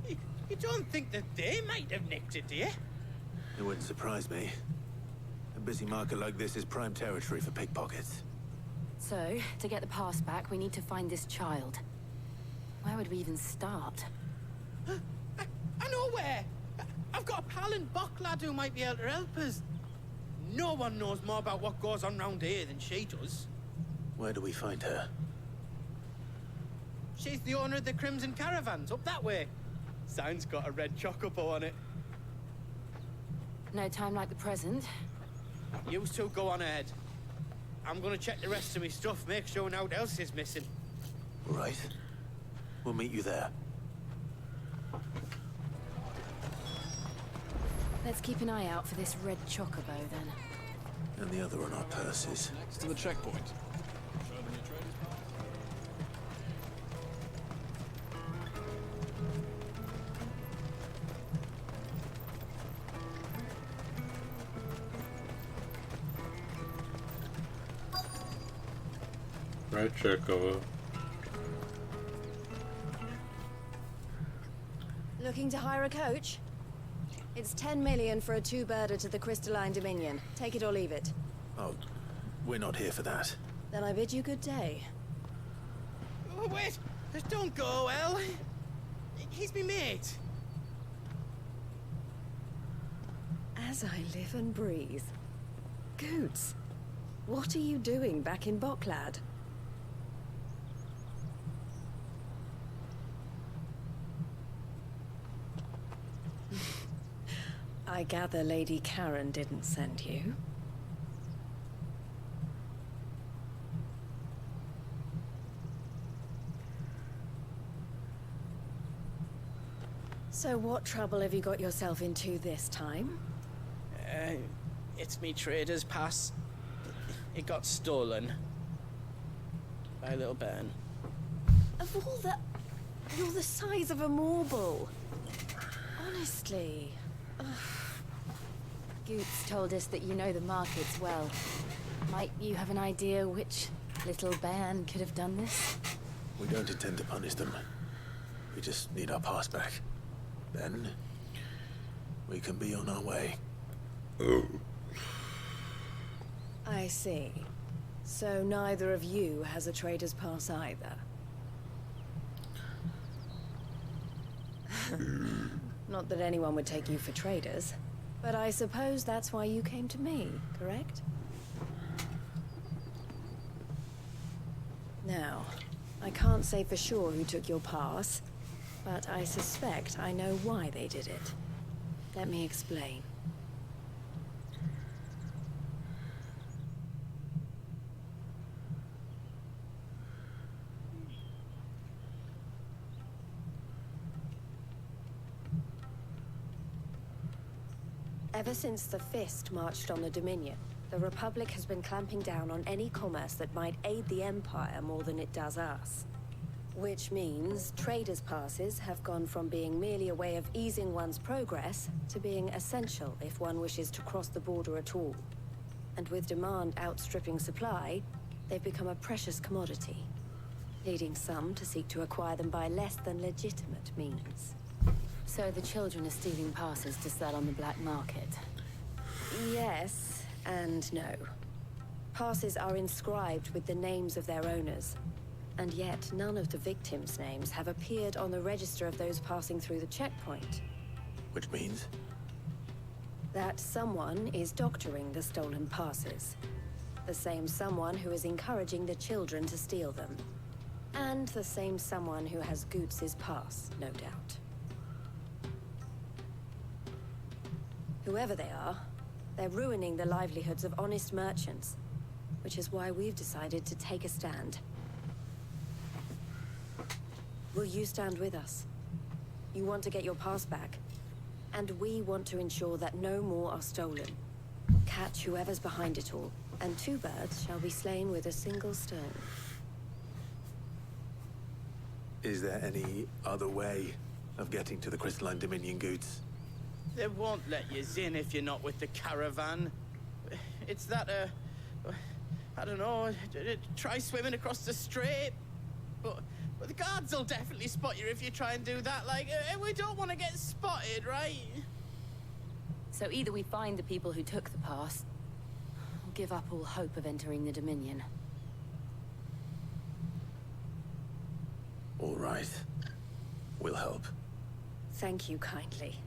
Speaker 11: You don't think that they might have nicked it, do you?
Speaker 21: It wouldn't surprise me. A busy market like this is prime territory for pickpockets.
Speaker 17: So, to get the pass back, we need to find this child. Where would we even start?
Speaker 11: I know where! I've got a pal in Bocklad who might be able to help us. No one knows more about what goes on round here than she does.
Speaker 21: Where do we find her?
Speaker 11: She's the owner of the Crimson Caravans, up that way. Sign's got a red chocobo on it.
Speaker 17: No time like the present.
Speaker 11: You two go on ahead. I'm gonna check the rest of my stuff, make sure no one else is missing.
Speaker 21: Right. We'll meet you there.
Speaker 17: Let's keep an eye out for this red chocobo, then.
Speaker 21: And the other on our purses.
Speaker 3: Next to the checkpoint.
Speaker 1: Red chocobo.
Speaker 15: Looking to hire a coach? It's 10 million for a two-birder to the Crystalline Dominion. Take it or leave it.
Speaker 21: Oh, we're not here for that.
Speaker 15: Then I bid you good day.
Speaker 11: Oh, wait! Don't go, El. He's me mate.
Speaker 15: As I live and breathe. Goots, what are you doing back in Bocklad? I gather Lady Karen didn't send you. So what trouble have you got yourself into this time?
Speaker 11: It's me trader's pass. It got stolen. By a little bairn.
Speaker 15: Of all the... You're the size of a marble. Honestly. Ugh.
Speaker 17: Goots told us that you know the markets well. Might you have an idea which little bairn could have done this?
Speaker 21: We don't intend to punish them. We just need our pass back. Then, we can be on our way.
Speaker 15: I see. So neither of you has a trader's pass either. Not that anyone would take you for traders, but I suppose that's why you came to me, correct? Now, I can't say for sure who took your pass, but I suspect I know why they did it. Let me explain. Ever since the Fist marched on the Dominion, the Republic has been clamping down on any commerce that might aid the Empire more than it does us. Which means traders' passes have gone from being merely a way of easing one's progress to being essential if one wishes to cross the border at all. And with demand outstripping supply, they've become a precious commodity, leading some to seek to acquire them by less than legitimate means.
Speaker 17: So the children are stealing passes to sell on the black market?
Speaker 15: Yes and no. Passes are inscribed with the names of their owners, and yet none of the victims' names have appeared on the register of those passing through the checkpoint.
Speaker 10: Which means?
Speaker 15: That someone is doctoring the stolen passes. The same someone who is encouraging the children to steal them. And the same someone who has Goots's pass, no doubt. Whoever they are, they're ruining the livelihoods of honest merchants, which is why we've decided to take a stand. Will you stand with us? You want to get your pass back, and we want to ensure that no more are stolen. Catch whoever's behind it all, and 2 birds shall be slain with a single stone.
Speaker 10: Is there any other way of getting to the Crystalline Dominion, Goots?
Speaker 11: They won't let you in if you're not with the caravan. It's that, I don't know, try swimming across the strait. But the guards will definitely spot you if you try and do that. Like, we don't want to get spotted, right?
Speaker 17: So either we find the people who took the pass, or give up all hope of entering the Dominion.
Speaker 10: All right. We'll help.
Speaker 15: Thank you kindly.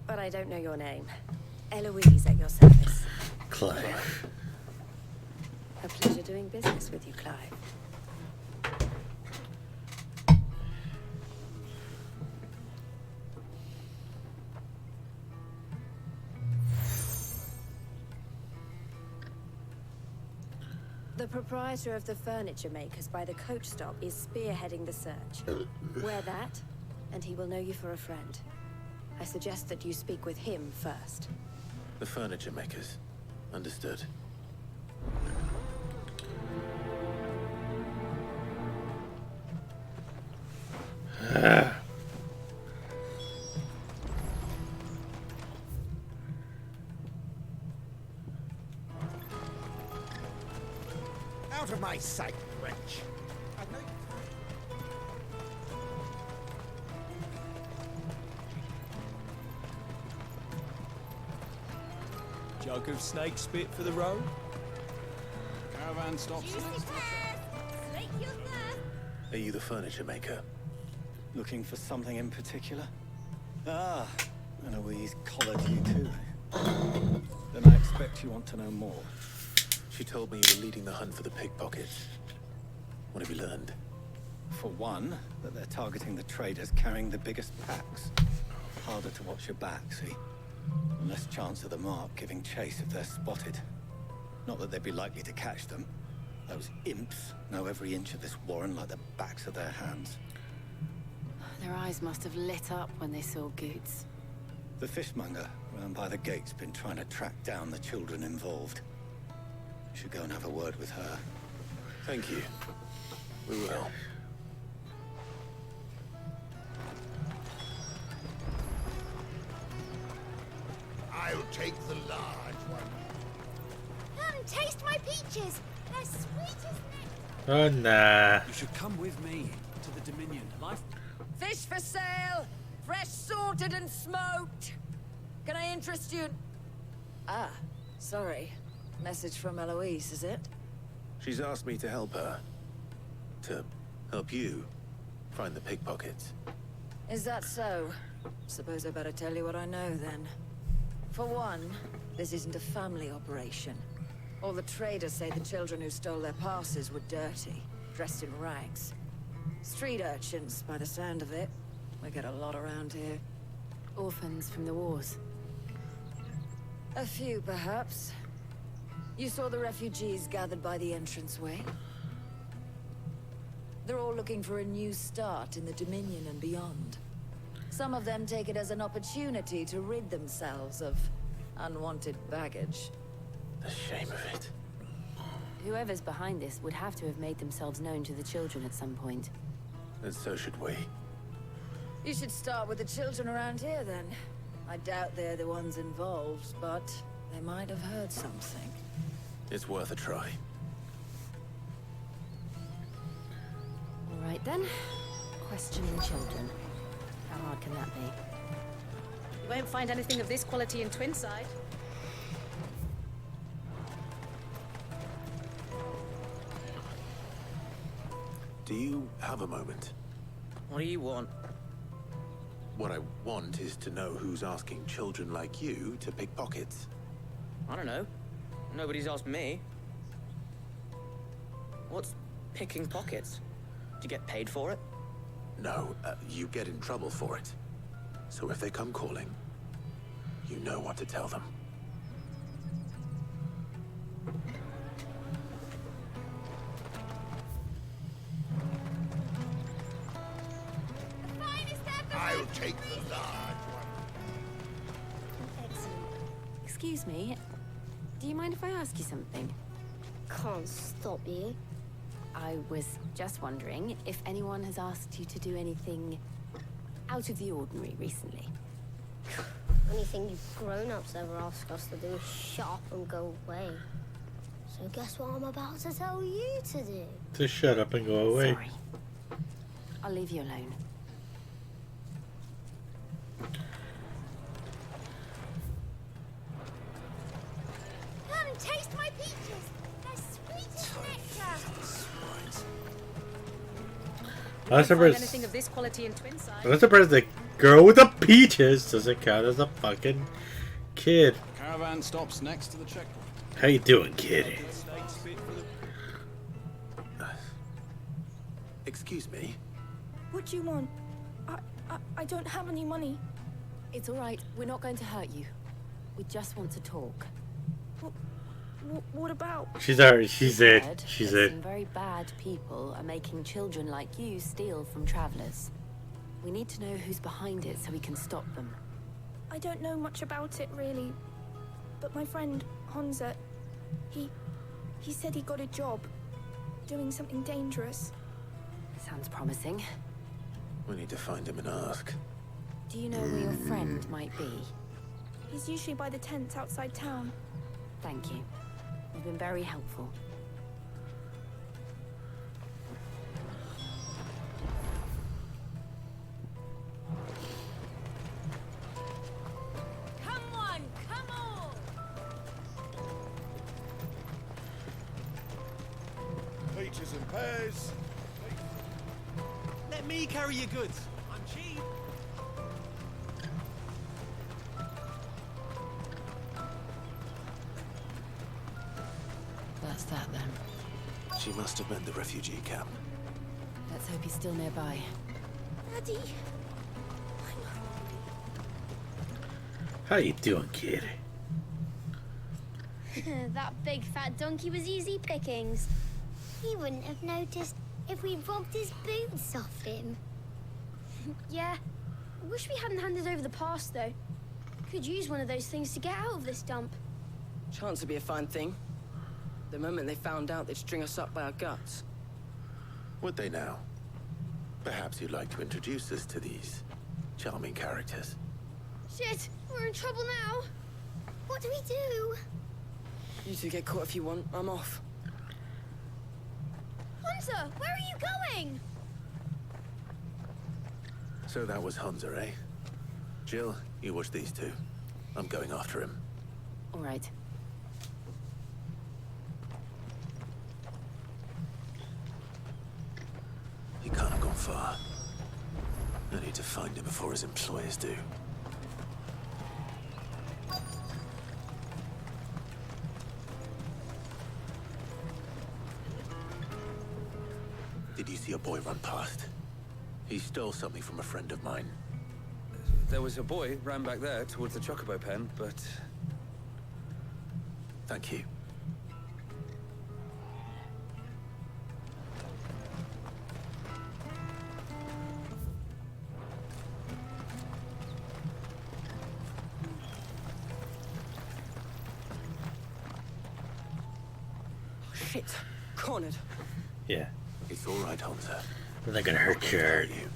Speaker 15: But I don't know your name. Eloise at your service.
Speaker 1: Clive.
Speaker 15: A pleasure doing business with you, Clive. The proprietor of the furniture makers by the coach stop is spearheading the search. Wear that, and he will know you for a friend. I suggest that you speak with him first.
Speaker 10: The furniture makers. Understood.
Speaker 8: Out of my sight, wretch.
Speaker 7: Jug of snake spit for the road?
Speaker 3: Caravan stops.
Speaker 10: Are you the furniture maker?
Speaker 20: Looking for something in particular? Ah, Eloise collared you too. Then I expect you want to know more.
Speaker 10: She told me you were leading the hunt for the pickpockets. What have you learned?
Speaker 20: For one, that they're targeting the traders carrying the biggest packs. Harder to watch your back, see? And less chance of the mark giving chase if they're spotted. Not that they'd be likely to catch them. Those imps know every inch of this warren like the backs of their hands.
Speaker 17: Their eyes must have lit up when they saw Goots.
Speaker 20: The fishmonger round by the gate's been trying to track down the children involved. Should go and have a word with her.
Speaker 10: Thank you. We will.
Speaker 8: I'll take the large one.
Speaker 14: Come, taste my peaches. They're sweet as nectar.
Speaker 1: Oh, nah.
Speaker 7: You should come with me to the Dominion. Life.
Speaker 12: Fish for sale! Fresh sorted and smoked! Can I interest you in... Ah, sorry. Message from Eloise, is it?
Speaker 10: She's asked me to help her. To help you find the pickpockets.
Speaker 12: Is that so? Suppose I better tell you what I know, then. For one, this isn't a family operation. All the traders say the children who stole their passes were dirty, dressed in rags. Street urchins, by the sound of it. We get a lot around here.
Speaker 17: Orphans from the wars.
Speaker 12: A few, perhaps. You saw the refugees gathered by the entranceway? They're all looking for a new start in the Dominion and beyond. Some of them take it as an opportunity to rid themselves of unwanted baggage.
Speaker 21: The shame of it.
Speaker 17: Whoever's behind this would have to have made themselves known to the children at some point.
Speaker 21: And so should we.
Speaker 12: You should start with the children around here, then. I doubt they're the ones involved, but they might have heard something.
Speaker 21: It's worth a try.
Speaker 17: All right, then. Questioning children. How hard can that be?
Speaker 4: You won't find anything of this quality in Twinside.
Speaker 10: Do you have a moment?
Speaker 11: What do you want?
Speaker 10: What I want is to know who's asking children like you to pick pockets.
Speaker 11: I don't know. Nobody's asked me. What's picking pockets? Do you get paid for it?
Speaker 10: No, you get in trouble for it. So if they come calling, you know what to tell them.
Speaker 8: I'll take the large one.
Speaker 17: Excellent. Excuse me. Do you mind if I ask you something?
Speaker 14: Can't stop you.
Speaker 17: I was just wondering if anyone has asked you to do anything out of the ordinary recently.
Speaker 14: Anything you grown-ups ever ask us to do is shut up and go away. So guess what I'm about to tell you to do?
Speaker 1: To shut up and go away.
Speaker 17: Sorry. I'll leave you alone.
Speaker 14: Come and taste my peaches. They're sweet as nectar.
Speaker 1: I'm surprised.
Speaker 4: Anything of this quality in Twinside.
Speaker 1: I'm surprised the girl with the peaches doesn't count as a fucking kid.
Speaker 3: Caravan stops next to the checkpoint.
Speaker 1: How you doing, kid?
Speaker 10: Excuse me?
Speaker 16: What do you want? I don't have any money.
Speaker 17: It's all right. We're not going to hurt you. We just want to talk.
Speaker 16: What about?
Speaker 1: She's already. She's it.
Speaker 17: Heard
Speaker 1: She's
Speaker 17: that
Speaker 1: it.
Speaker 17: Some very bad people are making children like you steal from travelers. We need to know who's behind it so we can stop them.
Speaker 16: I don't know much about it, really. But my friend, Honza, he said he got a job doing something dangerous.
Speaker 17: Sounds promising.
Speaker 10: We need to find him and ask.
Speaker 17: Do you know where your friend might be?
Speaker 16: He's usually by the tents outside town.
Speaker 17: Thank you. You've been very helpful.
Speaker 6: Come on, come on!
Speaker 8: Peaches and pears.
Speaker 7: Let me carry your goods. I'm cheap.
Speaker 17: That's that then.
Speaker 10: She must have been the refugee camp.
Speaker 17: Let's hope he's still nearby.
Speaker 14: Daddy.
Speaker 1: How you doing, kid?
Speaker 14: That big fat donkey was easy pickings. He wouldn't have noticed if we'd robbed his boots off him.
Speaker 4: Yeah. I wish we hadn't handed over the pass, though. Could use one of those things to get out of this dump.
Speaker 11: Chance would be a fine thing. The moment they found out, they'd string us up by our guts.
Speaker 10: Would they now? Perhaps you'd like to introduce us to these charming characters.
Speaker 4: Shit, we're in trouble now.
Speaker 14: What do we do?
Speaker 11: You two get caught if you want. I'm off.
Speaker 4: Hunter, where are you going?
Speaker 10: So that was Hunter, eh? Jill, you watch these two. I'm going after him.
Speaker 17: All right.
Speaker 10: He can't have gone far. I need to find him before his employers do. Did you see a boy run past? He stole something from a friend of mine.
Speaker 19: There was a boy ran back there towards the chocobo pen, but...
Speaker 10: Thank you.
Speaker 9: Shit. Cornered.
Speaker 1: Yeah.
Speaker 10: It's all right, Hansa.
Speaker 1: They're not gonna hurt you.
Speaker 10: Hurt you.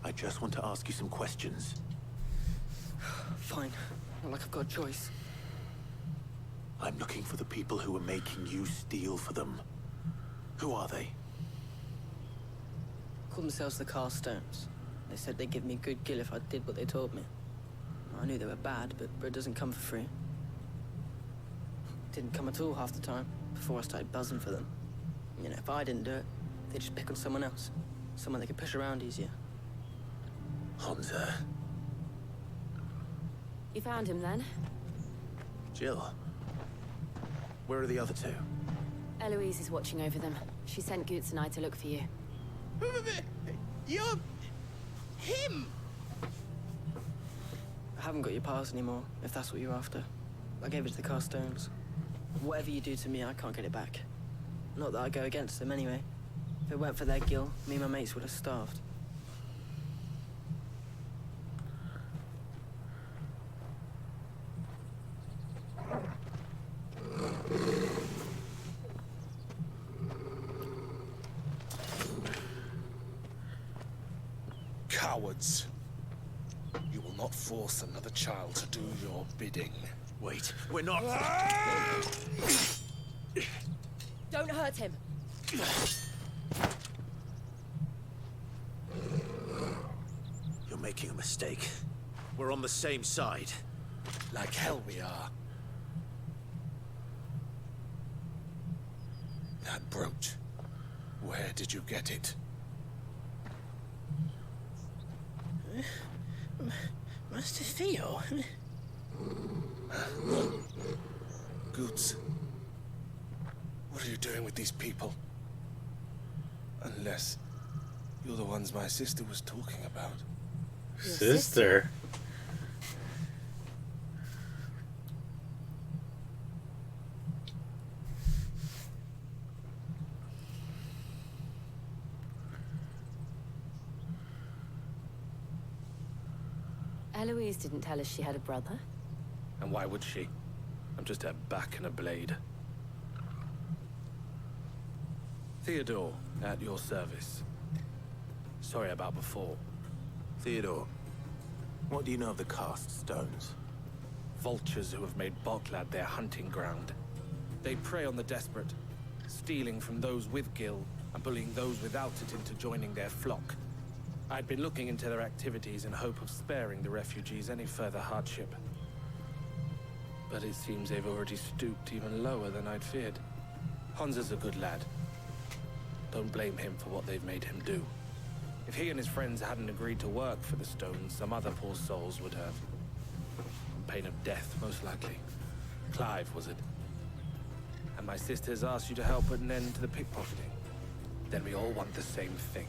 Speaker 10: I just want to ask you some questions.
Speaker 9: Fine. Not like I've got a choice.
Speaker 10: I'm looking for the people who are making you steal for them. Who are they?
Speaker 9: Called themselves the Carstones. They said they'd give me a good gill if I did what they told me. I knew they were bad, but bread doesn't come for free. Didn't come at all half the time, before I started buzzing for them. You know, if I didn't do it, they'd just pick on someone else. Someone they could push around easier.
Speaker 10: Hansa.
Speaker 17: You found him then?
Speaker 10: Jill. Where are the other two?
Speaker 17: Eloise is watching over them. She sent Goots and I to look for you.
Speaker 11: You're... him!
Speaker 9: I haven't got your pass anymore, if that's what you're after. I gave it to the Carstones. Whatever you do to me, I can't get it back. Not that I go against them anyway. If it weren't for their gill, me and my mates would have starved.
Speaker 7: Cowards. You will not force another child to do your bidding.
Speaker 10: Wait, we're not...
Speaker 17: Don't hurt him.
Speaker 10: You're making a mistake. We're on the same side.
Speaker 7: Like hell we are. That brooch. Where did you get it?
Speaker 9: Master Theo?
Speaker 7: Goots. What are you doing with these people? Unless you're the ones my sister was talking about.
Speaker 1: Sister?
Speaker 17: Eloise didn't tell us she had a brother.
Speaker 7: And why would she? I'm just her back and a blade. Theodore, at your service. Sorry about before.
Speaker 10: Theodore, what do you know of the cast stones?
Speaker 7: Vultures who have made Boklad their hunting ground. They prey on the desperate, stealing from those with gil and bullying those without it into joining their flock. I'd been looking into their activities in hope of sparing the refugees any further hardship. But it seems they've already stooped even lower than I'd feared. Hansa's a good lad. Don't blame him for what they've made him do. If he and his friends hadn't agreed to work for the stones, some other poor souls would have. On pain of death, most likely. Clive, was it? And my sisters asked you to help put an end to the pickpocketing. Then we all want the same thing.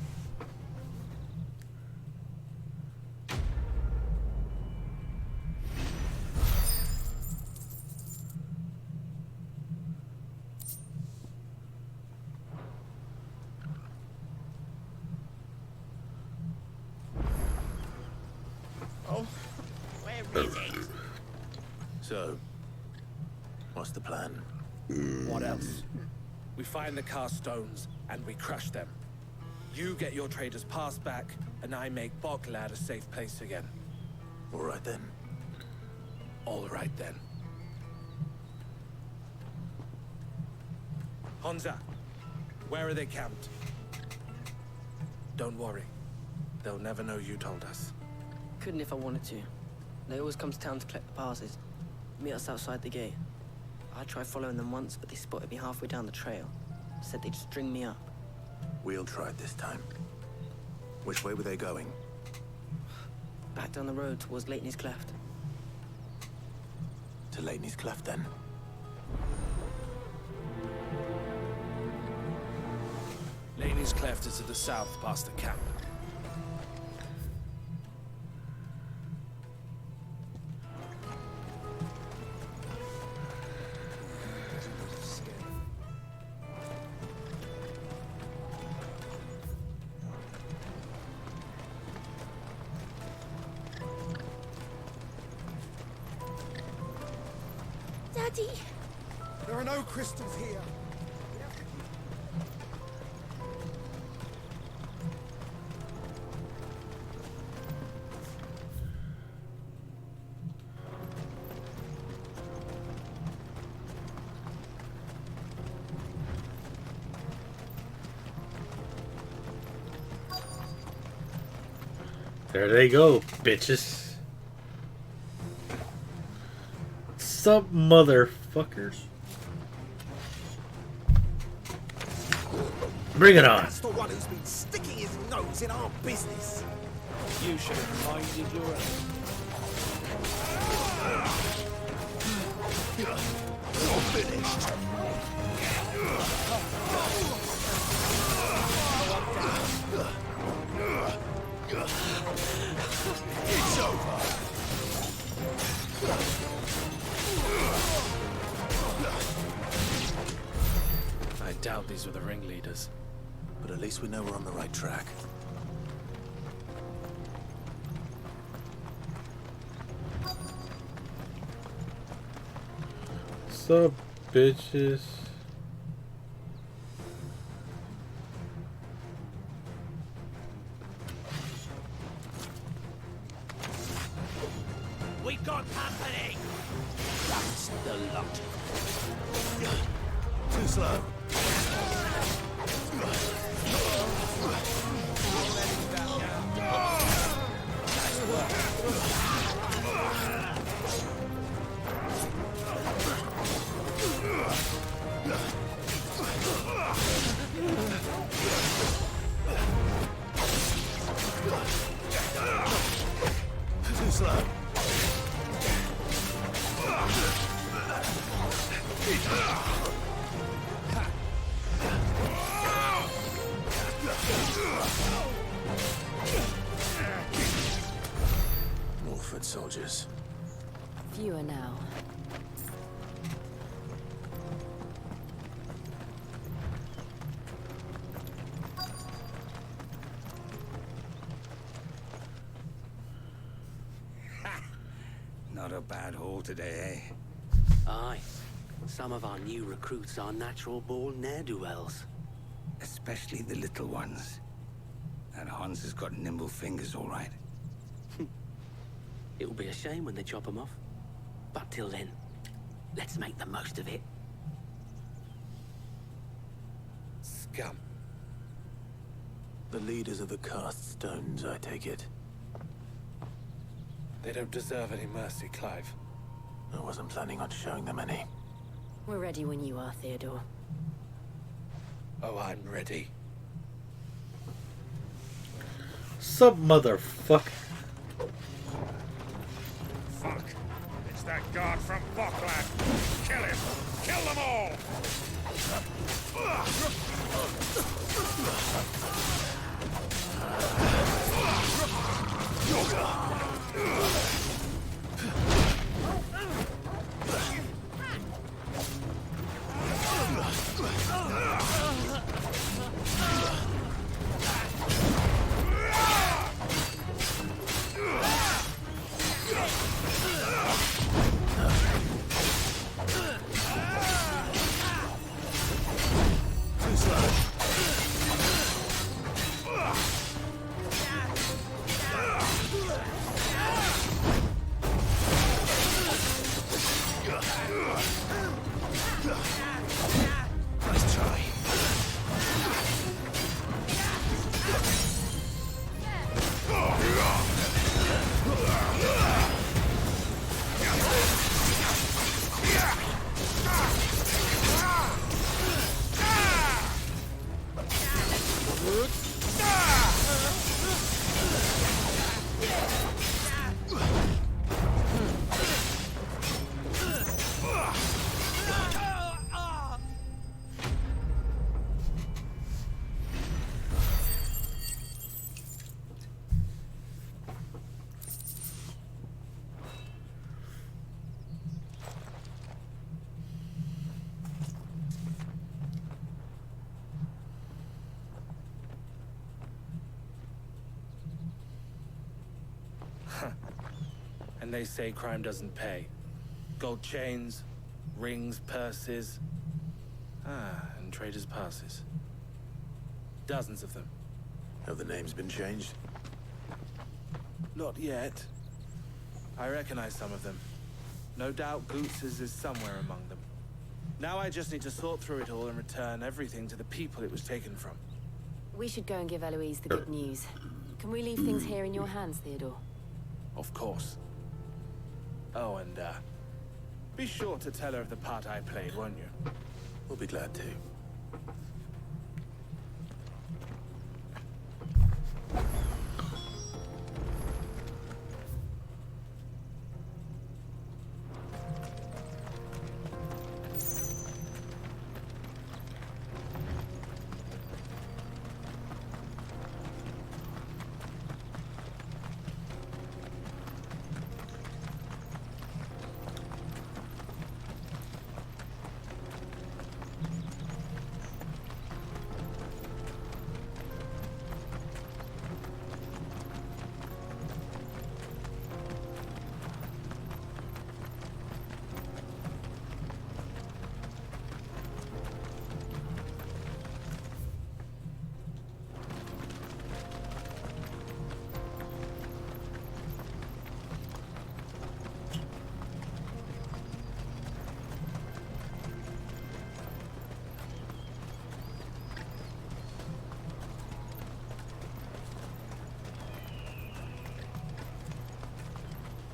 Speaker 10: So, what's the plan?
Speaker 7: What else? We find the cast stones, and we crush them. You get your trader's pass back, and I make Boklad a safe place again.
Speaker 10: All right then.
Speaker 7: All right then. Hansa, where are they camped? Don't worry. They'll never know you told us.
Speaker 9: Couldn't if I wanted to. They always come to town to collect the passes. Meet us outside the gate. I tried following them once, but they spotted me halfway down the trail. Said they'd string me up.
Speaker 10: We'll try it this time. Which way were they going?
Speaker 9: Back down the road towards Lateney's Cleft.
Speaker 10: To Lateney's Cleft, then?
Speaker 7: Lateney's Cleft is to the south, past the camp.
Speaker 16: Daddy!
Speaker 5: There are no crystals here.
Speaker 1: There they go, bitches. Sup, motherfuckers? Bring it on.
Speaker 5: That's the one who's been sticking his nose in our business.
Speaker 7: You should have minded your own.
Speaker 5: You're finished. It's over.
Speaker 7: I doubt these were the ringleaders.
Speaker 10: But at least we know we're on the right track.
Speaker 1: Sup, bitches?
Speaker 5: We got company. That's the lot. Too slow. Too slow.
Speaker 10: More foot soldiers.
Speaker 17: Fewer now.
Speaker 13: Not a bad haul today, eh?
Speaker 18: Aye. Some of our new recruits are natural-born ne'er-do-wells.
Speaker 13: Especially the little ones. And Hans has got nimble fingers, all right.
Speaker 18: It'll be a shame when they chop them off. But till then, let's make the most of it.
Speaker 13: Scum.
Speaker 10: The leaders of the cast stones, I take it.
Speaker 7: They don't deserve any mercy, Clive.
Speaker 10: I wasn't planning on showing them any.
Speaker 17: We're ready when you are, Theodore.
Speaker 7: Oh, I'm ready.
Speaker 1: Sup, motherfucker?
Speaker 22: Fuck. It's that guard from Bokland. Kill him. Kill them all.
Speaker 5: Nice try.
Speaker 7: And they say crime doesn't pay. Gold chains, Rings, purses. And traders' passes. Dozens of them.
Speaker 10: Have the names been changed?
Speaker 7: Not yet. I recognize some of them. No doubt Goots's is somewhere among them. Now I just need to sort through it all and return everything to the people it was taken from.
Speaker 17: We should go and give Eloise the good news. Can we leave things here in your hands, Theodore?
Speaker 7: Of course. Oh, and, be sure to tell her of the part I played, won't you?
Speaker 10: We'll be glad to.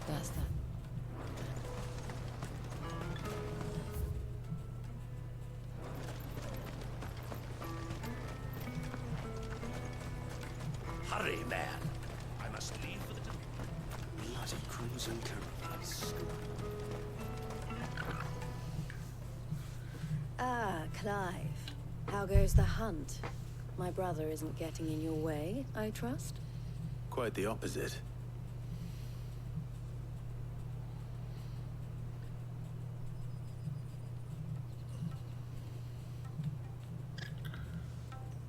Speaker 17: That's that.
Speaker 22: Hurry, man. I must leave for the bloody crimson caravans.
Speaker 12: Ah, Clive. How goes the hunt? My brother isn't getting in your way, I trust?
Speaker 10: Quite the opposite.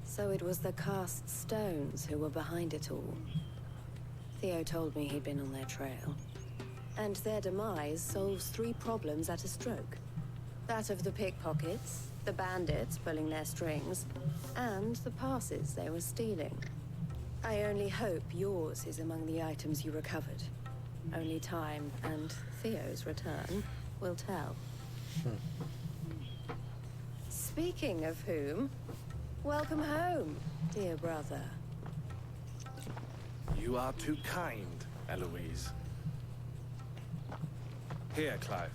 Speaker 12: So it was the cast stones who were behind it all. Theo told me he'd been on their trail. And their demise solves 3 problems at a stroke. That of the pickpockets, the bandits pulling their strings, and the passes they were stealing. I only hope yours is among the items you recovered. Only time and Theo's return will tell. Speaking of whom, welcome home, dear brother.
Speaker 7: You are too kind, Eloise. Here, Clive.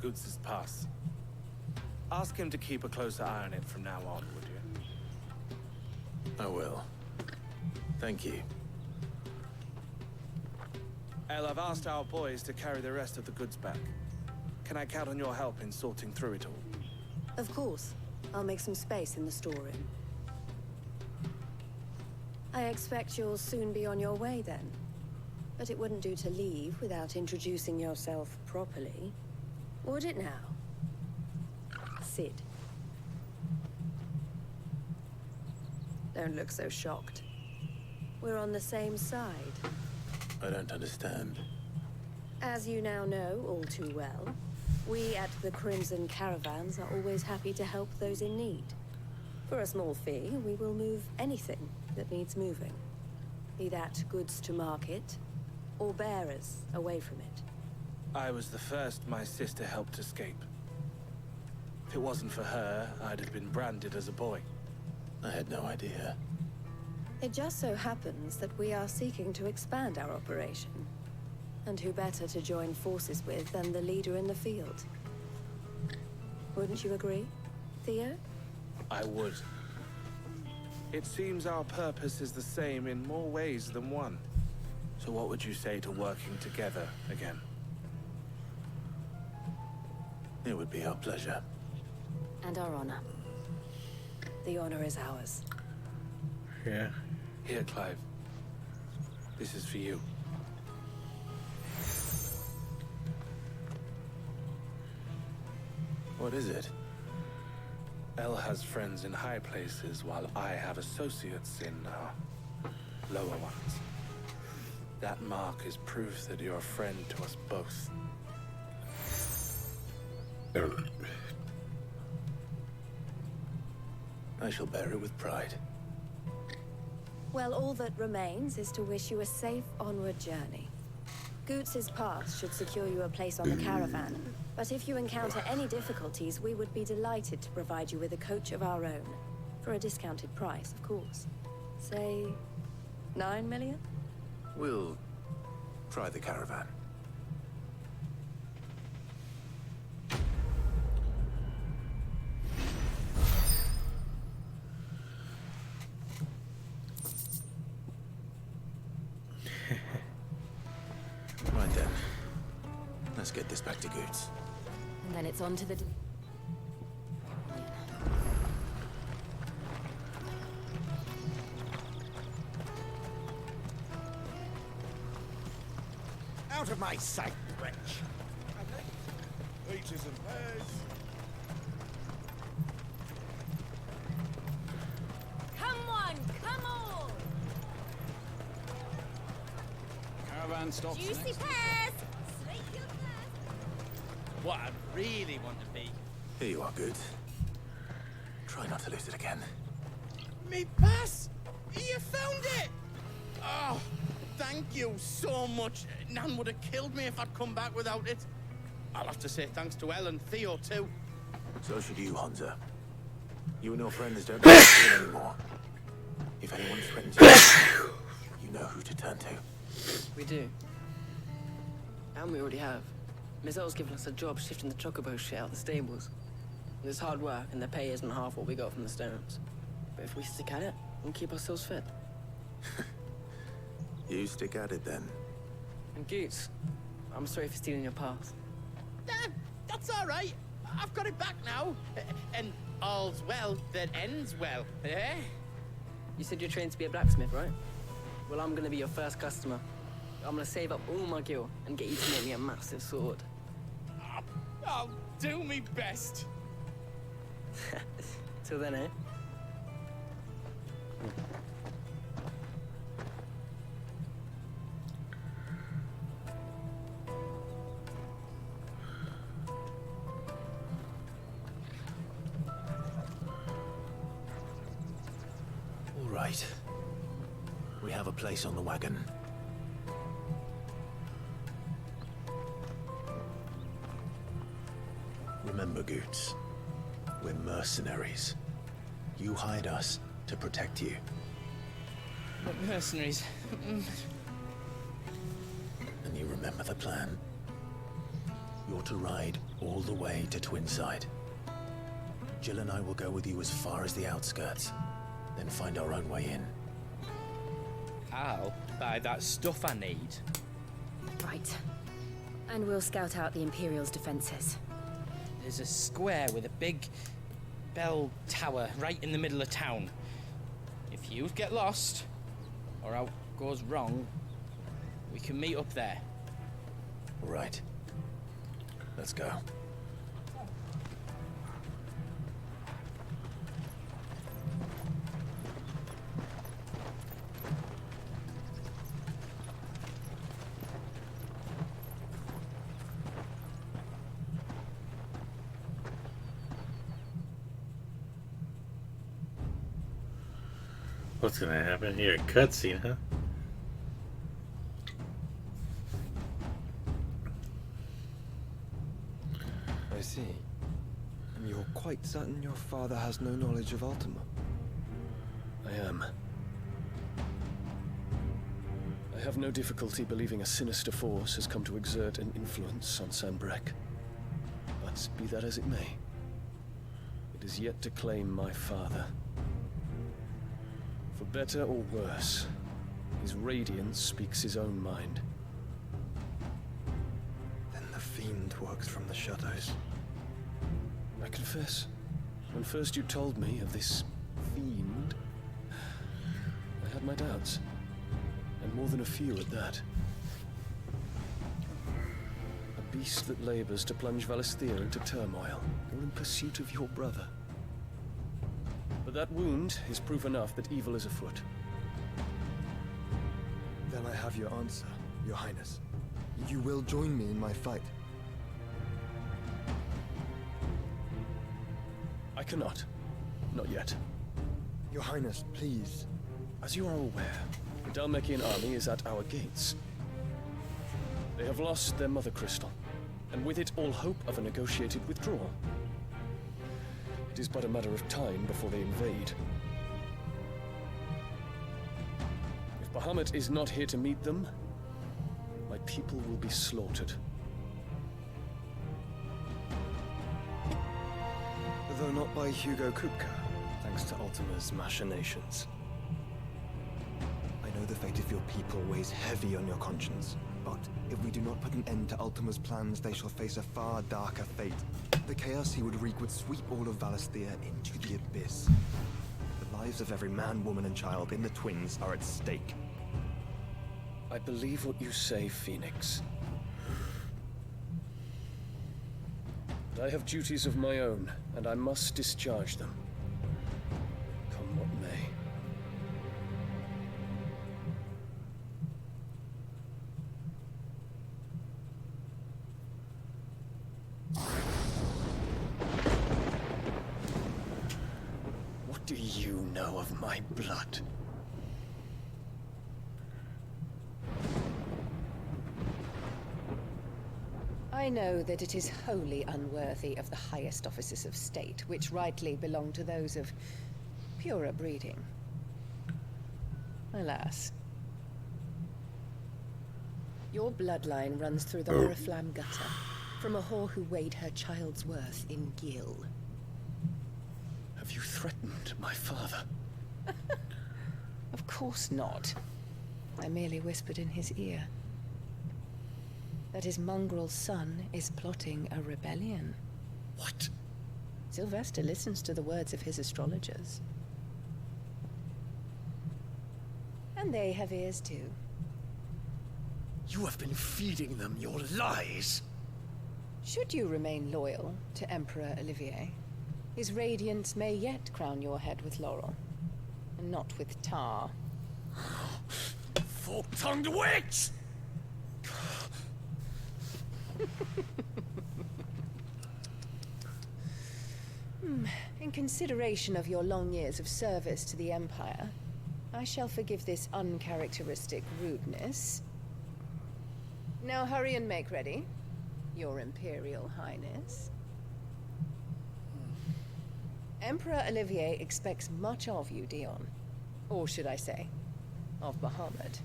Speaker 7: Goods' pass. Ask him to keep a closer eye on it from now on, would you?
Speaker 10: I will. Thank you.
Speaker 7: El, I've asked our boys to carry the rest of the goods back. Can I count on your help in sorting through it all?
Speaker 12: Of course. I'll make some space in the storeroom. I expect you'll soon be on your way then. But it wouldn't do to leave without introducing yourself properly. Would it now? Sid. Don't look so shocked. We're on the same side.
Speaker 10: I don't understand.
Speaker 12: As you now know all too well, we at the Crimson Caravans are always happy to help those in need. For a small fee, we will move anything that needs moving. Be that goods to market, or bearers away from it.
Speaker 7: I was the first my sister helped escape. If it wasn't for her, I'd have been branded as a boy.
Speaker 10: I had no idea.
Speaker 12: It just so happens that we are seeking to expand our operation. And who better to join forces with than the leader in the field? Wouldn't you agree, Theo?
Speaker 7: I would. It seems our purpose is the same in more ways than one. So what would you say to working together again?
Speaker 10: It would be our pleasure.
Speaker 17: And our honor.
Speaker 12: The honor is ours.
Speaker 1: Yeah.
Speaker 7: Here, Clive. This is for you.
Speaker 10: What is it?
Speaker 7: El has friends in high places, while I have associates in, lower ones. That mark is proof that you're a friend to us both.
Speaker 10: I shall bear it with pride.
Speaker 12: Well, all that remains is to wish you a safe onward journey. Goots's pass should secure you a place on the caravan, but if you encounter any difficulties, we would be delighted to provide you with a coach of our own. For a discounted price, of course. Say, 9 million?
Speaker 10: We'll try the caravan. Right then. Let's get this back to Goots.
Speaker 17: And then it's on to the...
Speaker 5: Out of my sight, wretch.
Speaker 22: Peaches and pears.
Speaker 12: Come on, come on!
Speaker 3: Caravan stops
Speaker 12: Juicy
Speaker 3: next.
Speaker 12: pears!
Speaker 11: What I really want to be.
Speaker 10: Here you are, Goots. Try not to lose it again.
Speaker 11: Me pass! You found it! Oh, thank you so much. Nan would have killed me if I'd come back without it. I'll have to say thanks to Elle and Theo, too.
Speaker 10: So should you, Hansa. You and your friends don't have to fear anymore. If anyone threatens you, you know who to turn to.
Speaker 9: We do. And we already have. Mizelle's given us a job shifting the chocobo shit out the stables. It's hard work, and the pay isn't half what we got from the stones. But if we stick at it, we'll keep ourselves fed.
Speaker 10: You stick at it, then.
Speaker 9: And Goots, I'm sorry for stealing your pass.
Speaker 11: That's all right. I've got it back now. And all's well that ends well, eh?
Speaker 9: You said you're trained to be a blacksmith, right? Well, I'm gonna be your first customer. I'm gonna save up all my gil and get you to make me a massive sword.
Speaker 11: I'll do me best.
Speaker 9: Till then, eh?
Speaker 10: All right. We have a place on the wagon. Remember, Goots, we're mercenaries. You hired us to protect you.
Speaker 11: But mercenaries.
Speaker 10: And you remember the plan? You're to ride all the way to Twinside. Jill and I will go with you as far as the outskirts, then find our own way in.
Speaker 11: I'll buy that stuff I need.
Speaker 17: Right. And we'll scout out the Imperial's defenses.
Speaker 11: There's a square with a big bell tower right in the middle of town. If you get lost, or out goes wrong, we can meet up there.
Speaker 10: All right. Let's go.
Speaker 1: What's gonna happen here? Cutscene, huh?
Speaker 2: I see. And you're quite certain your father has no knowledge of Ultima?
Speaker 15: I am. I have no difficulty believing a sinister force has come to exert an influence on Sanbreque. But be that as it may, it is yet to claim my father. For better or worse, his radiance speaks his own mind.
Speaker 2: Then the fiend works from the shadows.
Speaker 15: I confess, when first you told me of this fiend, I had my doubts. And more than a few at that. A beast that labors to plunge Valisthea into turmoil, all in pursuit of your brother. But that wound is proof enough that evil is afoot.
Speaker 2: Then I have your answer, Your Highness. You will join me in my fight.
Speaker 15: I cannot. Not yet.
Speaker 2: Your Highness, please.
Speaker 15: As you are aware, the Dhalmekian army is at our gates. They have lost their mother crystal, and with it all hope of a negotiated withdrawal. It is but a matter of time before they invade. If Bahamut is not here to meet them, my people will be slaughtered.
Speaker 2: Though not by Hugo Kupka, thanks to Ultima's machinations. I know the fate of your people weighs heavy on your conscience, but if we do not put an end to Ultima's plans, they shall face a far darker fate. The chaos he would wreak would sweep all of Valisthea into the abyss. The lives of every man, woman, and child in the Twins are at stake.
Speaker 15: I believe what you say, Phoenix. But I have duties of my own, and I must discharge them. Come what may. What do you know of my blood?
Speaker 20: I know that it is wholly unworthy of the highest offices of state, which rightly belong to those of purer breeding. Alas. Your bloodline runs through the Oriflamme gutter, from a whore who weighed her child's worth in gil.
Speaker 15: Have you threatened my father?
Speaker 20: Of course not. I merely whispered in his ear that his mongrel son is plotting a rebellion.
Speaker 15: What?
Speaker 20: Sylvester listens to the words of his astrologers. And they have ears too.
Speaker 15: You have been feeding them your lies!
Speaker 20: Should you remain loyal to Emperor Olivier, his radiance may yet crown your head with laurel, and not with tar.
Speaker 15: Fork-tongued witch!
Speaker 20: In consideration of your long years of service to the Empire, I shall forgive this uncharacteristic rudeness. Now hurry and make ready, Your Imperial Highness. Emperor Olivier expects much of you, Dion. Or should I say, of Bahamut.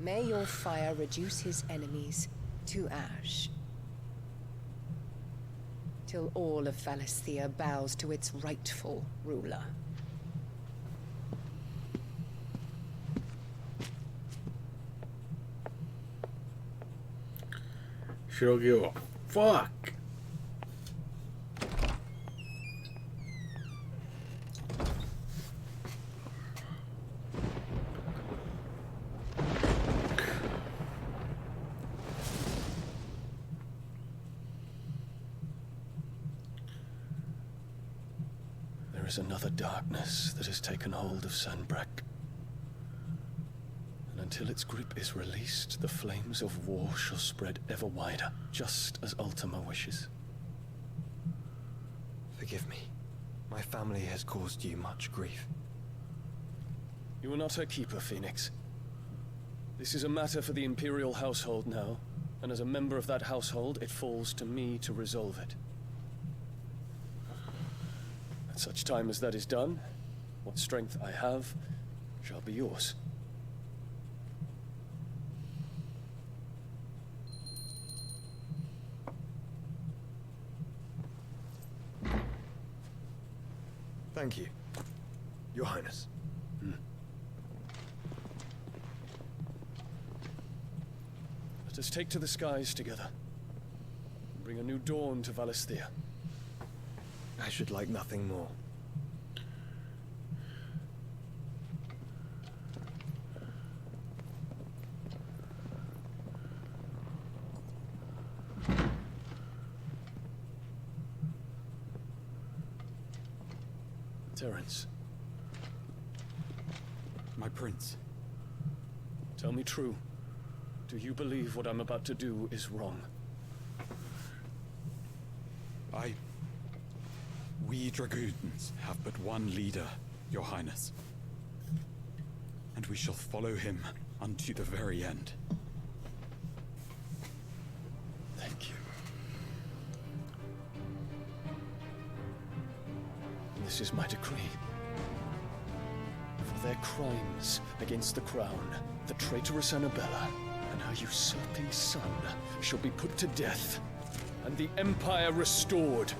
Speaker 20: May your fire reduce his enemies to ash. Till all of Valisthea bows to its rightful ruler.
Speaker 1: She don't give a fuck.
Speaker 15: There is another darkness that has taken hold of Sanbreque. And until its grip is released, the flames of war shall spread ever wider, just as Ultima wishes.
Speaker 2: Forgive me. My family has caused you much grief.
Speaker 15: You are not her keeper, Phoenix. This is a matter for the Imperial household now, and as a member of that household, it falls to me to resolve it. At such time as that is done, what strength I have shall be yours.
Speaker 2: Thank you, Your Highness.
Speaker 15: Let us take to the skies together, and bring a new dawn to Valisthea.
Speaker 2: I should like nothing more.
Speaker 15: Terence.
Speaker 21: My prince.
Speaker 15: Tell me true. Do you believe what I'm about to do is wrong?
Speaker 21: I
Speaker 6: We dragoons have but one leader, Your Highness. And we shall follow him unto the very end.
Speaker 15: Thank you. This is my decree. For their crimes against the crown, the traitorous Annabella and her usurping son shall be put to death, and the Empire restored.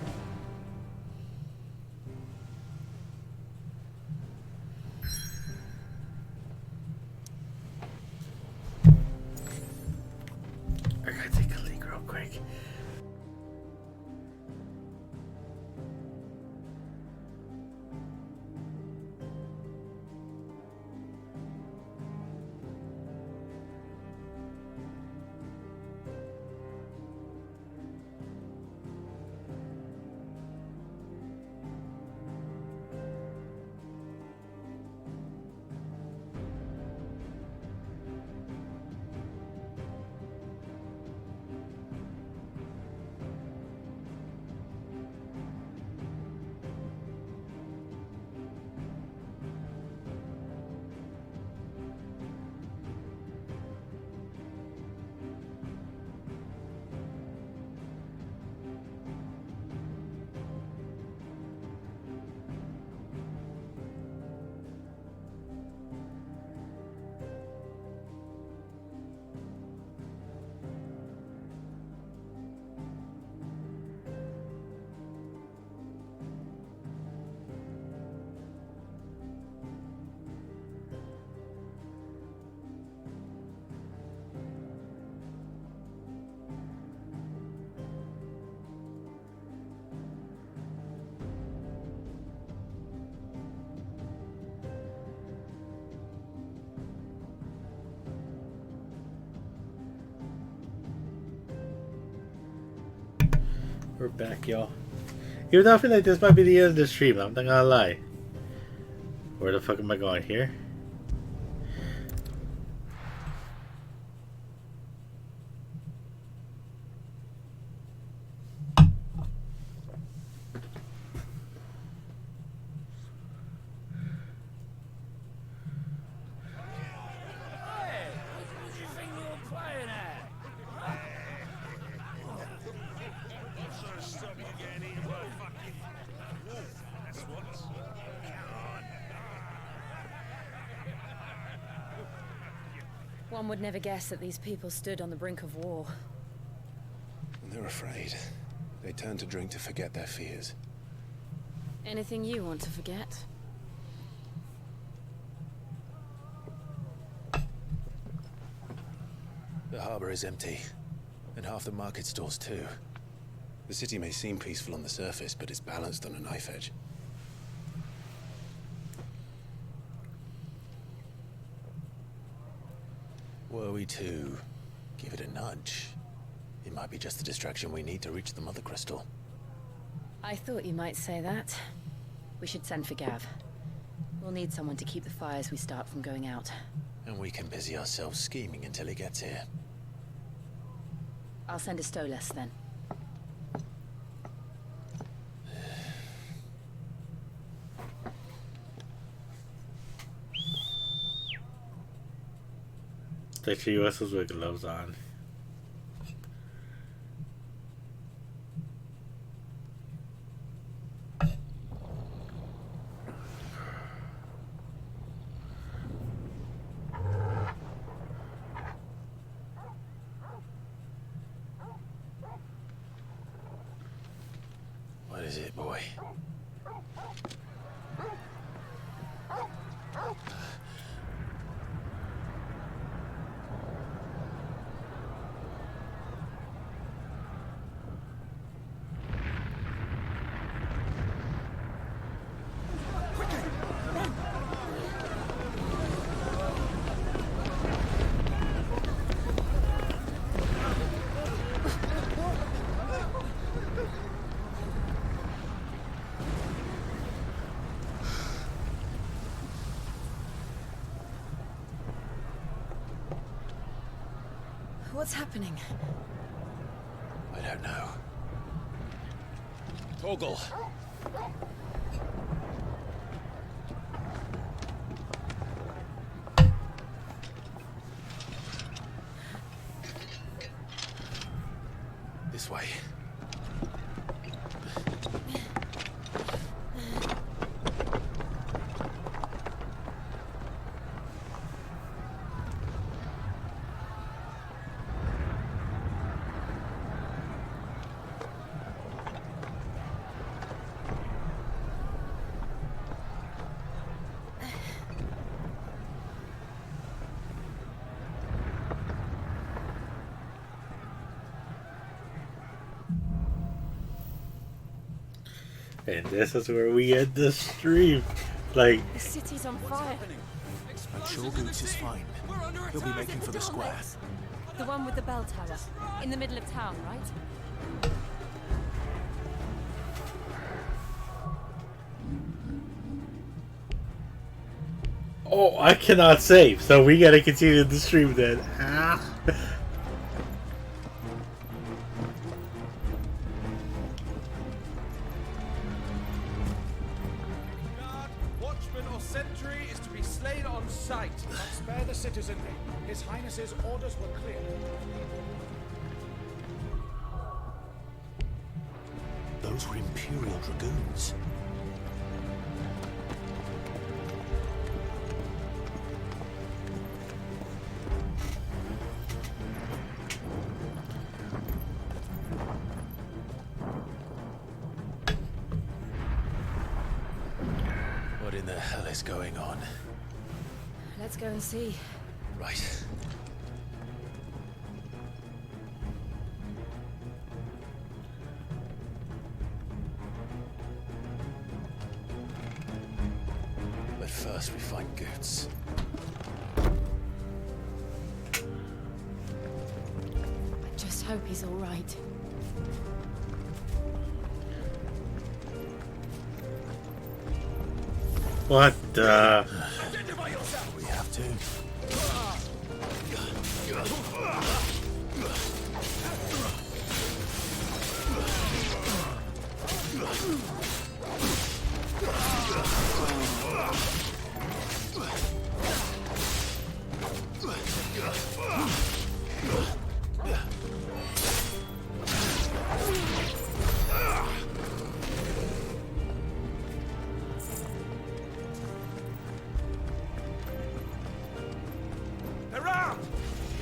Speaker 1: I gotta take a leak real quick. We're back, y'all. Even though I feel like this might be the end of the stream, I'm not gonna lie. Where the fuck am I going here?
Speaker 17: One would never guess that these people stood on the brink of war.
Speaker 2: They're afraid. They turn to drink to forget their fears.
Speaker 17: Anything you want to forget?
Speaker 2: The harbor is empty, and half the market stalls too. The city may seem peaceful on the surface, but it's balanced on a knife edge. Were we to give it a nudge, it might be just the distraction we need to reach the Mother Crystal.
Speaker 17: I thought you might say that. We should send for Gav. We'll need someone to keep the fires we start from going out.
Speaker 2: And we can busy ourselves scheming until he gets here.
Speaker 17: I'll send a Stolas then.
Speaker 1: Take your US's with gloves on.
Speaker 2: What is it, boy?
Speaker 17: What's happening?
Speaker 2: I don't know. Torgal, This way.
Speaker 1: And this is where we end the stream. Like,
Speaker 17: The city's on fire.
Speaker 2: I'm sure Goots is fine. He'll be making for the square.
Speaker 17: The one with the bell tower. In the middle of town, right?
Speaker 1: oh, I cannot save, so we gotta continue the stream then. Ah.
Speaker 3: Watchman or sentry is to be slain on sight. But spare the citizenry. His Highness's orders were clear.
Speaker 2: Those were Imperial Dragoons. What in the hell is going on?
Speaker 17: Let's go and see.
Speaker 2: Right. But first we find Goots.
Speaker 17: I just hope he's all right.
Speaker 1: What the?
Speaker 2: We have to.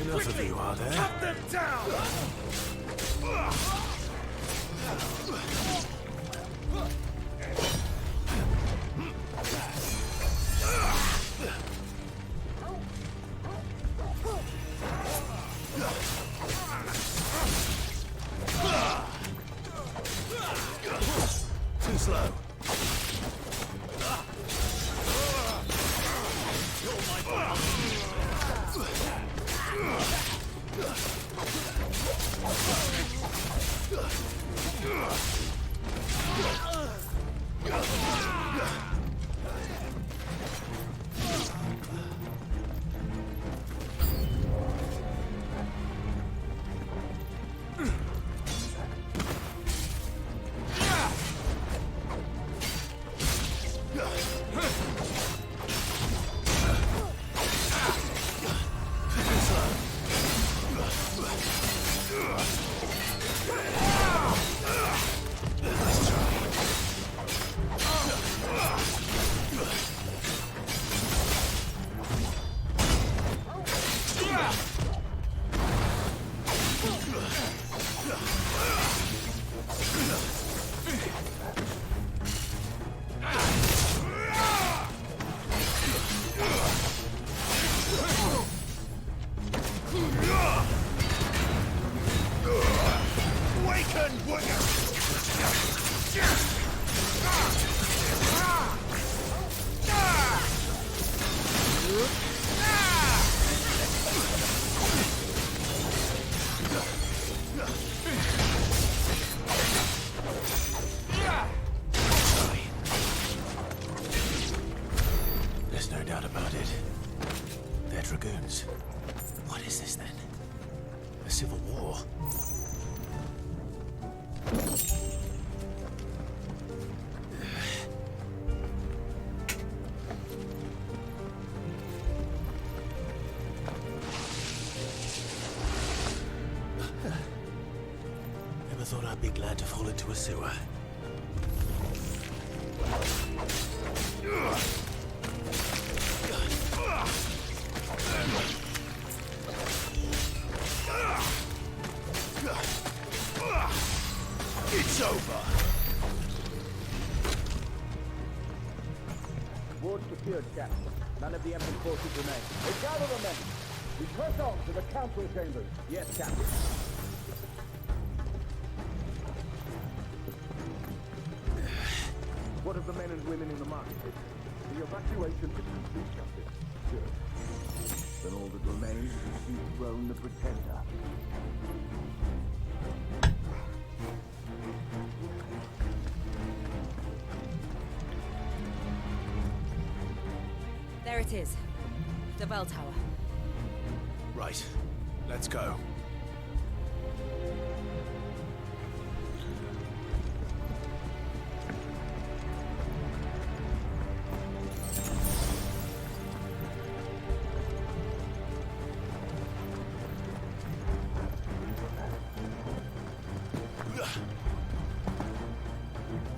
Speaker 2: Enough of you, are there?
Speaker 3: Cut them down!
Speaker 2: Too slow. There's no doubt about it. They're Dragoons. What is this then? A civil war?
Speaker 10: Never thought I'd be glad to fall into a sewer. It's over!
Speaker 8: Ward secured, Captain. None of the Emperor's forces remain. They gather the men. We press on to the council chambers. Yes, Captain. What of the men and women in the market? The evacuation is complete, Captain. Good. Then all that remains is to dethrone the Pretender.
Speaker 17: There it is. The bell tower.
Speaker 10: Right. Let's go.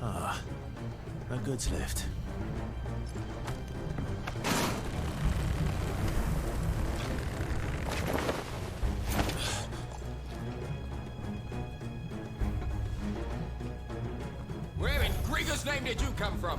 Speaker 10: Ah, a goods lift.
Speaker 21: Where in Grieger's name did you come from?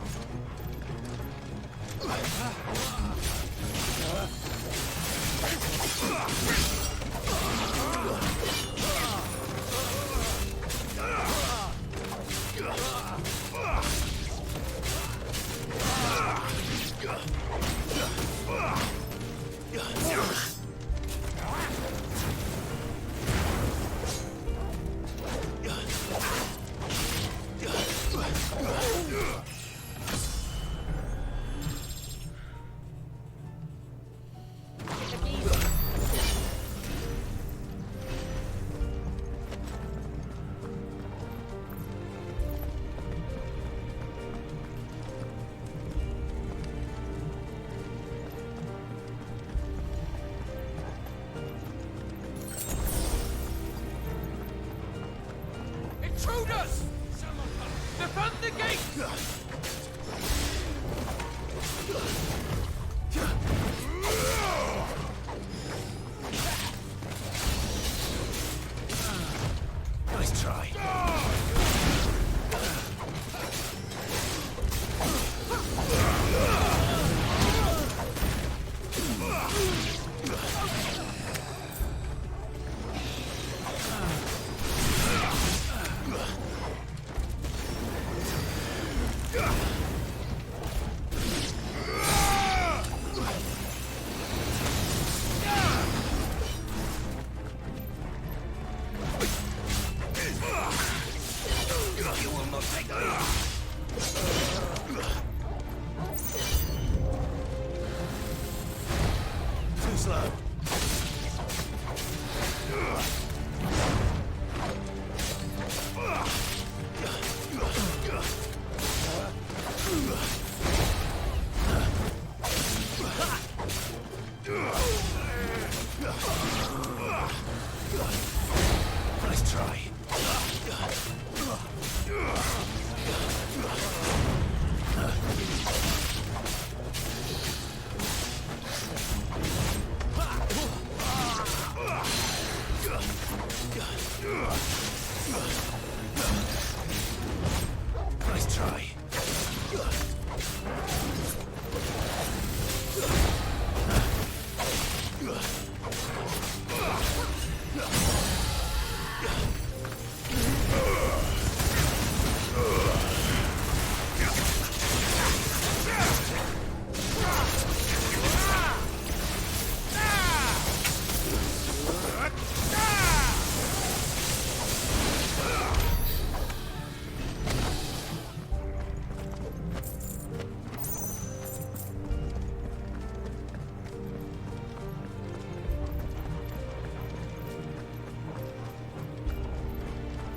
Speaker 21: Intruders! Defend the gate!
Speaker 10: Nice try. You will not take too slow. Nice try. Nice try.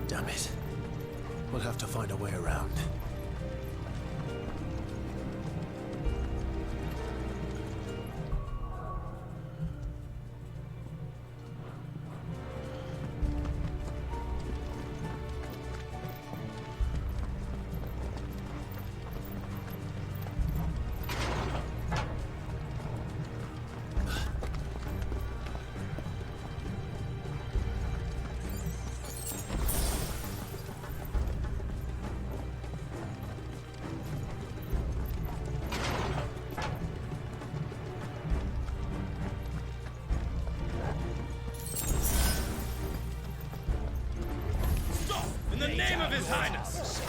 Speaker 10: Damn it. We'll have to find a way around.
Speaker 21: In the name of His Highness!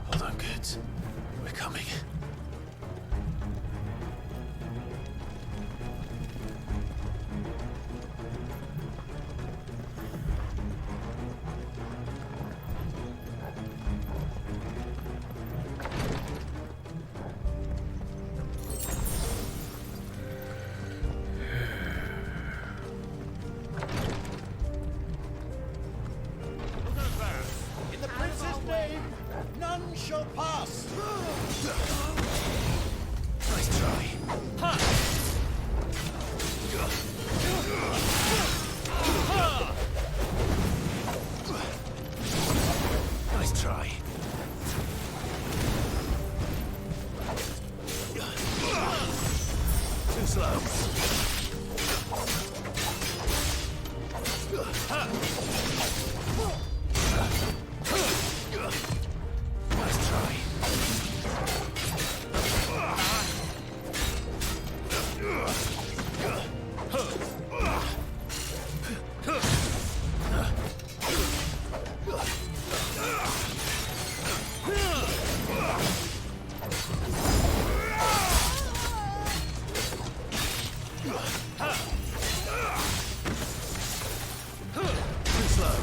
Speaker 10: Hold on, kids. We're coming.
Speaker 5: In the prince's name, none shall pass.
Speaker 10: Nice try. Nice try. Too slow. Nice try. Too slow. Too slow.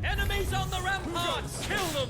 Speaker 21: Enemies on the ramparts! Kill them!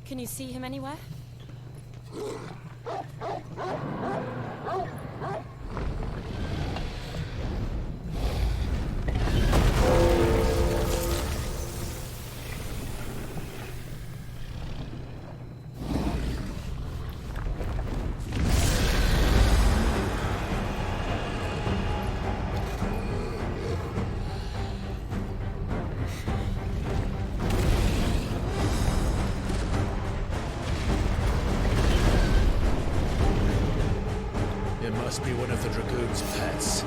Speaker 17: Can you see him anywhere?
Speaker 5: It must be one of the Dragoon's pets.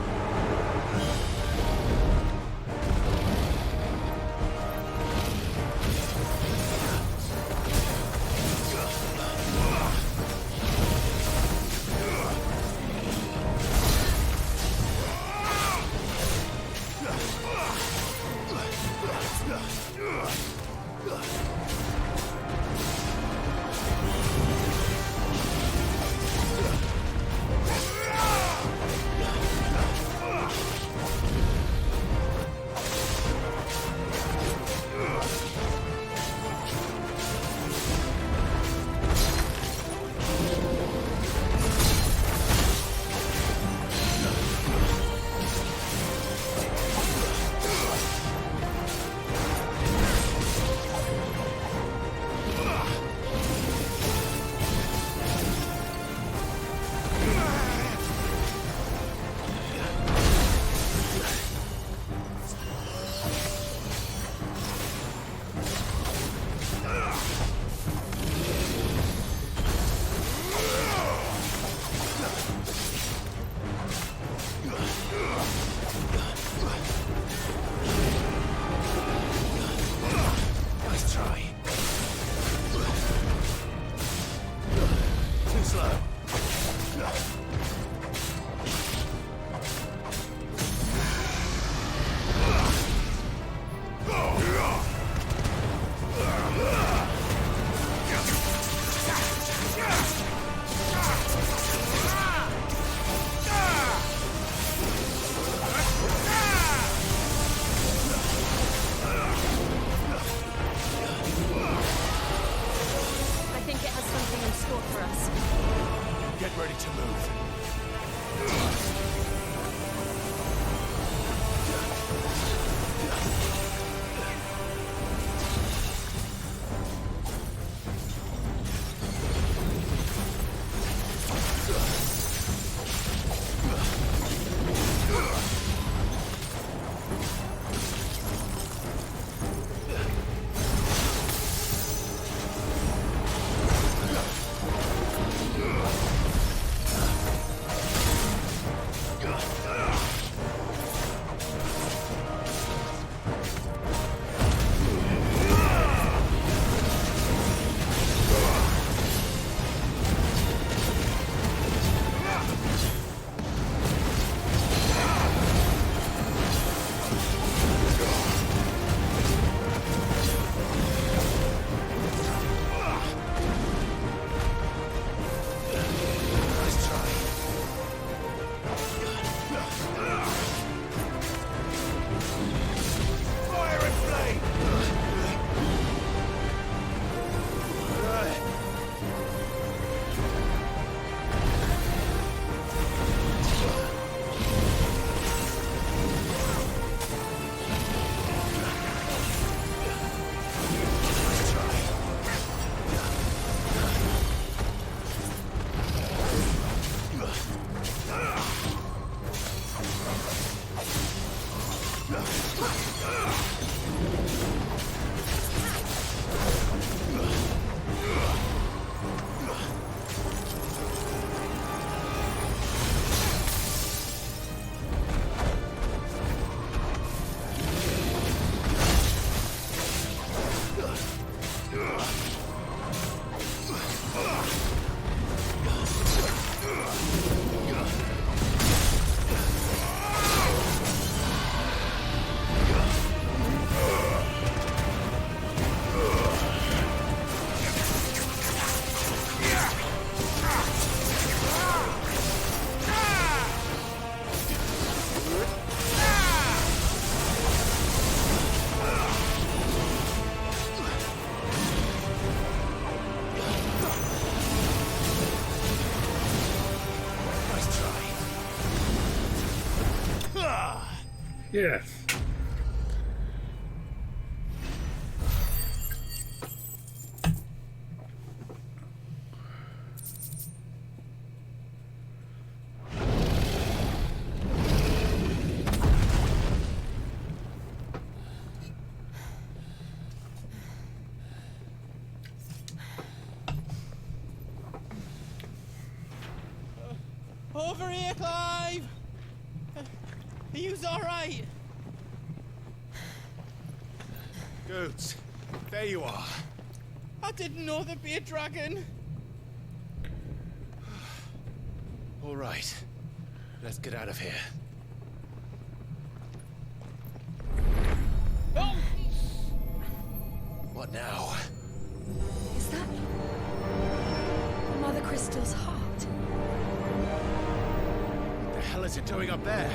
Speaker 17: in store for us.
Speaker 19: Get ready to move.
Speaker 1: Yes.
Speaker 11: Over here, Clive! Are you alright?
Speaker 19: Goats, there you are.
Speaker 11: I didn't know there'd be a dragon.
Speaker 19: All right, let's get out of here.
Speaker 11: Oh!
Speaker 19: What now?
Speaker 17: Is that Mother Crystal's heart?
Speaker 19: What the hell is it doing up there?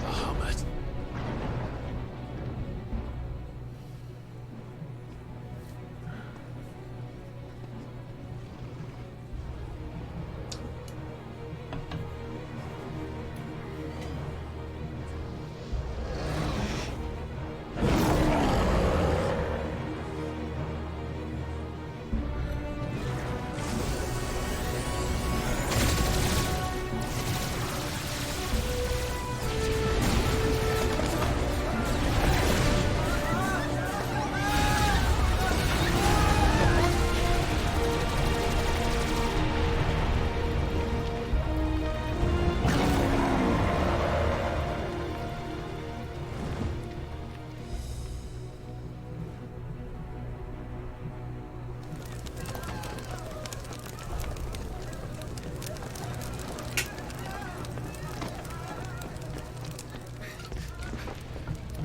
Speaker 19: Bahamut.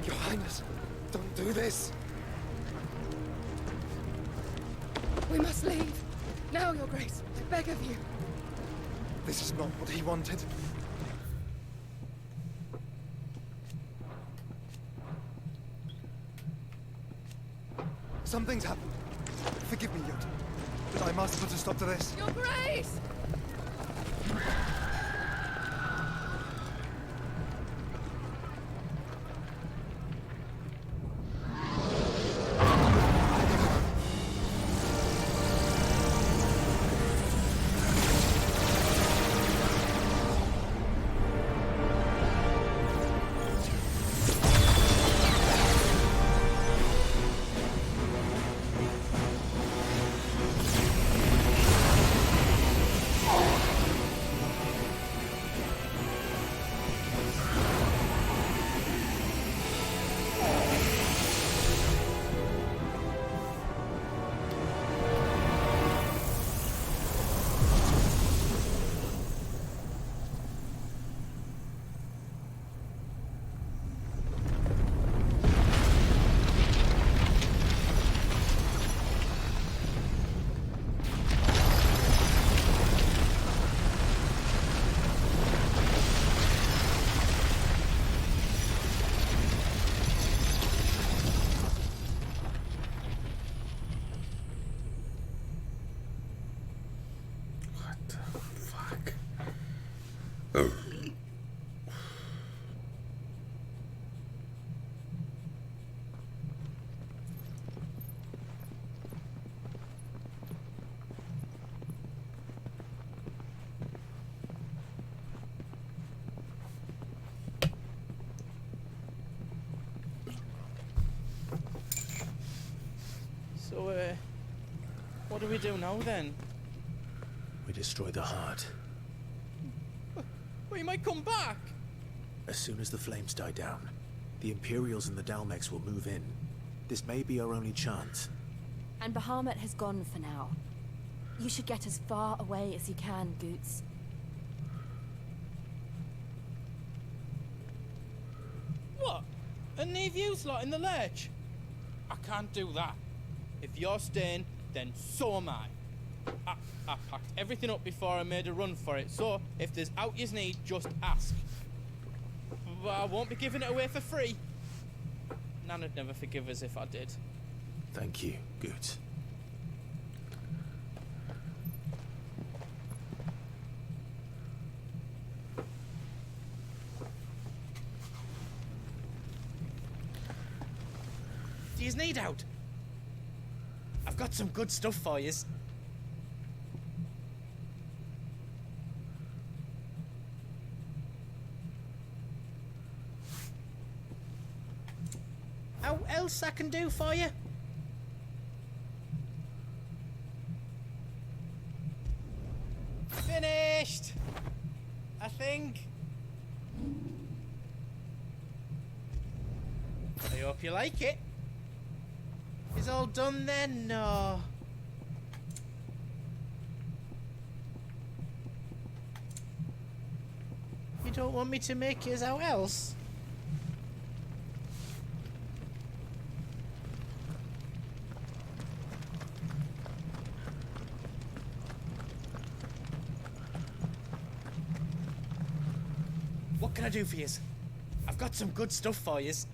Speaker 2: Your Highness, don't do this.
Speaker 4: We must leave. Now, Your Grace. I beg of you.
Speaker 2: This is not what he wanted. Something's happened. Forgive me, Yod, but I must put a stop to this.
Speaker 4: Your Grace!
Speaker 11: So, what do we do now then?
Speaker 10: We destroy the heart.
Speaker 11: We might come back!
Speaker 10: As soon as the flames die down, the Imperials and the Dalmex will move in. This may be our only chance.
Speaker 17: And Bahamut has gone for now. You should get as far away as you can, Goots.
Speaker 11: What? And leave you lot in the lurch? I can't do that. If you're staying, then so am I. I packed everything up before I made a run for it, so if there's out you need, just ask. But I won't be giving it away for free. Nana'd never forgive us if I did.
Speaker 10: Thank you, Goots.
Speaker 11: Do you need out? I've got some good stuff for yous. How else I can do for you? Finished! I think. I hope you like it. Is all done then? No. You don't want me to make yours out else? What can I do for yous? I've got some good stuff for yous.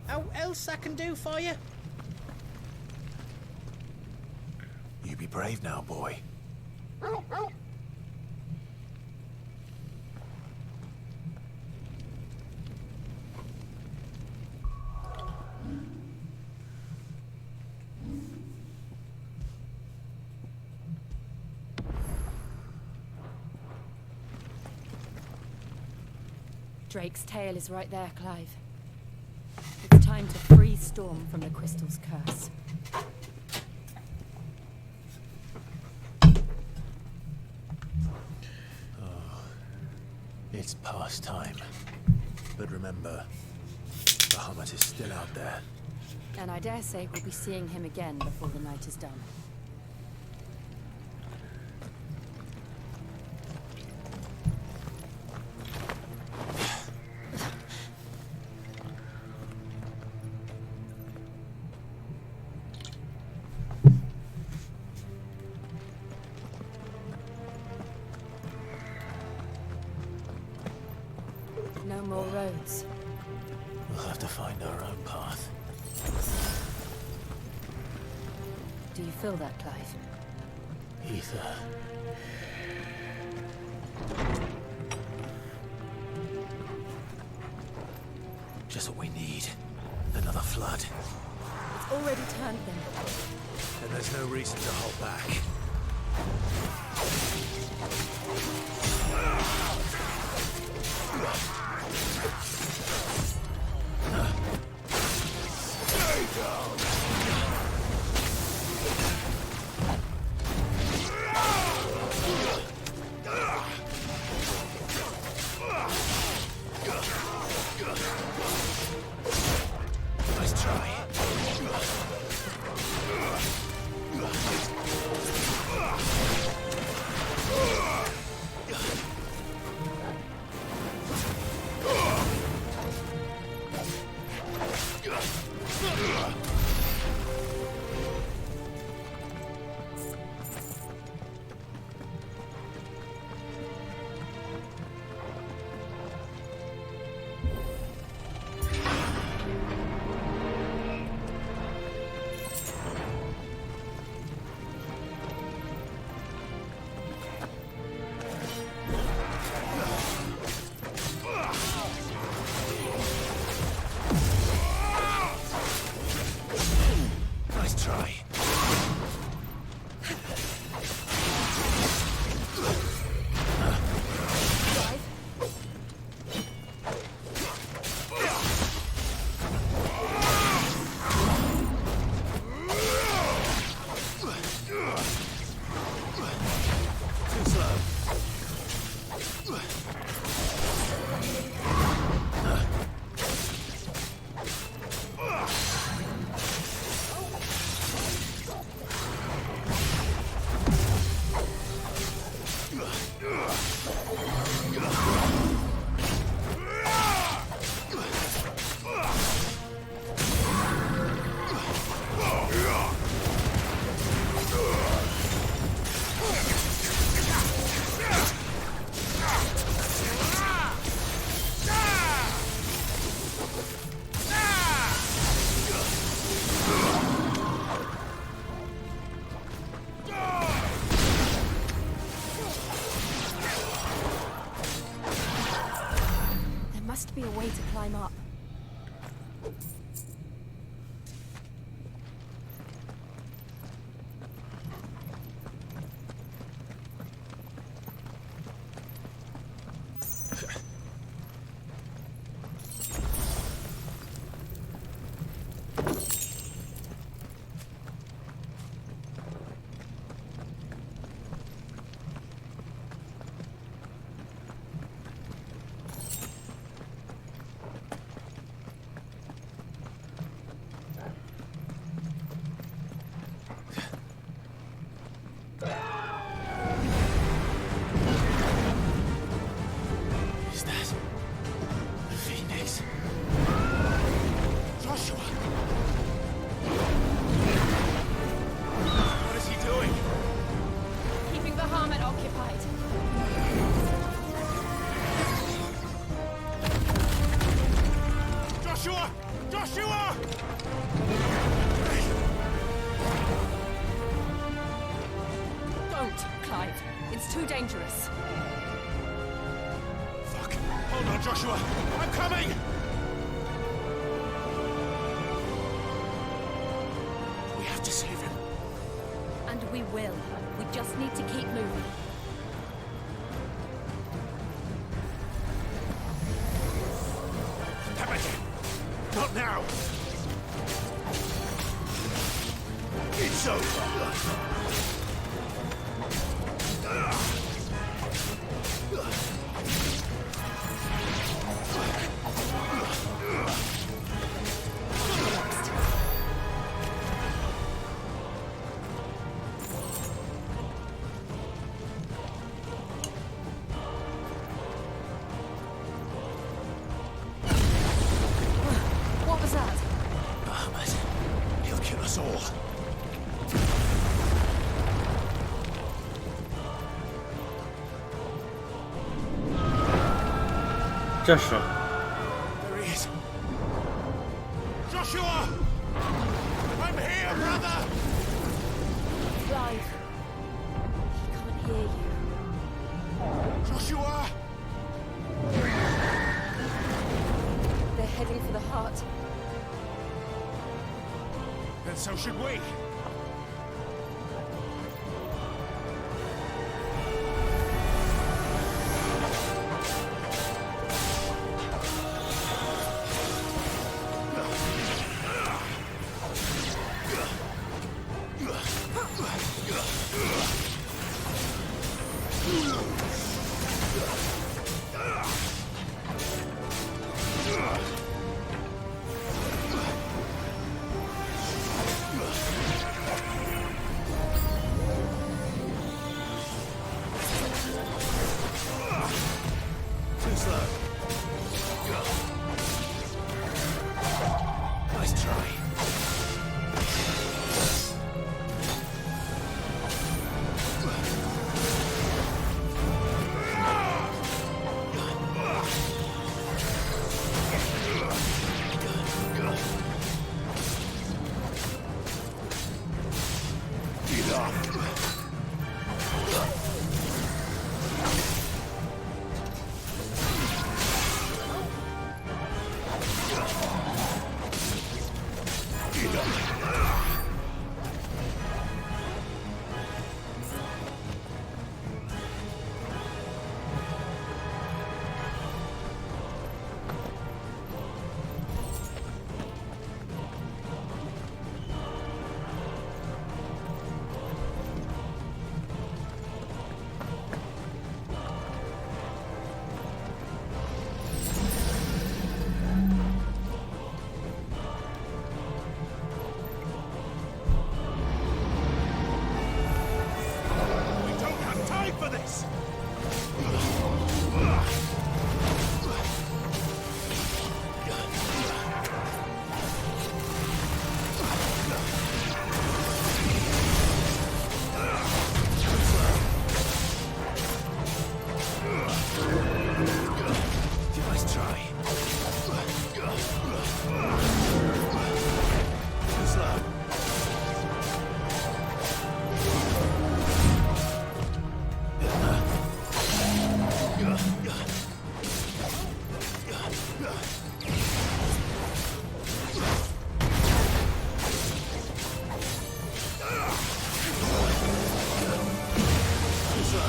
Speaker 11: How else I can do for you?
Speaker 10: You be brave now, boy.
Speaker 17: Drake's tail is right there, Clive. It's time to free Storm from the crystal's curse.
Speaker 10: It's past time. But remember, Bahamut is still out there.
Speaker 17: And I dare say we'll be seeing him again before the night is done. gods.
Speaker 2: We'll have to find our own path.
Speaker 17: Do you feel that, Clive?
Speaker 2: Ether. Just what we need. Another flood.
Speaker 17: It's already turned them.
Speaker 2: And there's no reason to hold back. Stay down. Nice try. Nice try. Too slow.
Speaker 17: There must be a way to climb up. Is that the Phoenix? Joshua! What is he doing? Keeping Bahamut occupied.
Speaker 22: Joshua! Joshua!
Speaker 17: Don't, Clive. It's too dangerous.
Speaker 22: Fuck. Hold on, Joshua. I'm coming!
Speaker 2: We have to save him.
Speaker 17: And we will. We just need to keep moving.
Speaker 22: Damn it! Not now! It's over!
Speaker 17: What was that?
Speaker 2: Bahamut. He'll kill us all.
Speaker 1: Joshua,
Speaker 22: Joshua! I'm here, brother!
Speaker 17: Clive. He can't hear you.
Speaker 22: Joshua!
Speaker 17: They're heading for the heart.
Speaker 22: And so should we. Too slow. Nice try. Get off. We don't have time for this! Nice try. Too slow.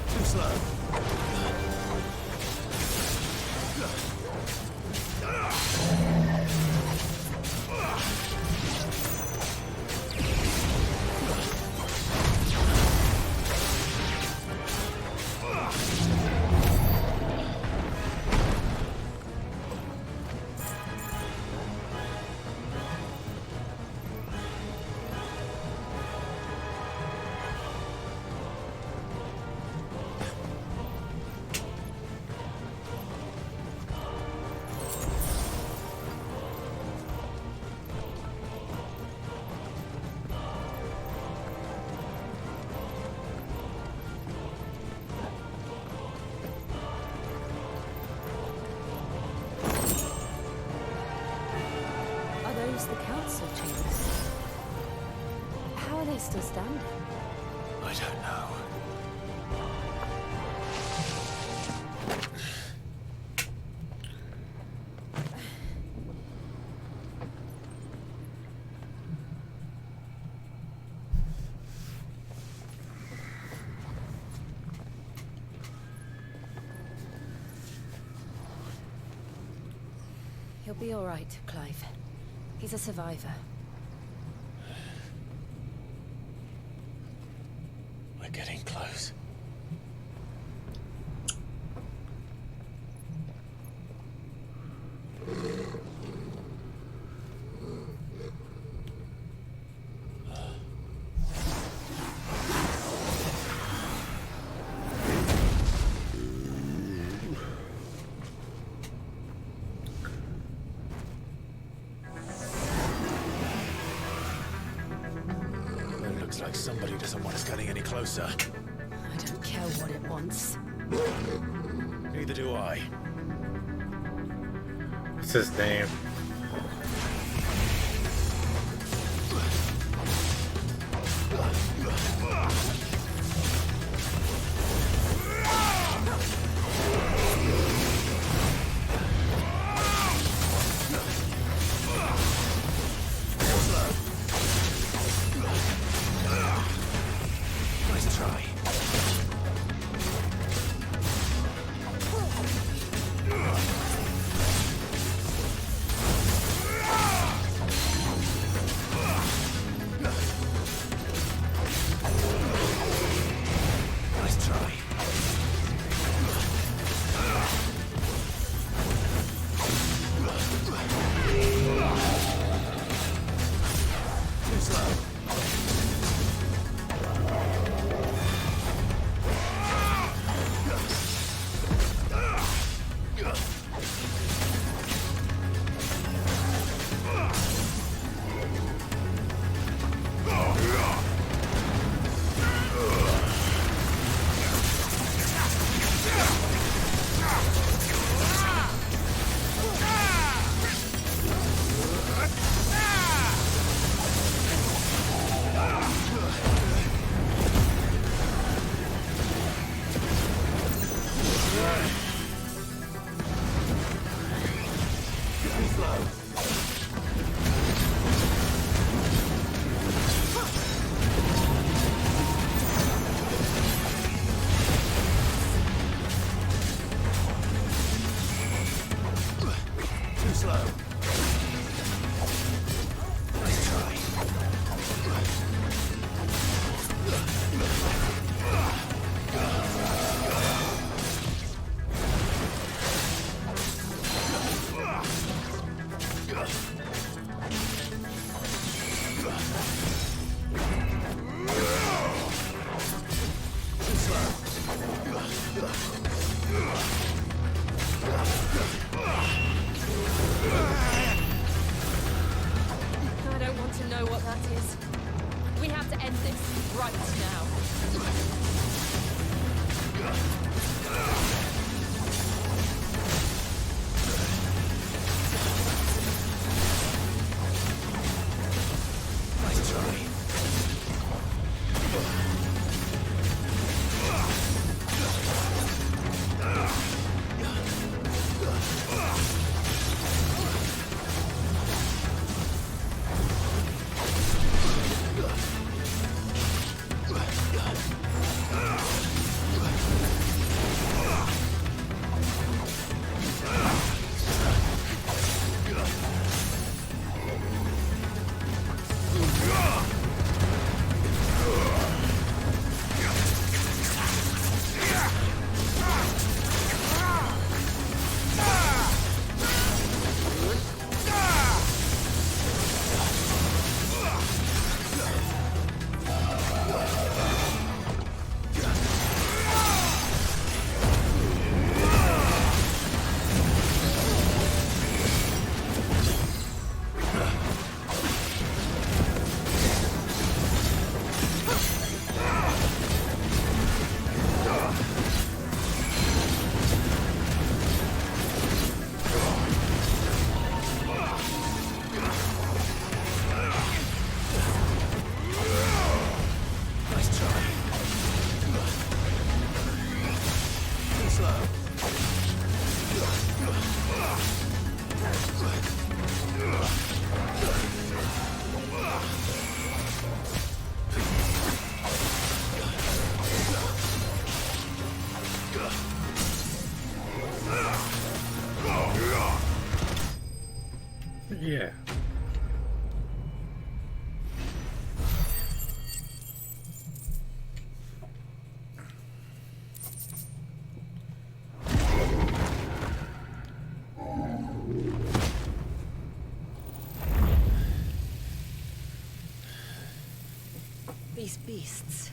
Speaker 22: Too slow.
Speaker 17: Are those the council chambers? How are they still standing?
Speaker 22: I don't know.
Speaker 17: He'll be all right, Clive. He's a survivor.
Speaker 22: We're getting close.
Speaker 2: Looks like somebody doesn't want us getting any closer.
Speaker 17: I don't care what it wants.
Speaker 2: Neither do I.
Speaker 1: What's his name?
Speaker 2: Nice try. Nice try. Too slow. Too slow. Nice try. Too slow.
Speaker 17: I don't want to know what that is. We have to end this right now.
Speaker 2: Nice try. Nice try. Too slow.
Speaker 1: Yeah.
Speaker 17: These beasts,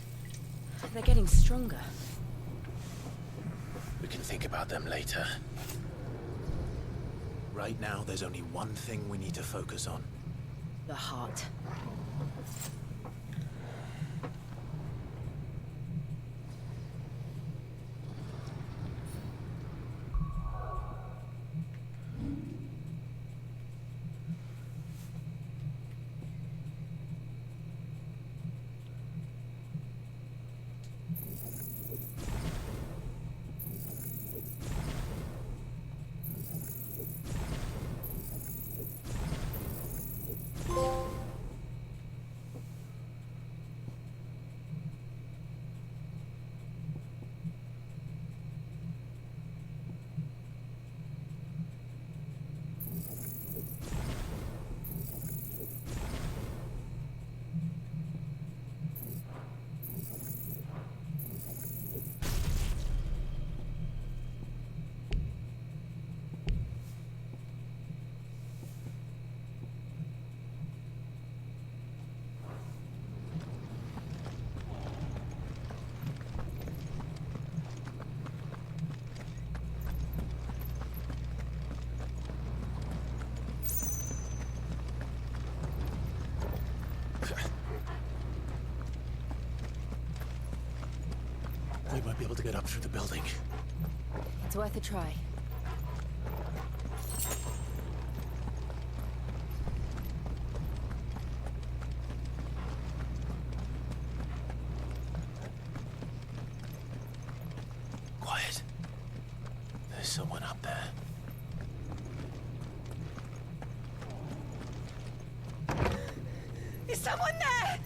Speaker 17: they're getting stronger.
Speaker 2: We can think about them later. Right now, there's only one thing we need to focus on.
Speaker 17: The heart.
Speaker 10: We might be able to get up through the building.
Speaker 17: It's worth a try.
Speaker 10: Quiet. There's someone up there.
Speaker 4: Is someone there?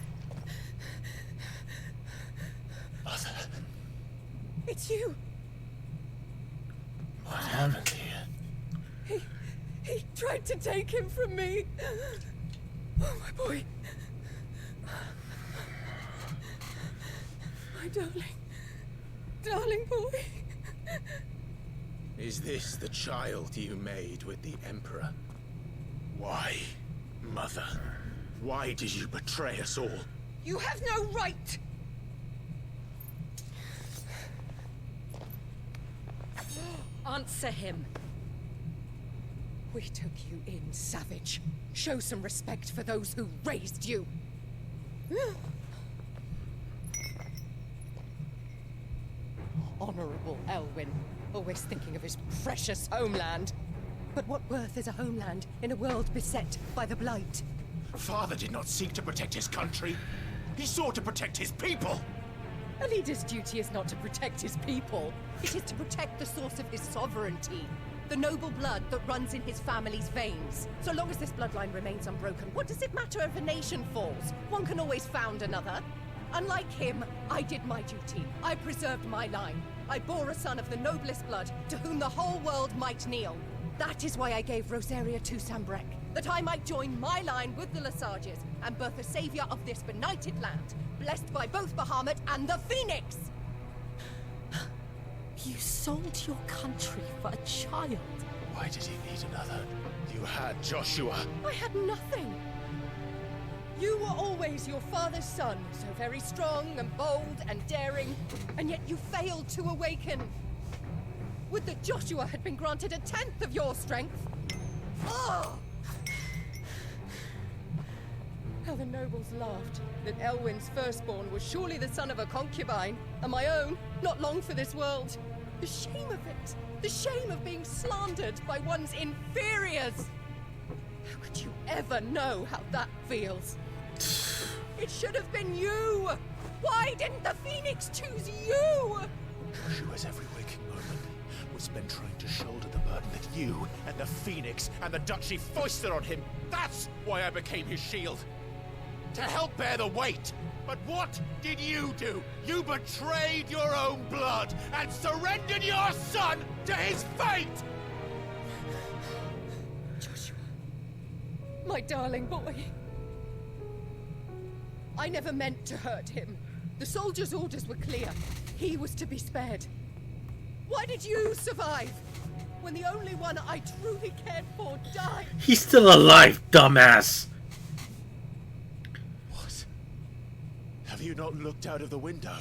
Speaker 10: Mother.
Speaker 4: It's you.
Speaker 10: What happened here?
Speaker 4: He tried to take him from me. Oh, my boy. My darling. Darling boy.
Speaker 22: Is this the child you made with the Emperor? Why, Mother? Why did you betray us all?
Speaker 4: You have no right! Answer him. We took you in, savage. Show some respect for those who raised you. Honorable Elwyn, always thinking of his precious homeland. But what worth is a homeland in a world beset by the Blight?
Speaker 22: Father did not seek to protect his country. He sought to protect his people.
Speaker 4: A leader's duty is not to protect his people. It is to protect the source of his sovereignty. The noble blood that runs in his family's veins. So long as this bloodline remains unbroken, what does it matter if a nation falls? One can always found another. Unlike him, I did my duty. I preserved my line. I bore a son of the noblest blood, to whom the whole world might kneel. That is why I gave Rosaria to Sanbreque, that I might join my line with the Lesages and birth a savior of this benighted land, blessed by both Bahamut and the Phoenix!
Speaker 5: You sold your country for a child.
Speaker 22: Why did he need another? You had Joshua.
Speaker 4: I had nothing. You were always your father's son, so very strong and bold and daring, and yet you failed to awaken. Would that Joshua had been granted 1/10 of your strength? Oh! How the nobles laughed that Elwyn's firstborn was surely the son of a concubine, and my own, not long for this world. The shame of it! The shame of being slandered by one's inferiors! How could you ever know how that feels? It should have been you! Why didn't the Phoenix choose you?
Speaker 22: Joshua's every waking moment was spent trying to shoulder the burden that you and the Phoenix and the Duchy foisted on him. That's why I became his shield. To help bear the weight. But what did you do? You betrayed your own blood and surrendered your son to his fate!
Speaker 4: Joshua, my darling boy. I never meant to hurt him. The soldiers' orders were clear. He was to be spared. Why did you survive? When the only one I truly cared for died?
Speaker 1: He's still alive, dumbass!
Speaker 22: What? Have you not looked out of the window?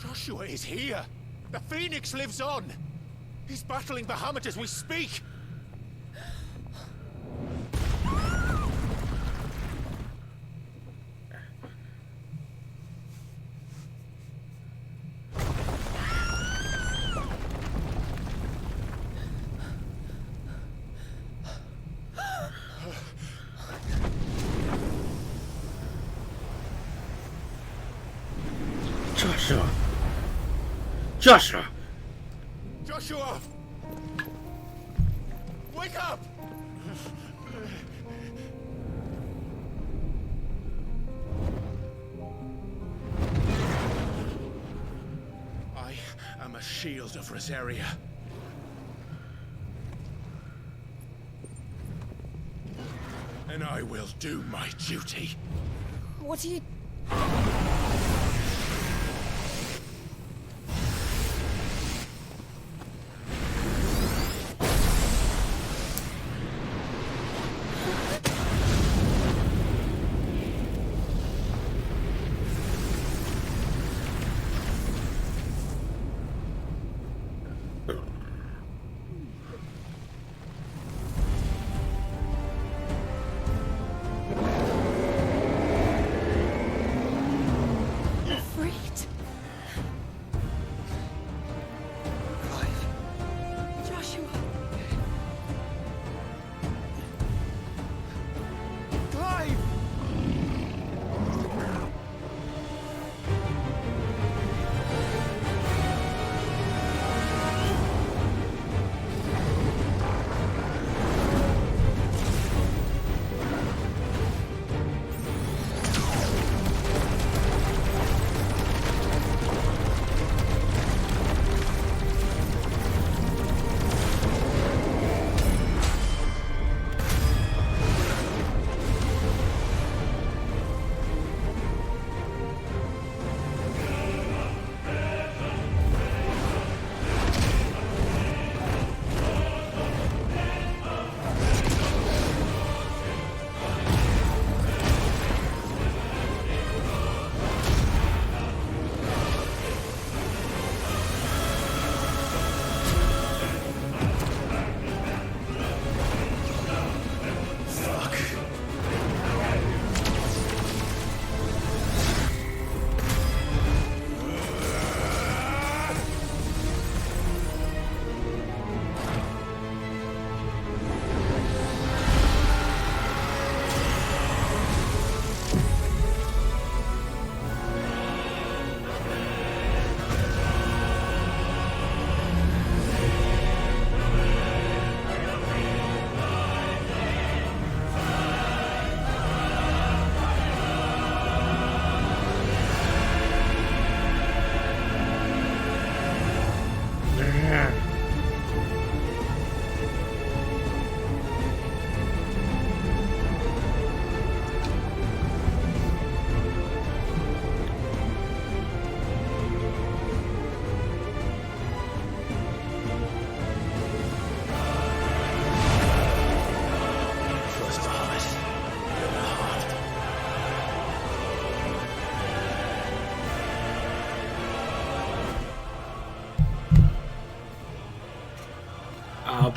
Speaker 22: Joshua is here! The Phoenix lives on! He's battling Bahamut as we speak!
Speaker 1: Joshua! Joshua!
Speaker 22: Joshua! Wake up! I am a shield of Rosaria. And I will do my duty.
Speaker 17: What are you...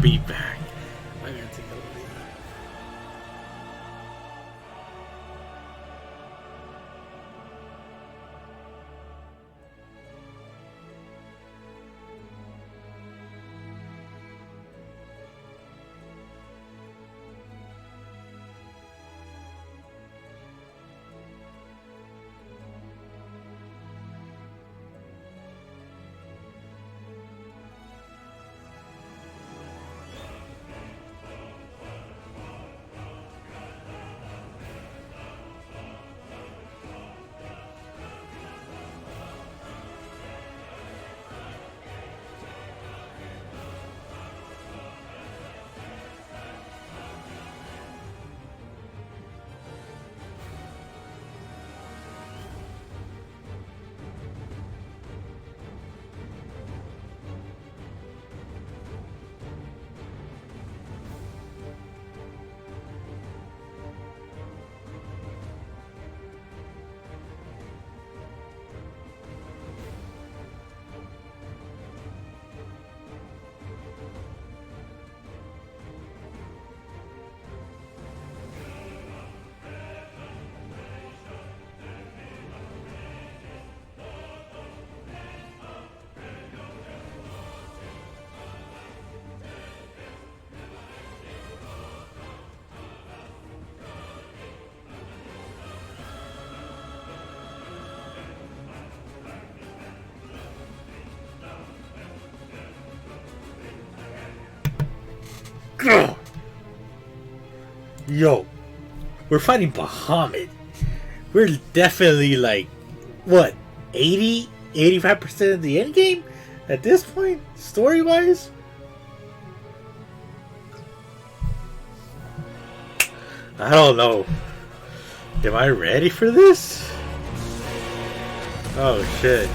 Speaker 1: be back. I gotta take a look. Yo, we're fighting Bahamut. We're definitely like, what, 85% of the end game at this point, story wise? I don't know. Am I ready for this? Oh shit.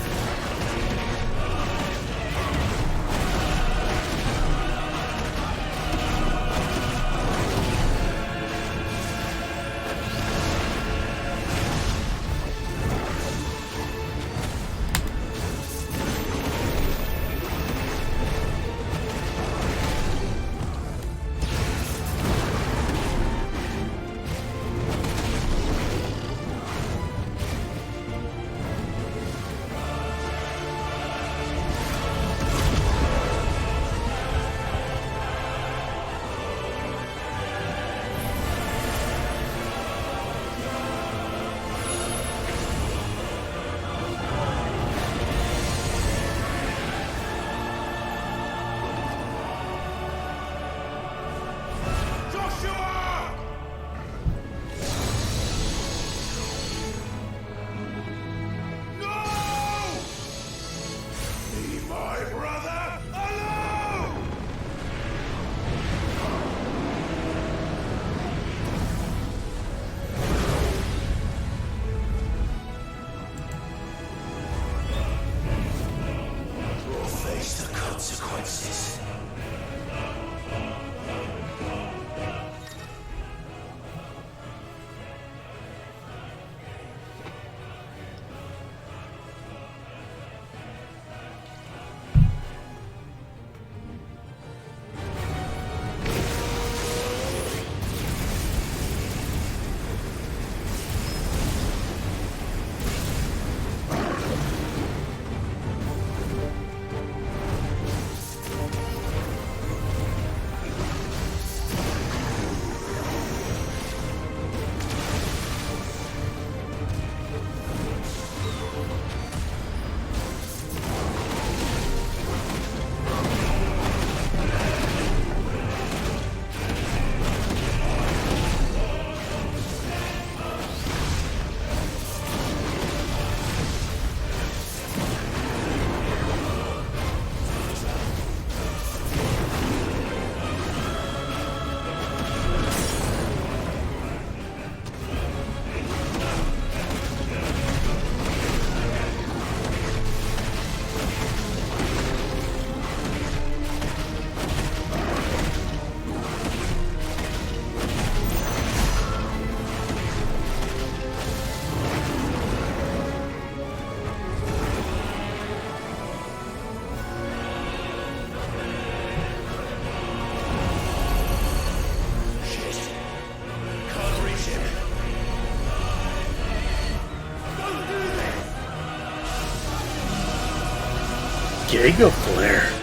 Speaker 1: Giga Flare.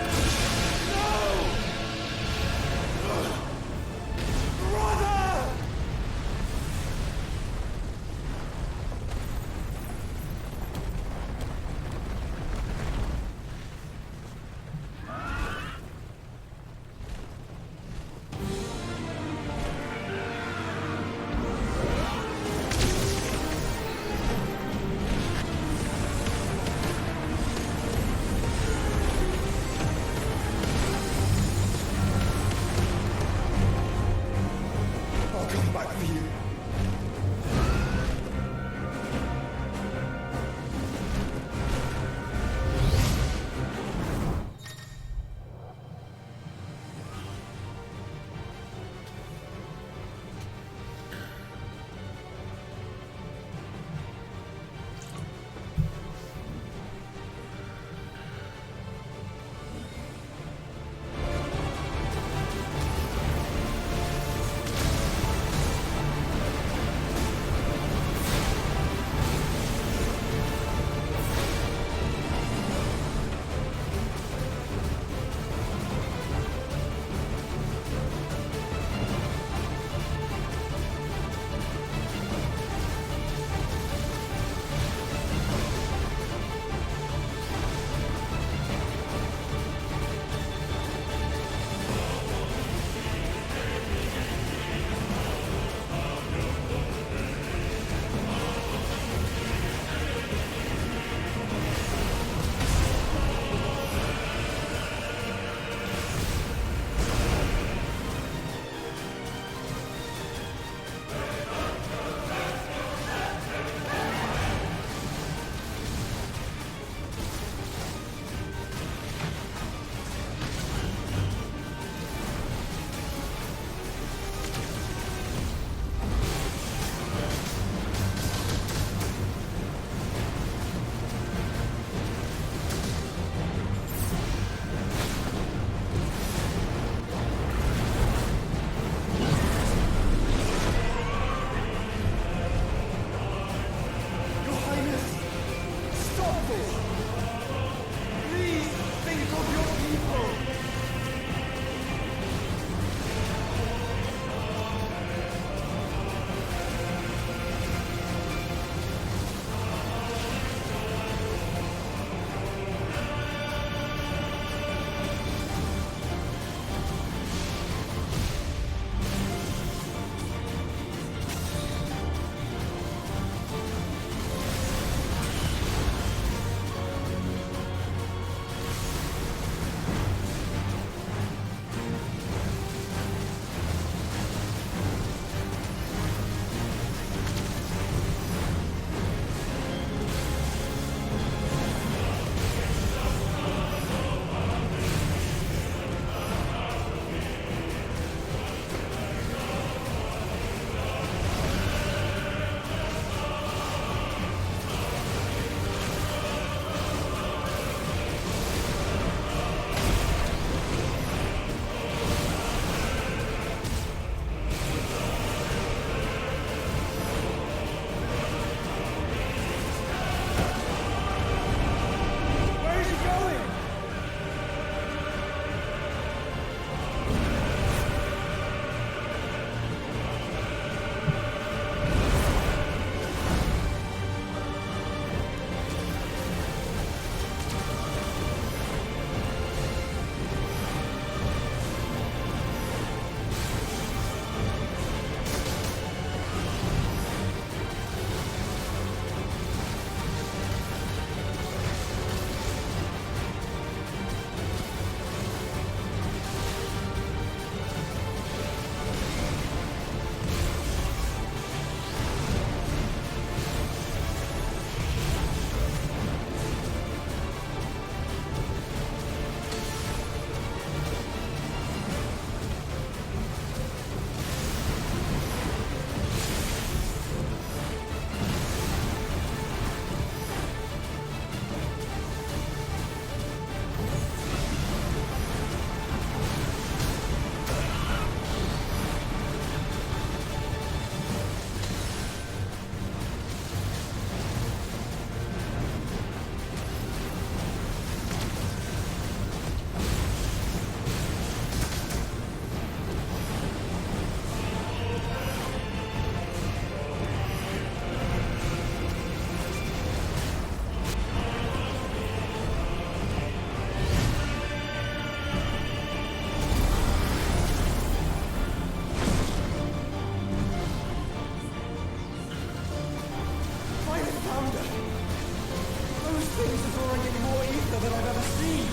Speaker 5: Things are drawing in more ether than I've ever seen.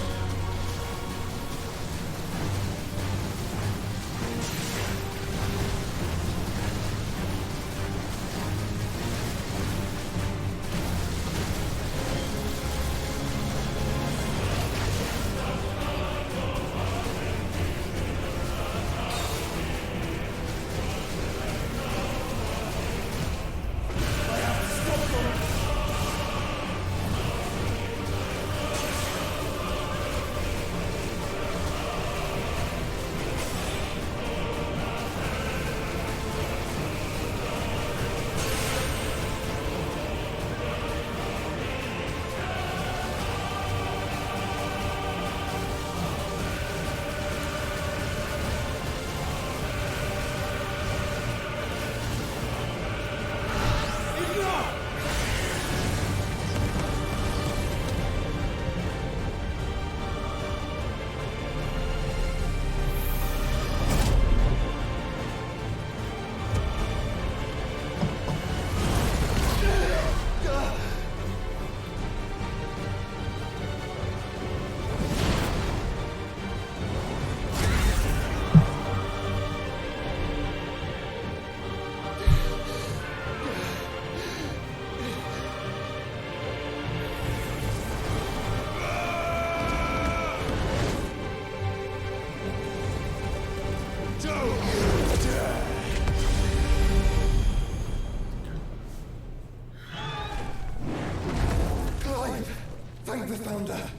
Speaker 2: Thank the Founder.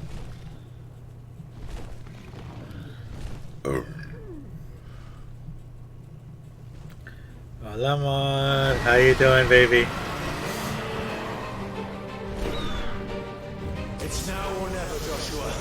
Speaker 1: Lamar, how you doing, baby?
Speaker 5: It's now or never, Joshua.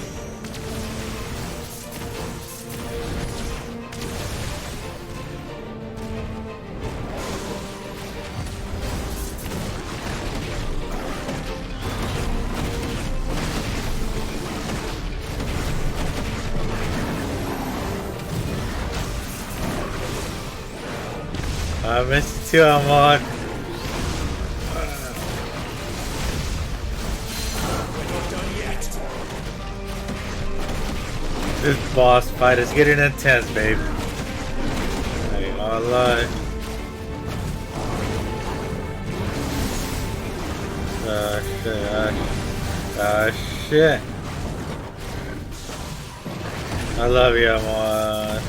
Speaker 1: I missed you too, Amon. This boss fight is getting intense, babe. I ain't gonna lie. Shit. I love you, Amon.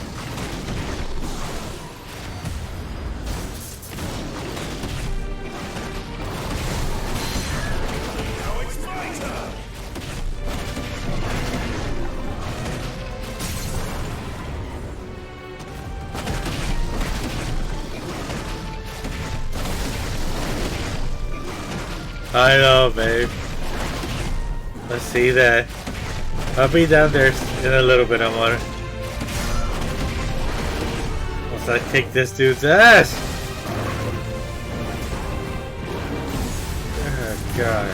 Speaker 1: I know, babe. Let's see that. I'll be down there in a little bit, I'm on. Once I kick this dude's ass! Oh, God.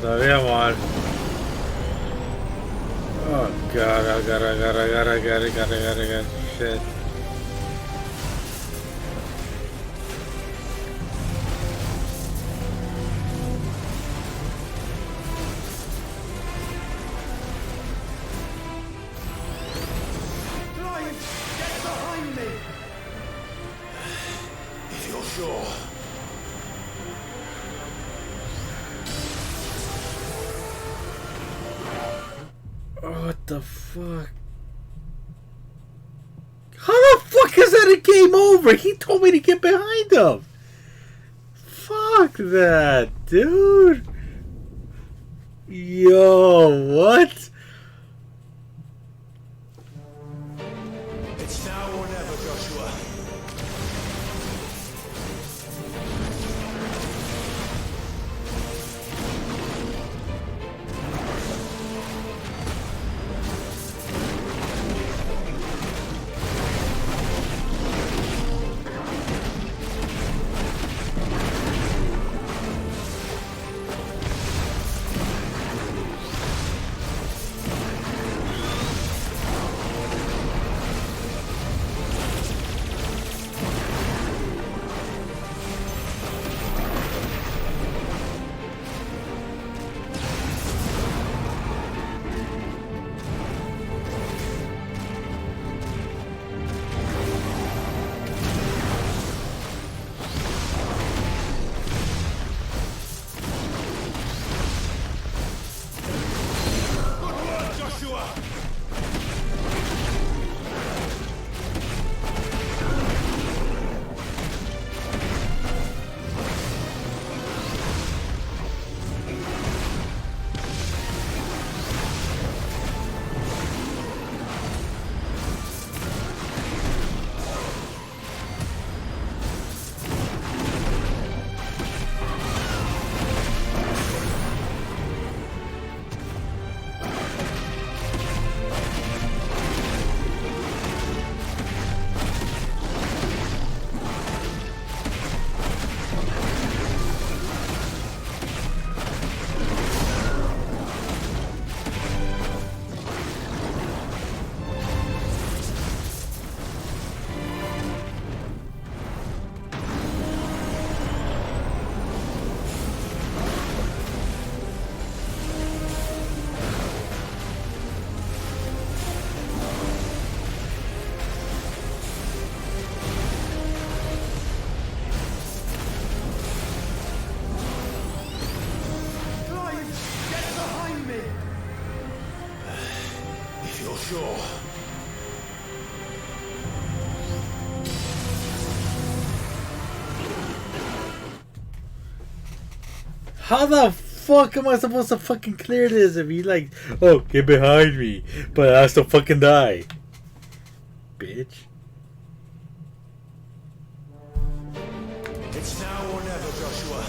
Speaker 1: So yeah, man. Oh God, I gotta, shit.
Speaker 5: Get behind me!
Speaker 2: If you're sure.
Speaker 1: What the fuck? How the fuck is that a game over? He told me to get behind him. Fuck that, dude. Yo, what?
Speaker 5: It's now or never, Joshua.
Speaker 8: sure?
Speaker 1: How the fuck am I supposed to fucking clear this if he like, oh, get behind me, but I still fucking die, bitch.
Speaker 8: It's now or never, Joshua.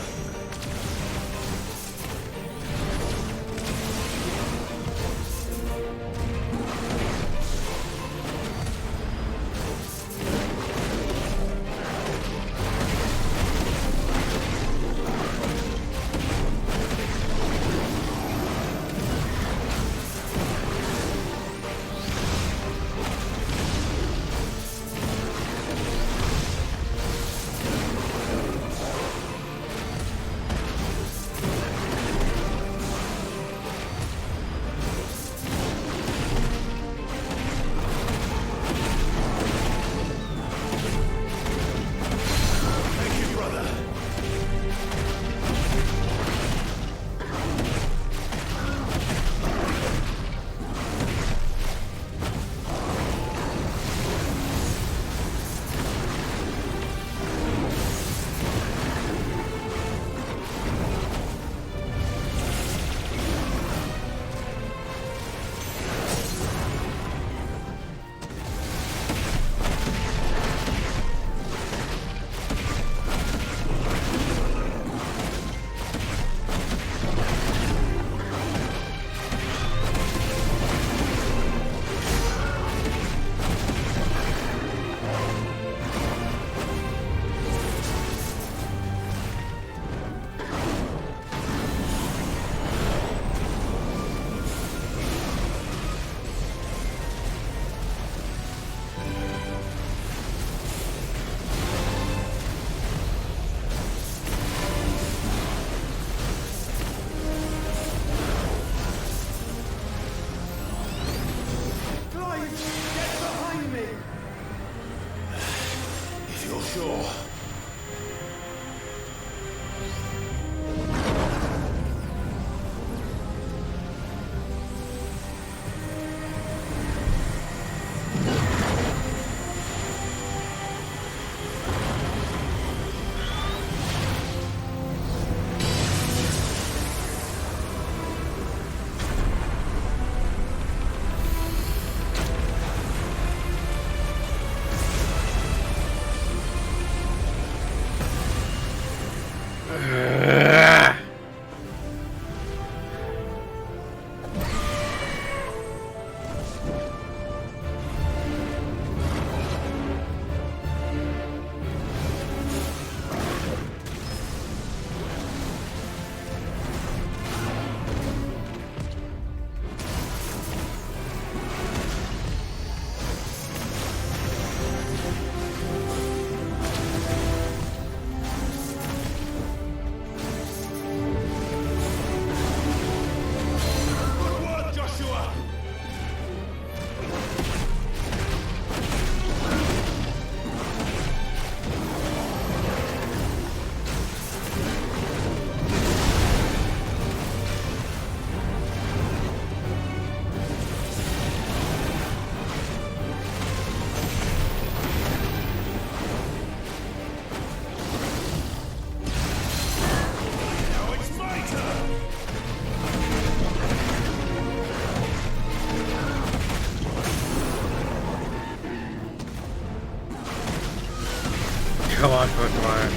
Speaker 1: Come on, come on.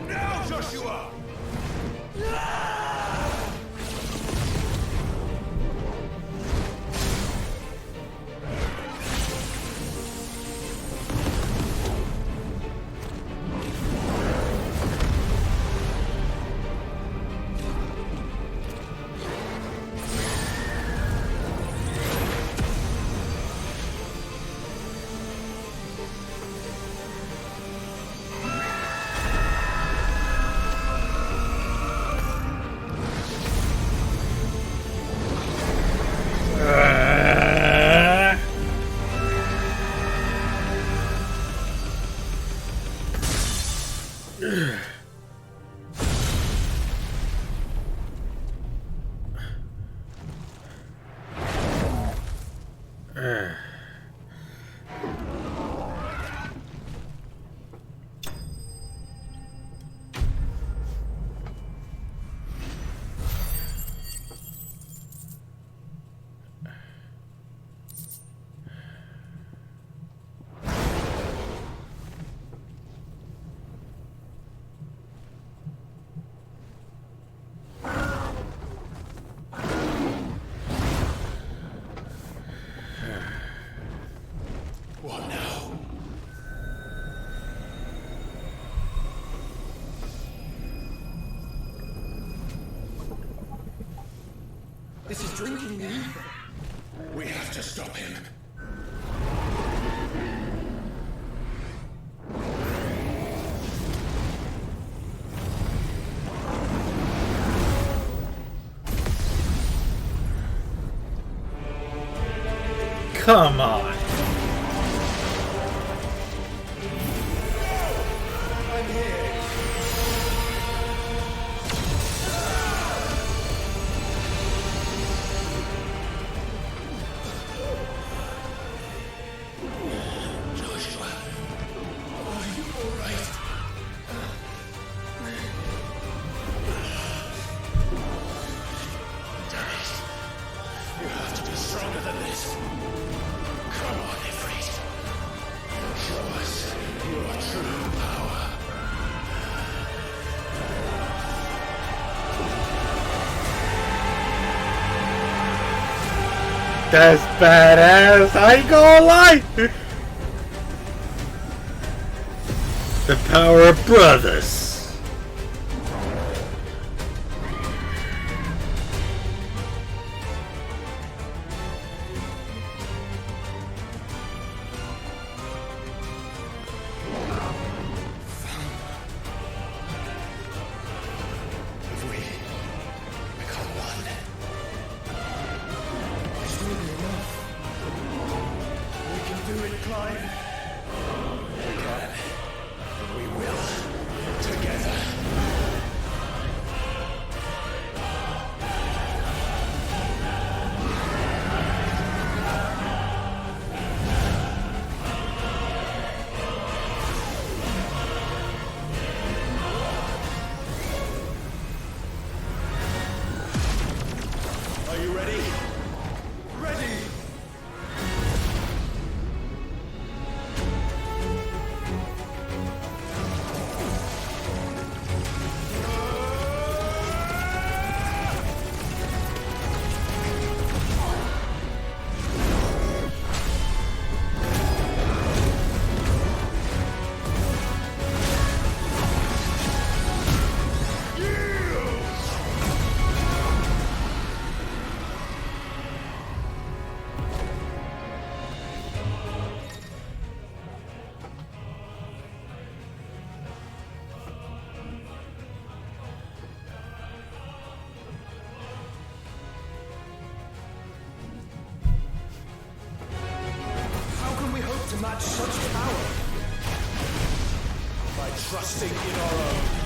Speaker 8: Now, Joshua!
Speaker 22: What now?
Speaker 5: This is drinking the ether.
Speaker 22: We have to stop him.
Speaker 1: Come on.
Speaker 5: I'm here.
Speaker 22: Joshua, are you all right? Dennis, you have to be stronger than this. Come on, Ifrit. Show us your true power.
Speaker 1: That's badass. I ain't gonna lie. The power of brothers.
Speaker 22: If we become one,
Speaker 5: It's really enough. We can do it, Clive.
Speaker 22: we can. We will. Together.
Speaker 5: Are you ready? Ready! How can we hope to match such power? By trusting in our own.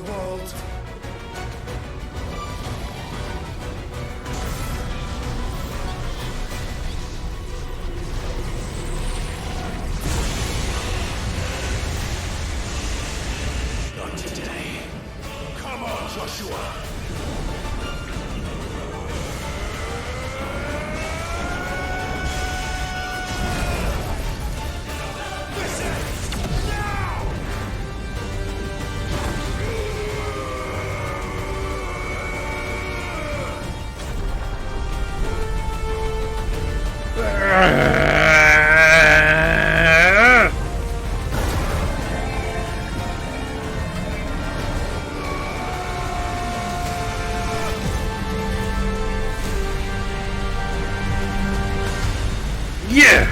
Speaker 5: world.
Speaker 22: Not today. Come on, Joshua.
Speaker 1: Yeah!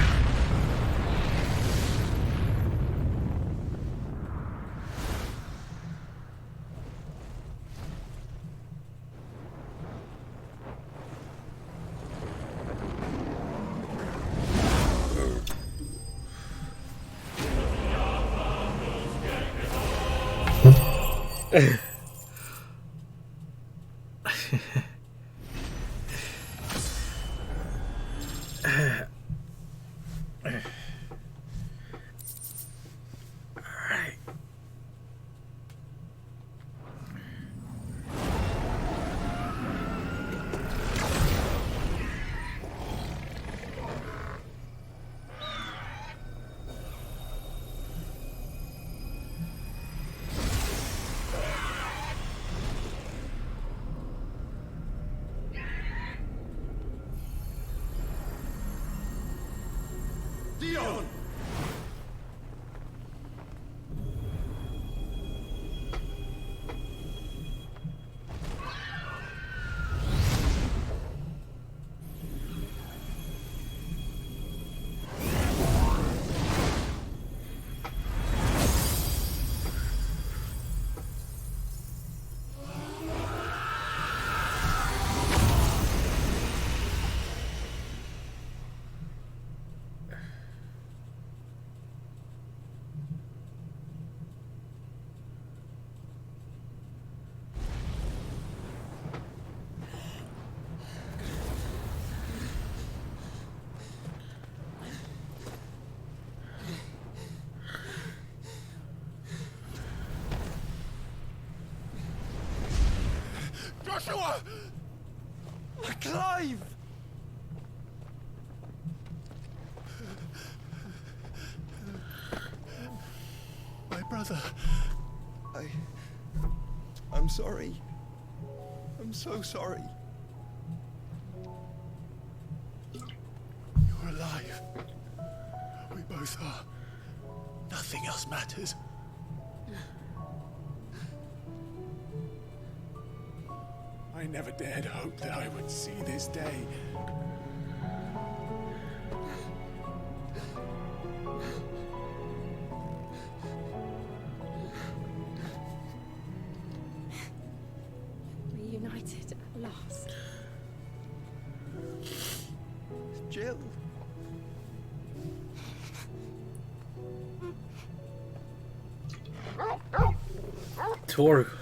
Speaker 5: Dion!
Speaker 22: Joshua!
Speaker 5: Clive! My brother. I'm sorry. I'm so sorry. You're alive. We both are. Nothing else matters. I never dared hope that I would see this day.
Speaker 4: Reunited at last.
Speaker 5: Jill.
Speaker 1: Torque.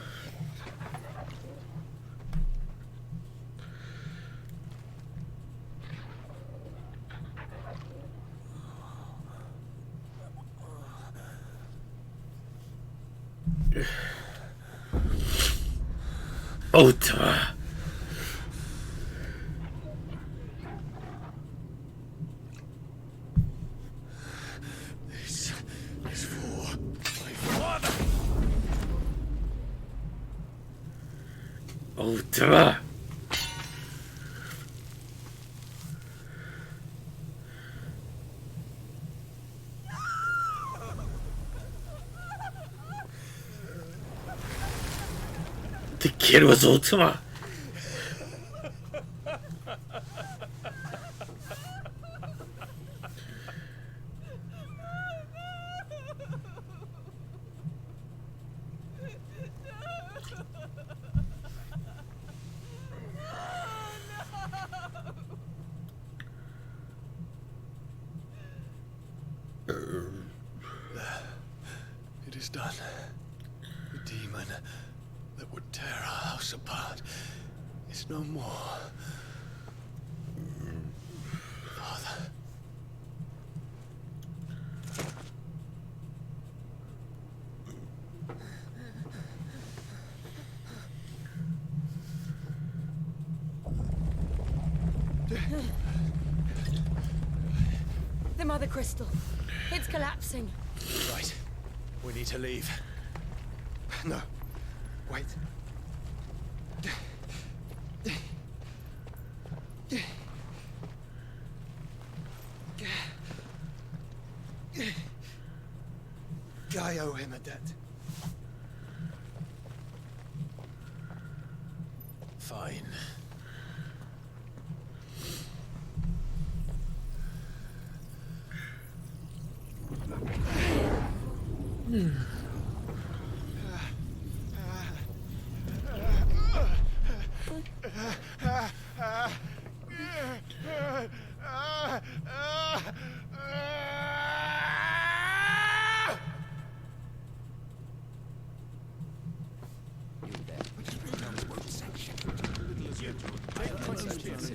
Speaker 1: Ultima.
Speaker 5: This is for my father.
Speaker 1: Ultima. The kid was Ultima.
Speaker 5: It is done. The demon
Speaker 15: that would tear our house apart is no more. Father.
Speaker 17: The Mother Crystal. It's collapsing.
Speaker 15: Right. We need to leave. No. Wait. I owe him a debt. Fine.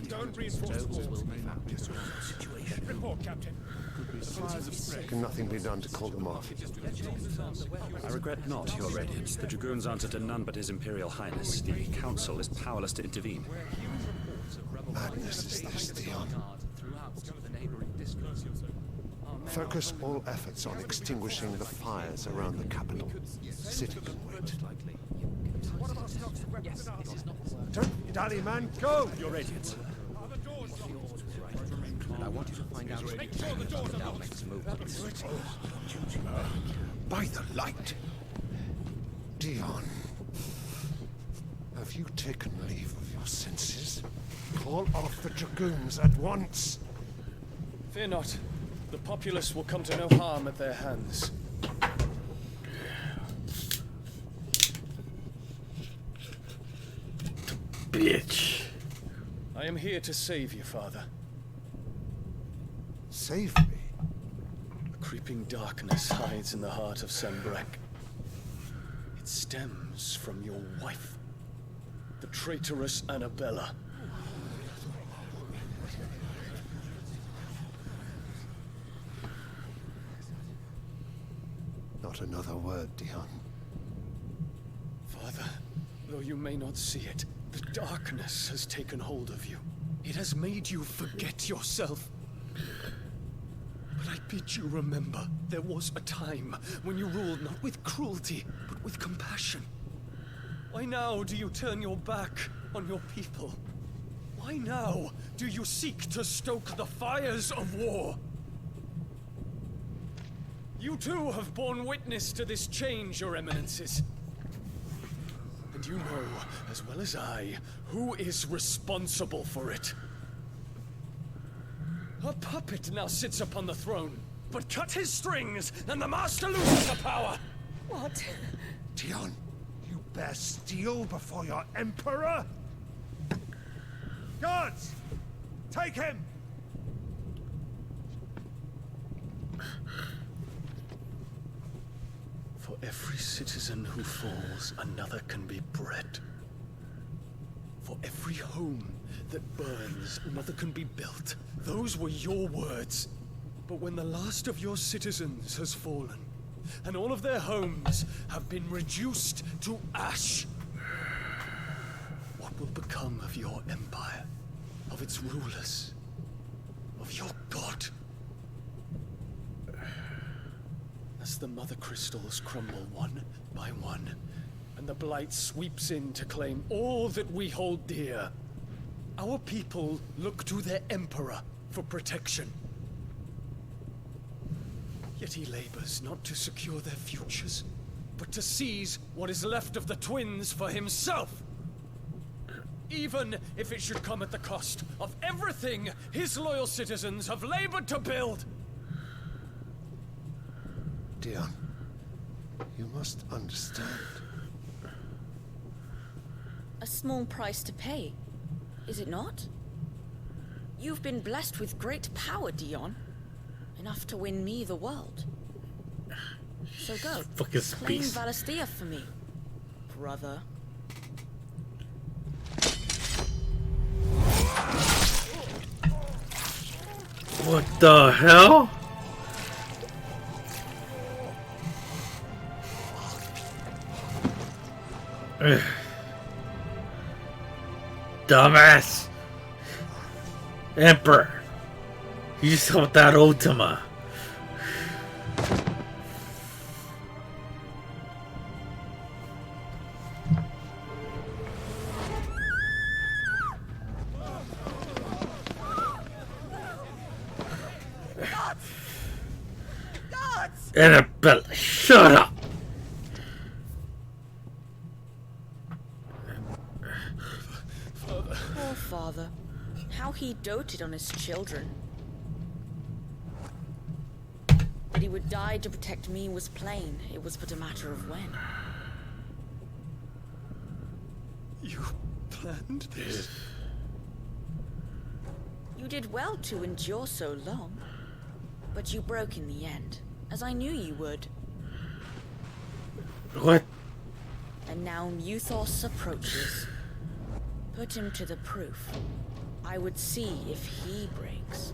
Speaker 5: Don't reinforce the walls. Report, Captain.
Speaker 14: Can nothing be done to call them off?
Speaker 16: I regret not, Your Radiance. The Dragoons answer to none but His Imperial Highness. The Council is powerless to intervene.
Speaker 14: Madness is this, Dion. Focus all efforts on extinguishing the fires around the capital. City can wait. Don't dally, man. Go!
Speaker 16: Your Radiance.
Speaker 13: I want you to find out
Speaker 5: Make sure the doors are locked.
Speaker 14: By the light. Dion. Have you taken leave of your senses? Call off the Dragoons at once.
Speaker 15: Fear not. The populace will come to no harm at their hands.
Speaker 1: Bitch.
Speaker 15: I am here to save you, Father.
Speaker 14: Save me?
Speaker 15: A creeping darkness hides in the heart of Sanbreque. It stems from your wife, the traitorous Annabella.
Speaker 14: Not another word, Dion.
Speaker 15: Father, though you may not see it, the darkness has taken hold of you. It has made you forget yourself. But I bid you remember, there was a time when you ruled not with cruelty, but with compassion. Why now do you turn your back on your people? Why now do you seek to stoke the fires of war? You too have borne witness to this change, Your Eminences. And you know, as well as I, who is responsible for it. A puppet now sits upon the throne, but cut his strings, and the master loses the power!
Speaker 17: What?
Speaker 14: Dion, you bear steel before your Emperor? Guards! Take him!
Speaker 15: For every citizen who falls, another can be bred. For every home that burns, another can be built. Those were your words. But when the last of your citizens has fallen, and all of their homes have been reduced to ash, what will become of your empire, of its rulers, of your god? As the Mother Crystals crumble one by one, and the Blight sweeps in to claim all that we hold dear, our people look to their Emperor for protection. Yet he labors not to secure their futures, but to seize what is left of the twins for himself. Even if it should come at the cost of everything his loyal citizens have labored to build.
Speaker 14: Dion, you must understand.
Speaker 23: A small price to pay, is it not? You've been blessed with great power, Dion. Enough to win me the world. So go, claim Valisthea for me, brother.
Speaker 1: What the hell? Ugh. Dumbass! Emperor! You just want that Ultima! Annabella, shut up!
Speaker 23: Poor father. How he doted on his children. That he would die to protect me was plain. It was but a matter of when.
Speaker 15: You planned this?
Speaker 23: You did well to endure so long. But you broke in the end, as I knew you would.
Speaker 1: What?
Speaker 23: And now Muthos approaches. Put him to the proof. I would see if he breaks.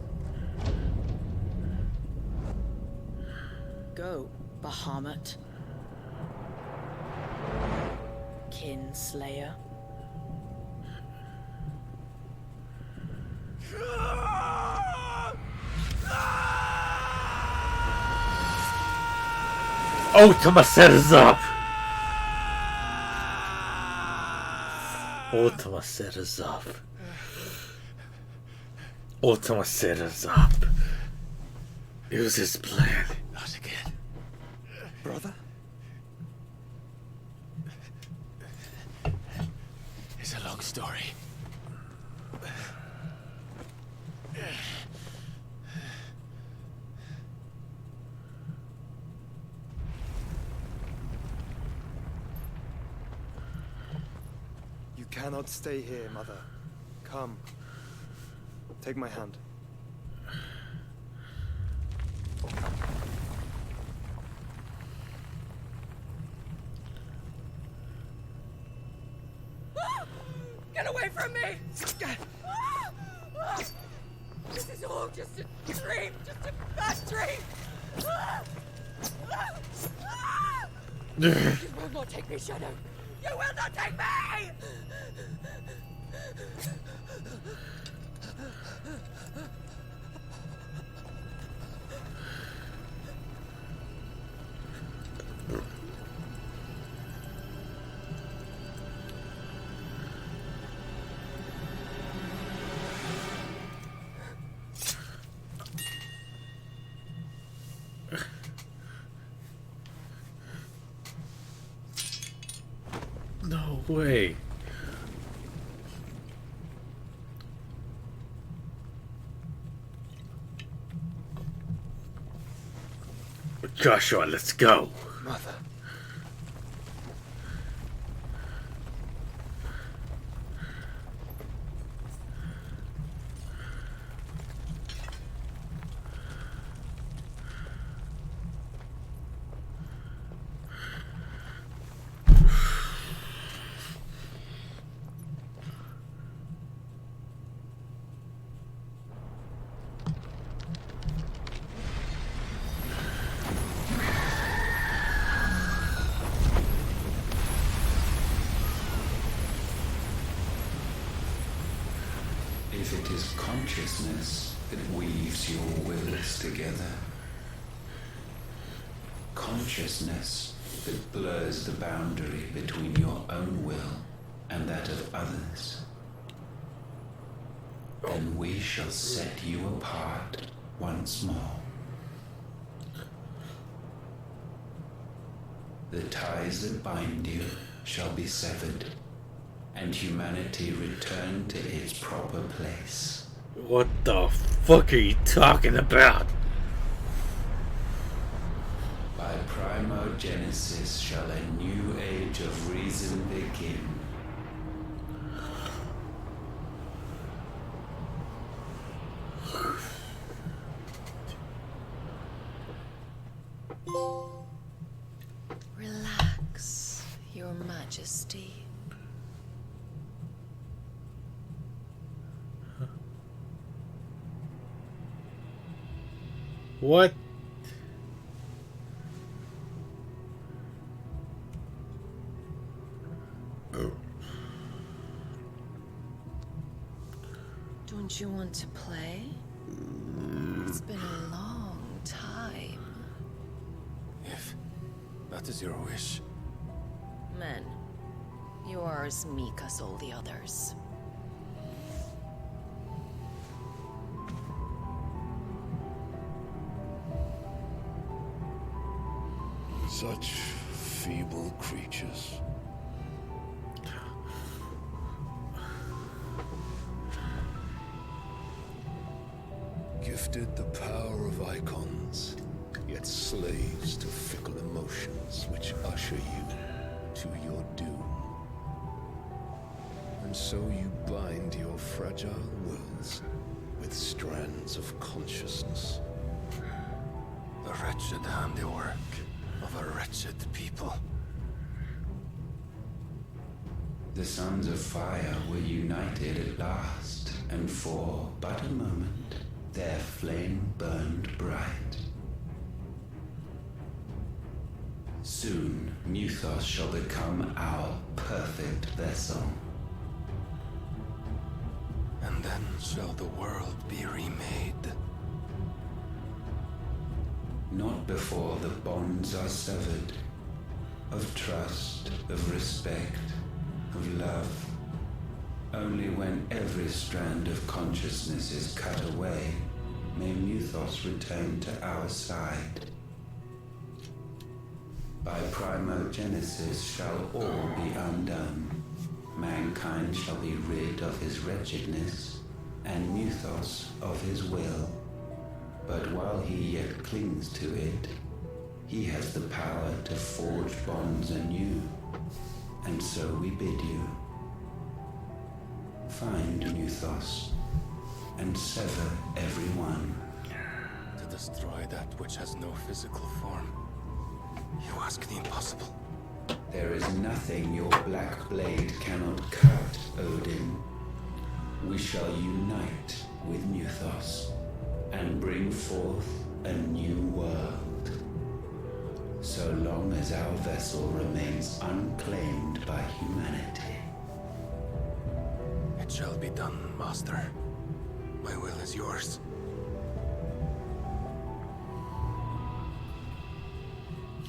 Speaker 23: Go, Bahamut. Kinslayer.
Speaker 1: Ultima set us up! Ultima set us up. Ultima set us up. It was his plan.
Speaker 15: Not again. Brother? It's a long story.
Speaker 2: You cannot stay here, Mother. Come. Take my hand.
Speaker 4: Get away from me! This is all just a dream, just a bad dream! You will not take me, Shadow! You will not take me!
Speaker 1: No way. Joshua, let's go.
Speaker 2: Mother.
Speaker 13: If it is consciousness that weaves your wills together, consciousness that blurs the boundary between your own will and that of others, then we shall set you apart once more. The ties that bind you shall be severed, and humanity return to its proper place.
Speaker 1: What the fuck are you talking about?
Speaker 13: By primogenesis shall a new age of reason begin.
Speaker 7: Relax, Your Majesty.
Speaker 1: What?
Speaker 7: Don't you want to play? It's been a long time.
Speaker 2: If that is your wish.
Speaker 7: Men, you are as meek as all the others.
Speaker 8: Such feeble creatures. Gifted the power of icons, yet slaves to fickle emotions which usher you to your doom. And so you bind your fragile wills with strands of consciousness. The wretched handiwork of a wretched people.
Speaker 13: The Sons of Fire were united at last, and for but a moment, their flame burned bright. Soon, Muthos shall become our perfect vessel.
Speaker 2: And then shall the world be remade.
Speaker 13: Not before the bonds are severed, of trust, of respect, of love. Only when every strand of consciousness is cut away, may Muthos return to our side. By primogenesis shall all be undone. Mankind shall be rid of his wretchedness, and Muthos of his will. But while he yet clings to it, he has the power to forge bonds anew. And so we bid you, find Muthos, and sever everyone.
Speaker 2: To destroy that which has no physical form. You ask the impossible.
Speaker 13: There is nothing your black blade cannot cut, Odin. We shall unite with Muthos, and bring forth a new world. So long as our vessel remains unclaimed by humanity.
Speaker 2: It shall be done, Master. My will is yours.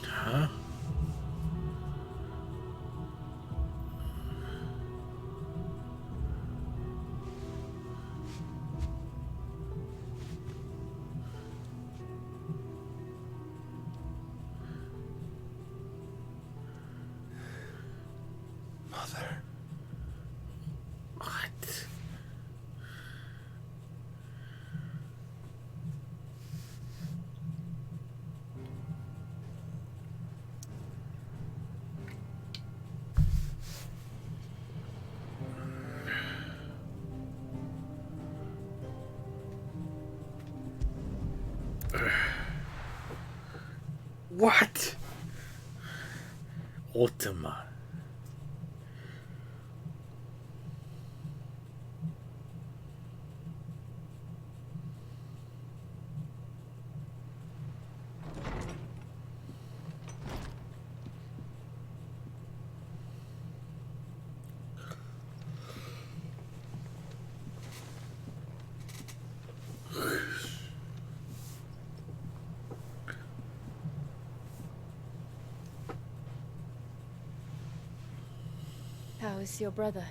Speaker 1: Huh?
Speaker 2: Mother.
Speaker 1: What? What? Ultima.
Speaker 17: How is your brother?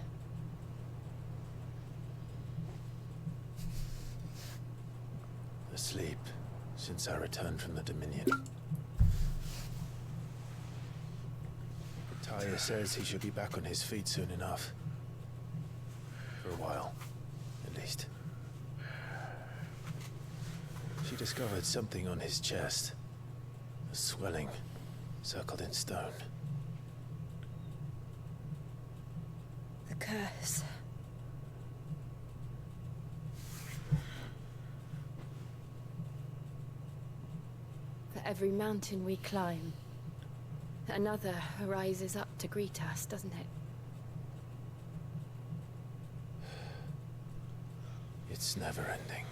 Speaker 2: Asleep since I returned from the Dominion. Talia says he should be back on his feet soon enough. For a while, at least. She discovered something on his chest. A swelling, circled in stone.
Speaker 17: The curse. For every mountain we climb, another rises up to greet us, doesn't it?
Speaker 2: It's never ending.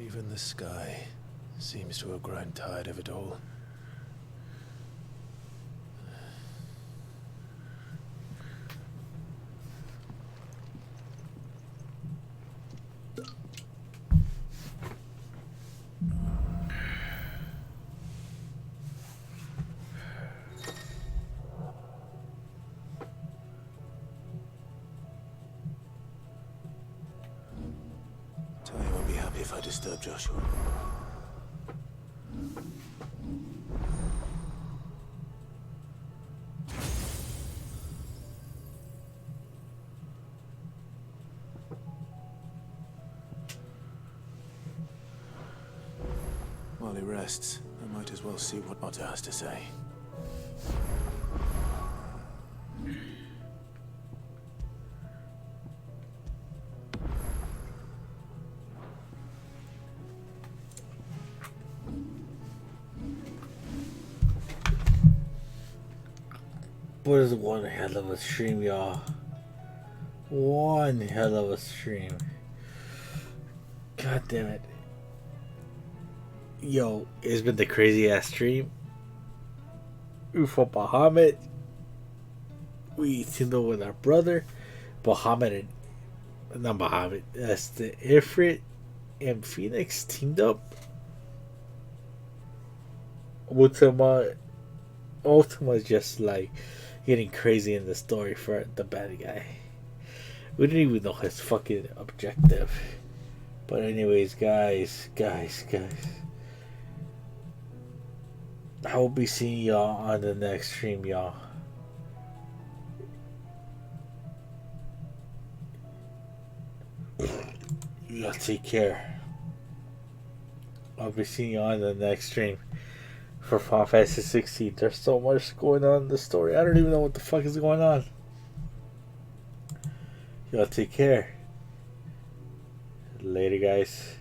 Speaker 2: Even the sky seems to have grown tired of it all.
Speaker 10: Tell you won't be happy if I disturb Joshua. While he rests, I might as well see what Otto has to say.
Speaker 1: What is one hell of a stream, y'all? One hell of a stream. God damn it. Yo, it's been the crazy ass stream. We fought Bahamut. We teamed up with our brother. Bahamut and not Bahamut. That's the Ifrit and Phoenix teamed up. Ultima's just like getting crazy in the story for the bad guy. We didn't even know his fucking objective. But anyways, guys. I will be seeing y'all on the next stream, y'all. Y'all take care. I'll be seeing you on the next stream for Final Fantasy 16. There's so much going on in the story. I don't even know what the fuck is going on. Y'all take care. Later, guys.